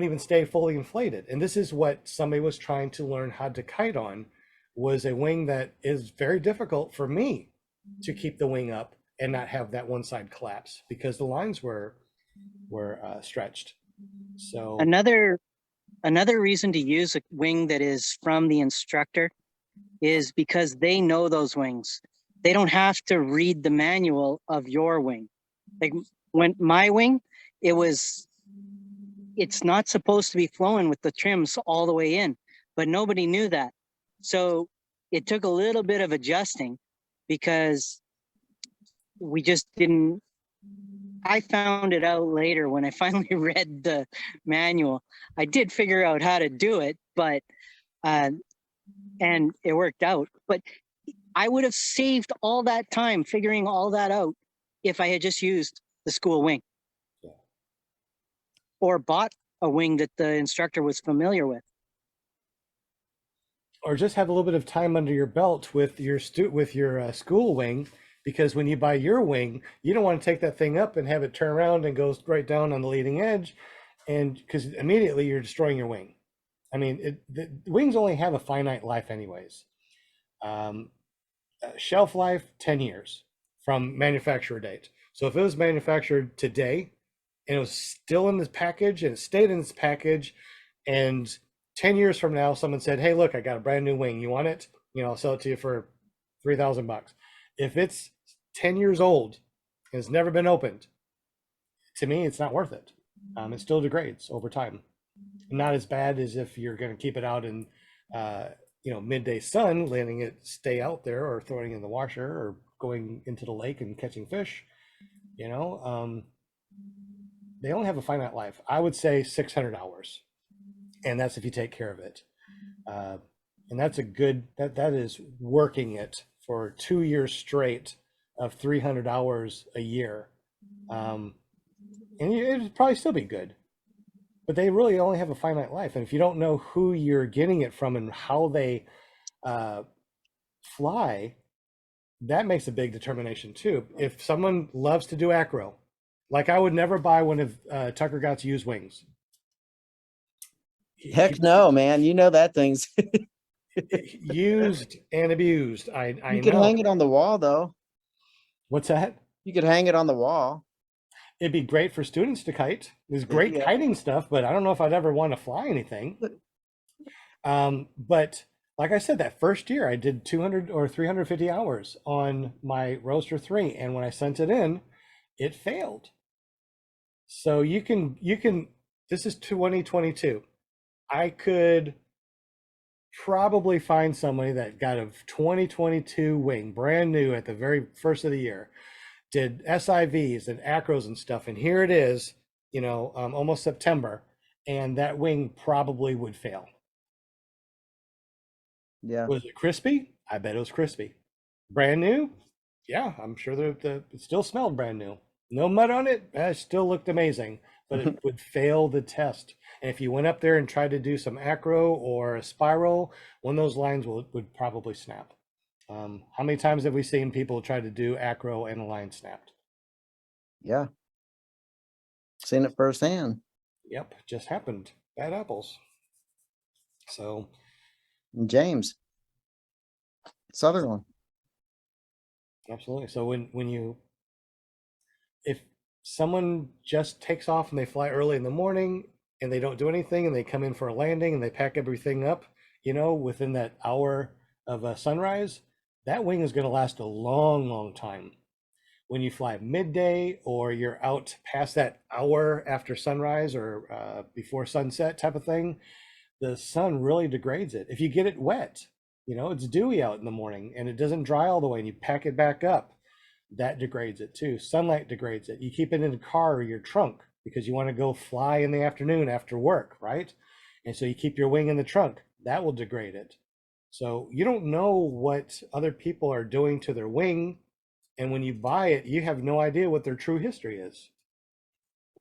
even stay fully inflated. And this is what somebody was trying to learn how to kite on, was a wing that is very difficult for me to keep the wing up and not have that one side collapse because the lines were stretched. So Another reason to use a wing that is from the instructor is because they know those wings. They don't have to read the manual of your wing. Like when my wing, it's not supposed to be flowing with the trims all the way in, but nobody knew that. So it took a little bit of adjusting because we just didn't. I found it out later when I finally read the manual. I did figure out how to do it, but and it worked out. But I would have saved all that time figuring all that out if I had just used the school wing. Yeah. Or bought a wing that the instructor was familiar with. Or just have a little bit of time under your belt with your school wing, because when you buy your wing, you don't want to take that thing up and have it turn around and go right down on the leading edge, and because immediately you're destroying your wing. I mean, the wings only have a finite life anyways. Shelf life, 10 years from manufacturer date. So if it was manufactured today and it was still in this package and it stayed in this package, and 10 years from now, someone said, hey, look, I got a brand new wing. You want it? I'll sell it to you for $3,000. If it's 10 years old and it's never been opened, to me, it's not worth it. It still degrades over time. Not as bad as if you're going to keep it out in, midday sun, letting it stay out there, or throwing it in the washer, or going into the lake and catching fish, you know, they only have a finite life. I would say 600 hours, and that's if you take care of it. And that's a good, that is working it for 2 years straight of 300 hours a year. And it'd probably still be good, but they really only have a finite life. And if you don't know who you're getting it from and how they fly, that makes a big determination too. If someone loves to do acro, like I would never buy one of Tucker Gott's used wings. Heck no, man. You know that thing's Used and abused. I you could know. hang it on the wall though. What's that? You could hang it on the wall. It'd be great for students to kite. There's great Yeah. kiting stuff, but I don't know if I'd ever want to fly anything. But like I said, that first year I did 200 or 350 hours on my Roadster 3, and when I sent it in, it failed. So you can this is 2022. I could probably find somebody that got a 2022 wing, brand new at the very first of the year, did SIVs and acros and stuff, and here it is, you know, almost September, and that wing probably would fail. Yeah. Was it crispy? I bet it was crispy. Brand new? Yeah, I'm sure it still smelled brand new. No mud on it. It still looked amazing, but it would fail the test. And if you went up there and tried to do some acro or a spiral, one of those lines would probably snap. How many times have we seen people try to do acro and a line snapped? Yeah. Seen it firsthand. Yep, just happened. Bad apples. So And James. Sutherland. absolutely. So if someone just takes off and they fly early in the morning and they don't do anything and they come in for a landing and they pack everything up, you know, within that hour of a sunrise, that wing is going to last a long, long time. When you fly midday or you're out past that hour after sunrise or before sunset type of thing, the sun really degrades it. If you get it wet, you know, it's dewy out in the morning and it doesn't dry all the way and you pack it back up, that degrades it too. Sunlight degrades it. You keep it in the car or your trunk because you want to go fly in the afternoon after work, right? And so you keep your wing in the trunk. That will degrade it. So you don't know what other people are doing to their wing. And when you buy it, you have no idea what their true history is.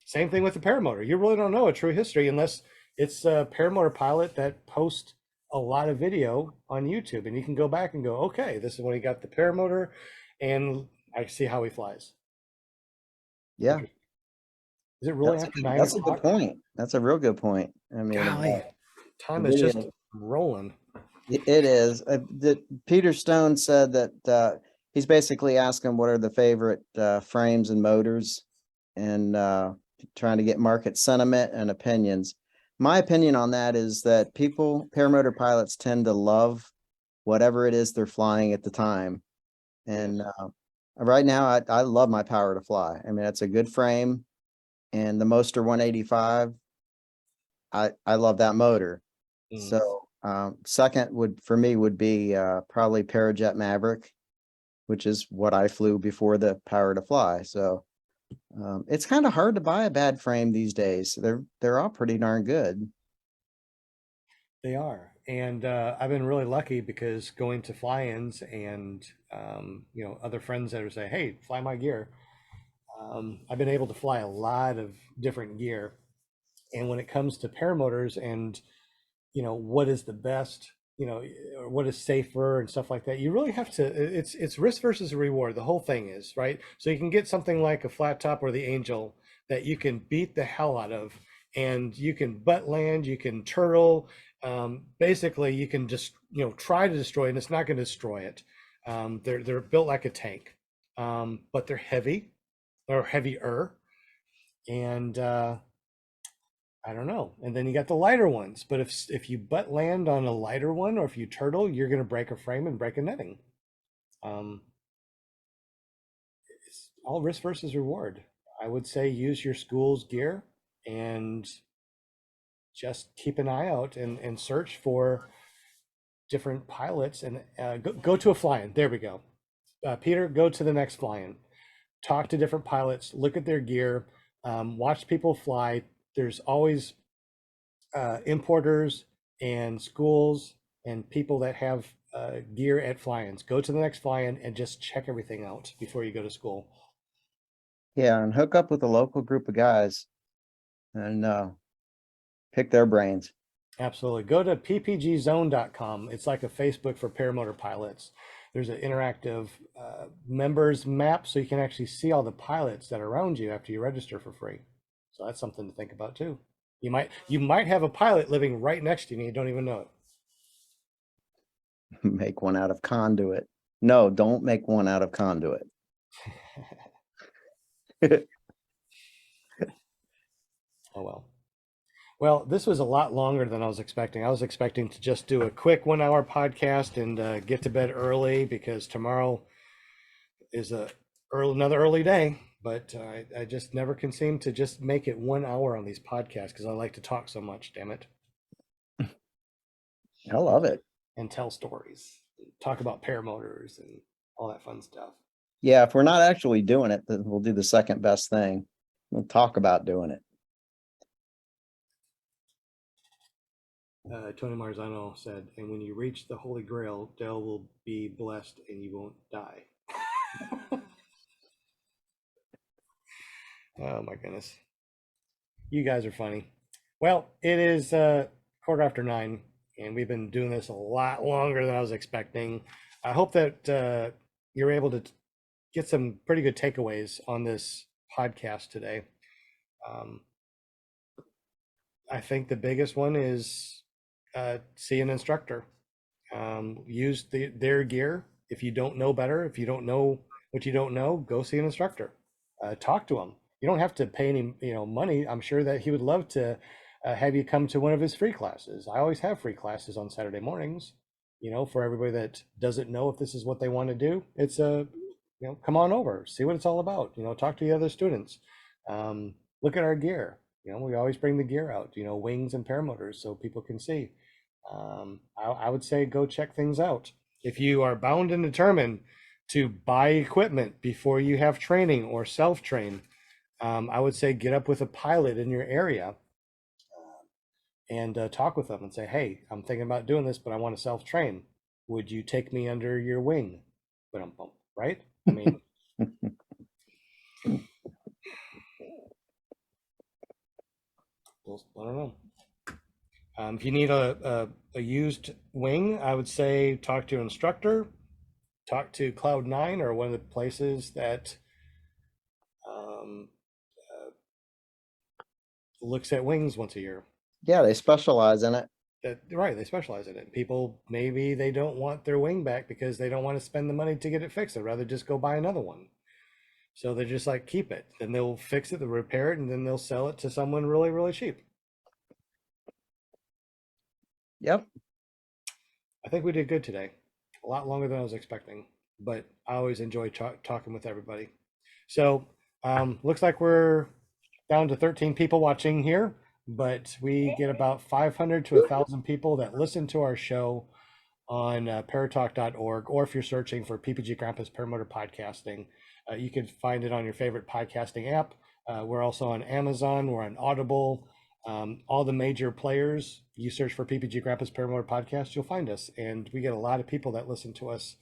Same thing with the paramotor. You really don't know a true history unless it's a paramotor pilot that posts a lot of video on YouTube. And you can go back and go, okay, this is when he got the paramotor and I see how he flies. Yeah. Is it really after 9 That's a o'clock? good point. That's a real good point. I mean, Golly, time is just rolling. it is. Peter Stone said that he's basically asking what are the favorite frames and motors and trying to get market sentiment and opinions. My opinion on that is that paramotor pilots tend to love whatever it is they're flying at the time. And right now, I love my Power to Fly. I mean, it's a good frame. And the Moster 185, I love that motor. So second for me would be probably Parajet Maverick, which is what I flew before the Power to Fly. So it's kind of hard to buy a bad frame these days. They're all pretty darn good. They are. And I've been really lucky because going to fly-ins and, you know, other friends that are saying, hey, fly my gear. I've been able to fly a lot of different gear. And when it comes to paramotors and, you know, what is the best, you know, or what is safer and stuff like that, you really have to, it's risk versus reward. The whole thing is, right? So you can get something like a flat top or the Angel that you can beat the hell out of, and you can butt land, you can turtle. Basically, you can just, you know, try to destroy it, and it's not going to destroy it. They're built like a tank, but they're heavy or heavier, and I don't know. And then you got the lighter ones. But if you butt land on a lighter one, or if you turtle, you're going to break a frame and break a netting. It's all risk versus reward. I would say use your school's gear and just keep an eye out and search for different pilots and go to a fly-in. There we go. Peter, go to the next fly-in. Talk to different pilots, look at their gear, watch people fly. There's always importers and schools and people that have gear at fly-ins. Go to the next fly-in and just check everything out before you go to school. Yeah, and hook up with a local group of guys and pick their brains. Absolutely. Go to ppgzone.com. It's like a Facebook for paramotor pilots. There's an interactive members map, so you can actually see all the pilots that are around you after you register for free. So that's something to think about too. You might have a pilot living right next to you and you don't even know it. Make one out of conduit. No, don't make one out of conduit. Oh well. Well, this was a lot longer than I was expecting. I was expecting to just do a quick 1 hour podcast and get to bed early because tomorrow is another early day. But I just never can seem to just make it 1 hour on these podcasts because I like to talk so much. Damn it! I love it. And tell stories, talk about paramotors and all that fun stuff. Yeah, if we're not actually doing it, then we'll do the second best thing. We'll talk about doing it. Tony Marzano said, and when you reach the Holy Grail, Dell will be blessed and you won't die. Oh my goodness. You guys are funny. Well, it is 9:15, and we've been doing this a lot longer than I was expecting. I hope that you're able to get some pretty good takeaways on this podcast today. I think the biggest one is see an instructor. Use their gear. If you don't know better, if you don't know what you don't know, go see an instructor. Talk to him. You don't have to pay any money. I'm sure that he would love to have you come to one of his free classes. I always have free classes on Saturday mornings. For everybody that doesn't know if this is what they want to do, it's come on over, see what it's all about. Talk to the other students. Look at our gear. We always bring the gear out. Wings and paramotors, so people can see. I would say go check things out. If you are bound and determined to buy equipment before you have training or self-train, I would say get up with a pilot in your area and talk with them and say, hey, I'm thinking about doing this, but I want to self-train. Would you take me under your wing? Right? I mean, I don't know. If you need a used wing, I would say talk to an instructor, talk to Cloud9 or one of the places that looks at wings once a year. Yeah, they specialize in it. Right, they specialize in it. People, maybe they don't want their wing back because they don't want to spend the money to get it fixed. They'd rather just go buy another one. So they're just like, keep it. Then they'll fix it, they'll repair it, and then they'll sell it to someone really, really cheap. Yep. I think we did good today. A lot longer than I was expecting, but I always enjoy talking with everybody. So looks like we're down to 13 people watching here, but we get about 500 to 1,000 people that listen to our show on paratalk.org, or if you're searching for PPG Grandpa's Paramotor Podcasting, you can find it on your favorite podcasting app. We're also on Amazon, we're on Audible, all the major players. You search for PPG Grandpa's Paramotor Podcast, you'll find us, and we get a lot of people that listen to us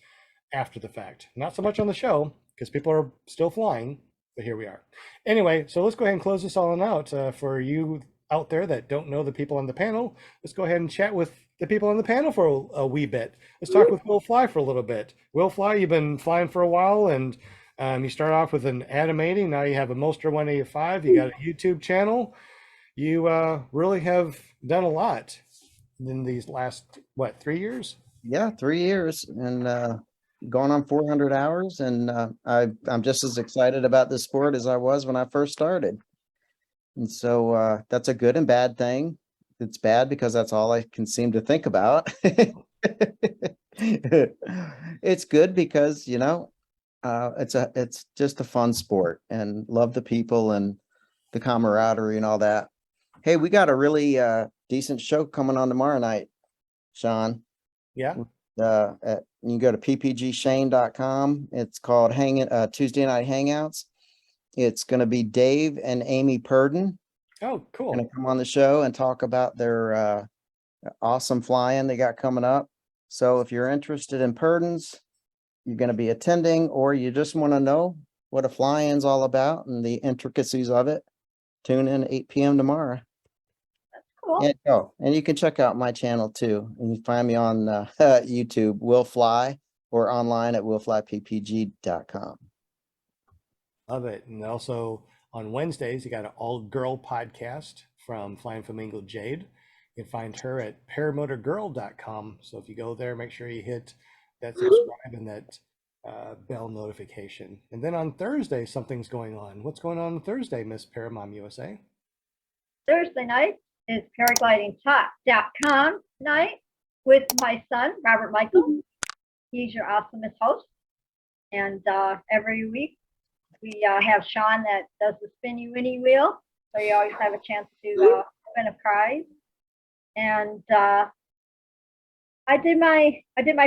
after the fact. Not so much on the show, because people are still flying, but here we are. Anyway, so let's go ahead and close this all out. For you out there that don't know the people on the panel, let's go ahead and chat with the people on the panel for a wee bit. Let's talk with Will Fly for a little bit. Will Fly, you've been flying for a while, and you start off with an animating. Now you have a Moster 185. You got a YouTube channel. You really have done a lot in these last, 3 years? Yeah, 3 years and going on 400 hours. And I'm just as excited about this sport as I was when I first started. And so that's a good and bad thing. It's bad because that's all I can seem to think about. It's good because, it's just a fun sport, and love the people and the camaraderie and all that. Hey, we got a really decent show coming on tomorrow night, Sean. Yeah. You can go to ppgshane.com. It's called Tuesday Night Hangouts. It's going to be Dave and Amy Purden Oh, cool. going to come on the show and talk about their awesome fly-in they got coming up. So if you're interested in Purdens, you're going to be attending, or you just want to know what a fly-in's all about and the intricacies of it, tune in 8 p.m. tomorrow. Cool. And you can check out my channel too. And you can find me on YouTube, Will Fly, or online at willflyppg.com. Love it. And also on Wednesdays, you got an all-girl podcast from Flying Flamingo Jade. You can find her at paramotorgirl.com. So if you go there, make sure you hit that subscribe and that bell notification. And then on Thursday, something's going on. What's going on Thursday, Miss Paramom USA? Thursday night is paraglidingtalk.com night with my son, Robert Michael. He's your awesomest host. And every week we have Sean that does the spinny winny wheel. So you always have a chance to win a prize. And I did my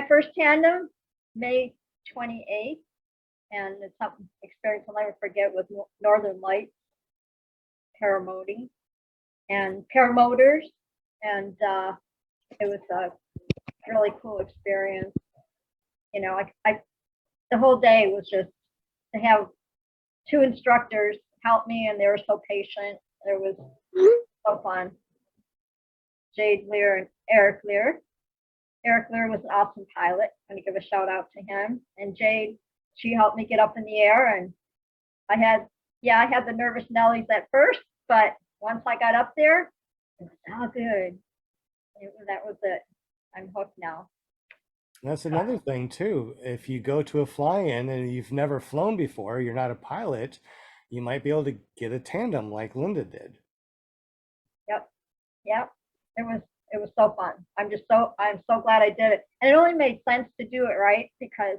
first tandem May 28th, and it's something experience I'll never forget with Northern Lights paramoting and paramotors, and it was a really cool experience. You know, I the whole day was just to have two instructors help me, and they were so patient. It was so fun. Jade Lear and Eric Lear. Eric Lear was an awesome pilot. I'm going to give a shout out to him. And Jade, she helped me get up in the air. And I had the nervous Nellies at first, but once I got up there, it was all good. That was it. I'm hooked now. That's another thing too. If you go to a fly-in and you've never flown before, you're not a pilot, you might be able to get a tandem like Linda did. Yep. It was so fun. I'm so glad I did it. And it only made sense to do it, right? Because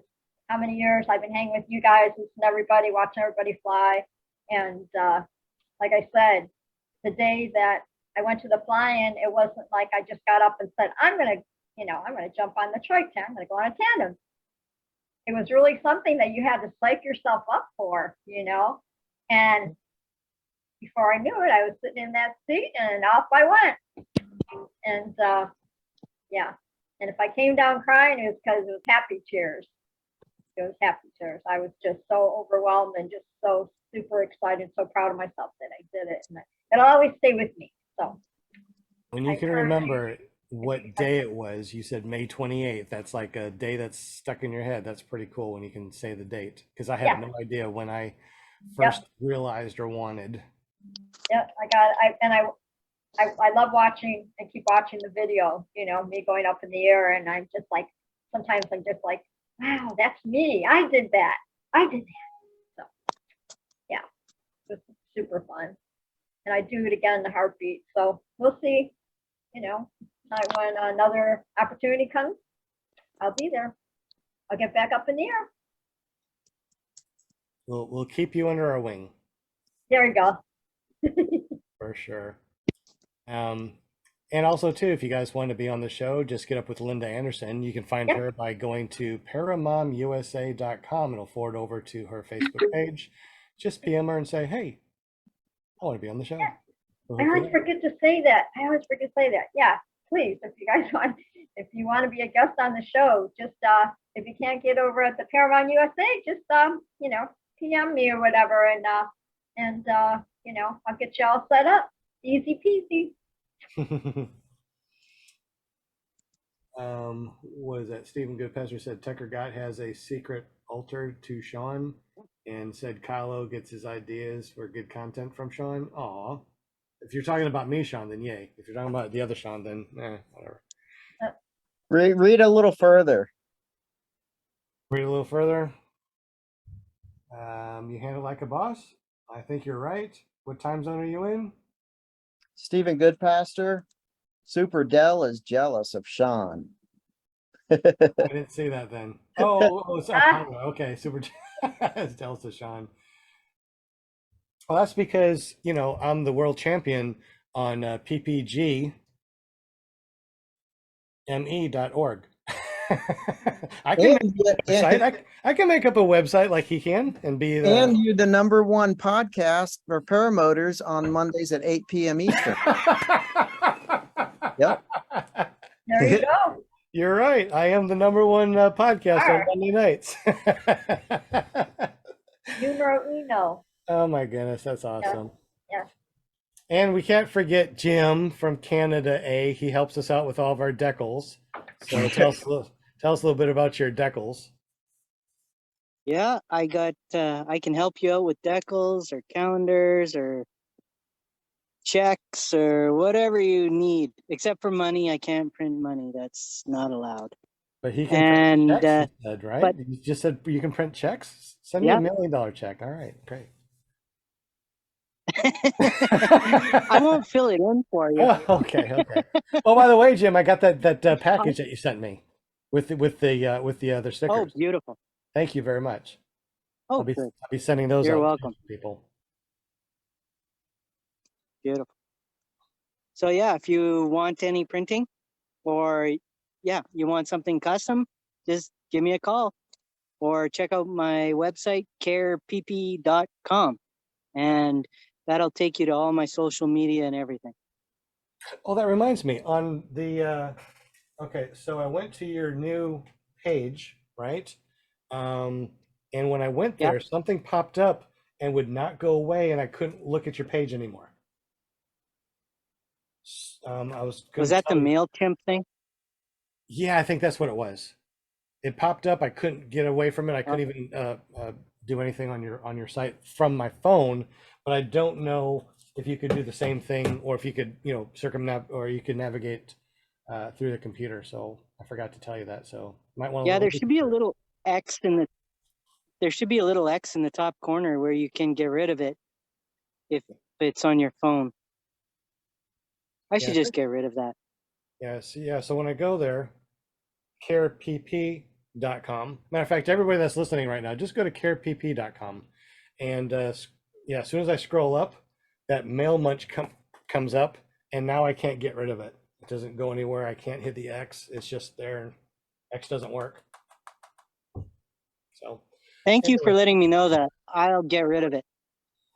how many years I've been hanging with you guys, listening to everybody, watching everybody fly. And like I said, the day that I went to the fly-in, it wasn't like I just got up and said, I'm gonna jump on the trike tent, I'm gonna go on a tandem. It was really something that you had to psych yourself up for, you know. And before I knew it, I was sitting in that seat and off I went. And yeah, and if I came down crying, it was because it was happy tears. It was happy tears. I was just so overwhelmed and just so super excited, so proud of myself that I did it. And it'll always stay with me. So when you can remember what day it was, you said May 28th. That's like a day that's stuck in your head. That's pretty cool when you can say the date, because I had no idea when I first realized or wanted. Yep, I love watching and keep watching the video, you know, me going up in the air, and I'm just like, sometimes I'm just like, wow, that's me. I did that. So yeah, it was super fun. And I do it again in the heartbeat. So we'll see, you know, when another opportunity comes, I'll be there. I'll get back up in the air. We'll keep you under our wing. There we go. For sure. And also too, if you guys want to be on the show, just get up with Linda Anderson. You can find her by going to paramomusa.com. It'll forward over to her Facebook page. Just PM her and say, hey, I want to be on the show. I always forget to say that. Yeah, please, if you want to be a guest on the show, just if you can't get over at the Paramount USA, just you know, PM me or whatever, and you know, I'll get you all set up. Easy peasy. What is that? Stephen Goodpastor said Tucker Gott has a secret altar to Sean, and said Kylo gets his ideas for good content from Sean. Aw. If you're talking about me, Sean, then yay. If you're talking about the other Sean, then whatever. Read a little further. Read a little further. You handle like a boss. I think you're right. What time zone are you in? Stephen Goodpastor, Super Dell is jealous of Sean. I didn't see that then. Oh, it's okay. Super is jealous of Sean. Well, that's because, you know, I'm the world champion on ppgme.org. I can make And, a website. I can make up a website like he can and be and the. you're the #1 podcast for paramotors on Mondays at 8 p.m. Eastern. Yep. There you go. You're right. I am the #1 podcast on Alright. Monday nights. Numero uno. Oh my goodness, that's awesome. Yeah. And we can't forget Jim from Canada A. He helps us out with all of our decals. So tell us a little bit about your decals. Yeah, I can help you out with decals or calendars or checks or whatever you need. Except for money, I can't print money. That's not allowed. But he can And print checks instead, right? but You just said you can print checks? Send me yeah. $1 million check. All right, great. I won't fill it in for you. Oh, okay. Oh, by the way, Jim, I got that package that you sent me with the other Oh, stickers. beautiful. Thank you very much. Oh, I'll good. be sending those You're out to welcome. people. Beautiful. So yeah, if you want any printing or yeah, you want something custom, just give me a call or check out my website, carepp.com. And that'll take you to all my social media and everything. Oh, that reminds me. On the okay, so I went to your new page, right? And when I went Yeah. there, something popped up and would not go away, and I couldn't look at your page anymore. I was gonna Was that the tell you- MailChimp thing? Yeah, I think that's what it was. It popped up. I couldn't get away from it. I couldn't even do anything on your site from my phone. But I don't know if you could do the same thing, or if you could, or you could navigate through the computer. So I forgot to tell you that. So might want to. Yeah, there should be a little X in the top corner where you can get rid of it if it's on your phone. I should just get rid of that. Yeah. So when I go there, carepp.com. Matter of fact, everybody that's listening right now, just go to carepp.com, and as soon as I scroll up, that mail munch comes up, and now I can't get rid of it. It doesn't go anywhere. I can't hit the X. It's just there, and X doesn't work. So Thank you for anyway. letting me know that. I'll get rid of it.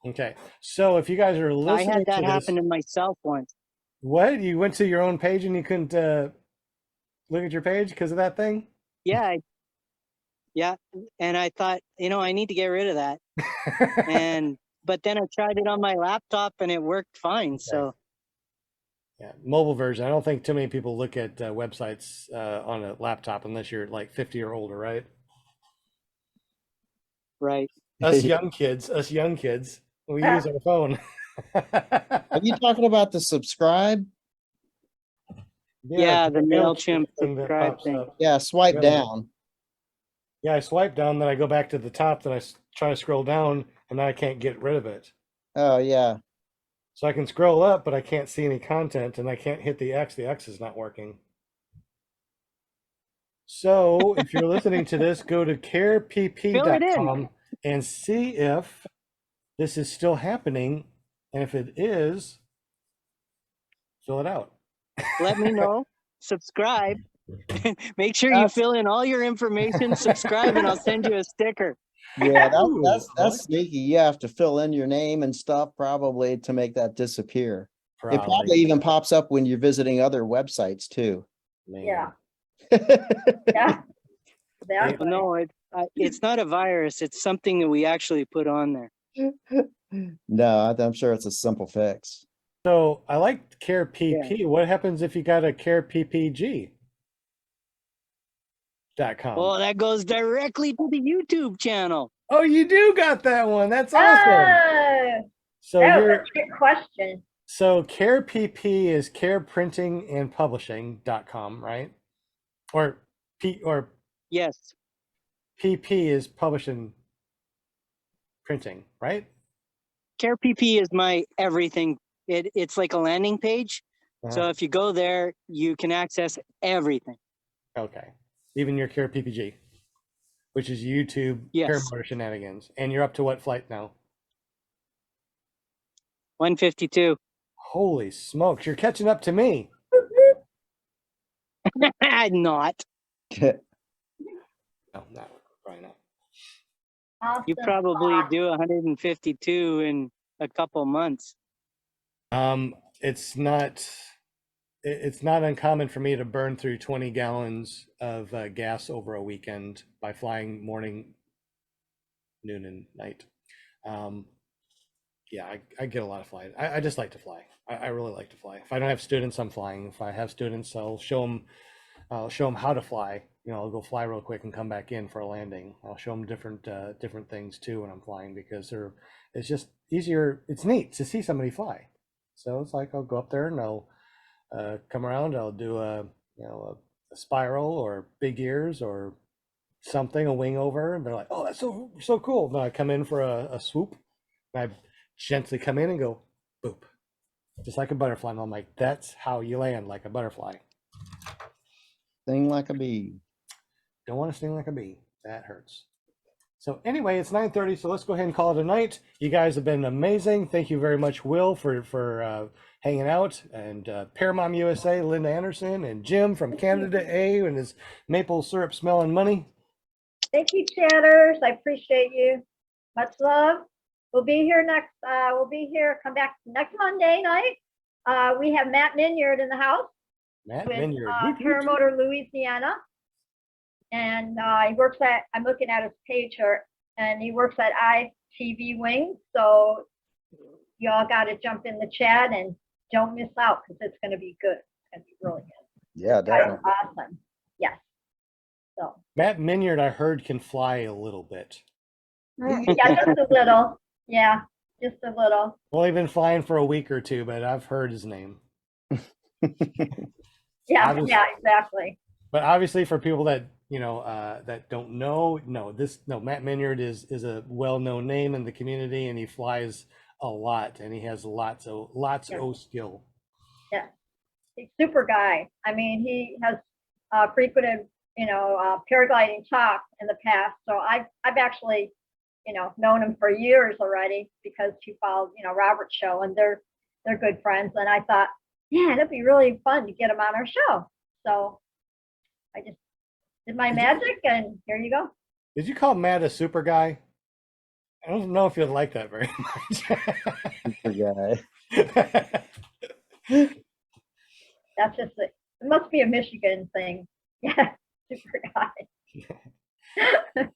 Okay. So if you guys are I listening had that to happen this, to myself once. what? You went to your own page and you couldn't look at your page because of that thing? Yeah. Yeah. And I thought, I need to get rid of that. But then I tried it on my laptop and it worked fine. So yeah, mobile version. I don't think too many people look at websites on a laptop unless you're like 50 or older, right? right. Us young kids, we use our phone. Are you talking about the subscribe? Yeah, the MailChimp thing that subscribe pops thing. up. Yeah, swipe Yeah. down. Yeah, I swipe down, then I go back to the top, then I try to scroll down, and then I can't get rid of it. Oh, yeah. So I can scroll up, but I can't see any content, and I can't hit the X. The X is not working. So if you're listening to this, go to carepp.com and see if this is still happening. And if it is, fill it out. Let me know. Subscribe. Make sure you fill in all your information, subscribe, and I'll send you a sticker. Yeah, Ooh, that's sneaky. You have to fill in your name and stuff probably to make that disappear. It probably even pops up when you're visiting other websites too. Man. Yeah. Yeah. Exactly. No, it's not a virus. It's something that we actually put on there. No, I'm sure it's a simple fix. So I like Care PP. Yeah. What happens if you got a Care PPG.com? Well, that goes directly to the YouTube channel. Oh, you do got that one. That's awesome. So that was a good question. So Care PP is CarePrintingandPublishing.com, right? Or yes. PP is publishing printing, right? Care PP is my everything. It's like a landing page. So if you go there, you can access everything. Okay. Even your Care PPG, which is YouTube Paramotor Shenanigans. And you're up to what flight now? 152. Holy smokes, you're catching up to me. Not. No, not probably not. You Awesome. probably do 152 in a couple months. It's not. It's not uncommon for me to burn through 20 gallons of gas over a weekend by flying morning, noon, and night. Um, yeah, I get a lot of flying. I just like to fly. I really like to fly. If I don't have students, I'm flying. If I have students, I'll show them how to fly. You know, I'll go fly real quick and come back in for a landing. I'll show them different things too when I'm flying because it's just easier. It's neat to see somebody fly. So it's like I'll go up there and I'll come around. I'll do a spiral or big ears or something, a wing over, and they're like, "Oh, that's so cool." Then I come in for a swoop, and I gently come in and go, boop, just like a butterfly. And I'm like, "That's how you land like a butterfly." Sing like a bee. Don't want to sting like a bee. That hurts. So anyway, it's 9:30, so let's go ahead and call it a night. You guys have been amazing. Thank you very much, Will, for hanging out, and Paramount USA, Linda Anderson, and Jim from Canada A and his maple syrup smelling money. Thank you, chatters. I appreciate you. Much love. We'll be here come back next Monday night. We have Matt Minyard in the house Matt with Minyard. Woot, woot. Paramotor, Louisiana. And I'm looking at his page here, and he works at ITV Wing. So y'all got to jump in the chat and don't miss out because it's going to be good. It's going to be really good. Yeah, Guys definitely. are awesome. Yes. So Matt Minyard, I heard, can fly a little bit. yeah, just a little. Yeah, just a little. Well, he's been flying for a week or two, but I've heard his name. Yeah, Obviously. yeah, exactly. But obviously, for people that that don't know, Matt Minyard is a well-known name in the community, and he flies a lot, and he has lots of skill. Yeah, he's a super guy. I mean, he has frequented, paragliding talk in the past. So I've actually, known him for years already because he followed, Robert's show, and they're good friends. And I thought, yeah, it'd be really fun to get him on our show. So I just did my magic, and here you go. Did you call Matt a super guy? I don't know if you'd like that very Super much. guy. That's just it. It must be a Michigan thing. Yeah, super guy.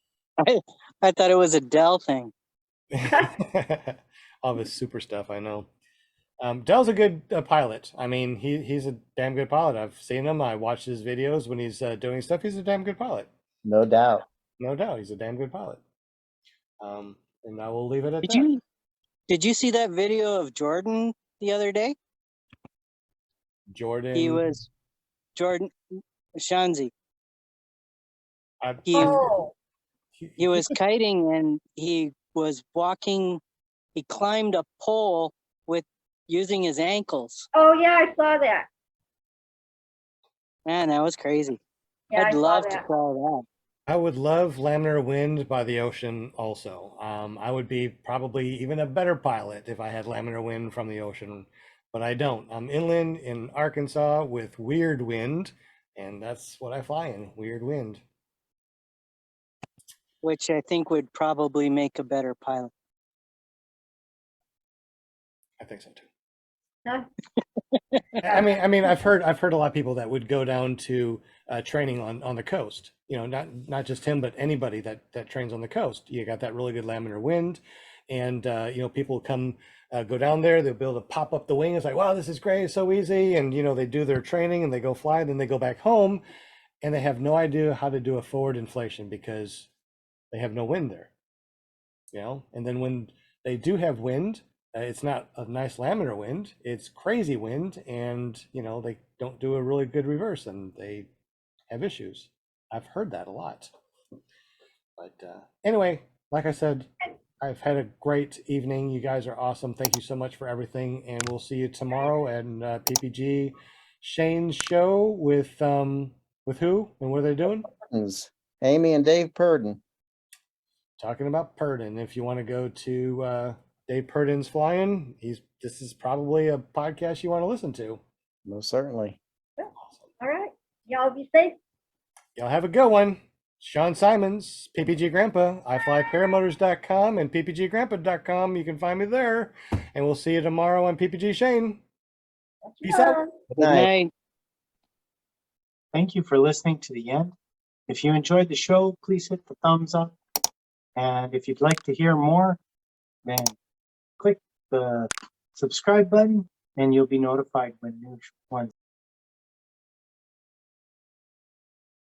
I thought it was a Dell thing. All this super stuff, I know. Dell's a good pilot. I mean, he's a damn good pilot. I've seen him. I watched his videos when he's doing stuff. He's a damn good pilot. No doubt. No doubt, he's a damn good pilot. And I will leave it at Did that. did you see that video of Jordan the other day? Jordan. He was Jordan Shanzi. He Oh, he was kiting and he was walking. He climbed a pole with using his ankles. oh yeah, I saw that. Man, that was crazy. Yeah, I I'd saw love to that. try that. I would love Laminar Wind by the ocean also. I would be probably even a better pilot if I had Laminar Wind from the ocean, but I don't. I'm inland in Arkansas with weird wind, and that's what I fly in, weird wind. Which I think would probably make a better pilot. I think so too. Huh? I mean, I've heard a lot of people that would go down to training on the coast. Not just him, but anybody that trains on the coast. You got that really good laminar wind, and people come go down there. They'll be able to pop up the wing. It's like, wow, this is great, it's so easy. And they do their training and they go fly. Then they go back home, and they have no idea how to do a forward inflation because they have no wind there. And then when they do have wind, it's not a nice laminar wind, it's crazy wind, and they don't do a really good reverse and they have issues. I've heard that a lot. But anyway, like I said, I've had a great evening. You guys are awesome. Thank you so much for everything, and we'll see you tomorrow at PPG Shane's show with who and what are they doing? It's Amy and Dave Purden. Talking about Purden. If you want to go to Dave Purden's Flying, this is probably a podcast you want to listen to. Most certainly. All right. Y'all be safe. Y'all have a good one. Sean Simons, PPG Grandpa, iFlyParamotors.com and PPGGrandpa.com. You can find me there. And we'll see you tomorrow on PPG Shane. Peace out. Good night. Thank you for listening to the end. If you enjoyed the show, please hit the thumbs up. And if you'd like to hear more, then click the subscribe button and you'll be notified when new ones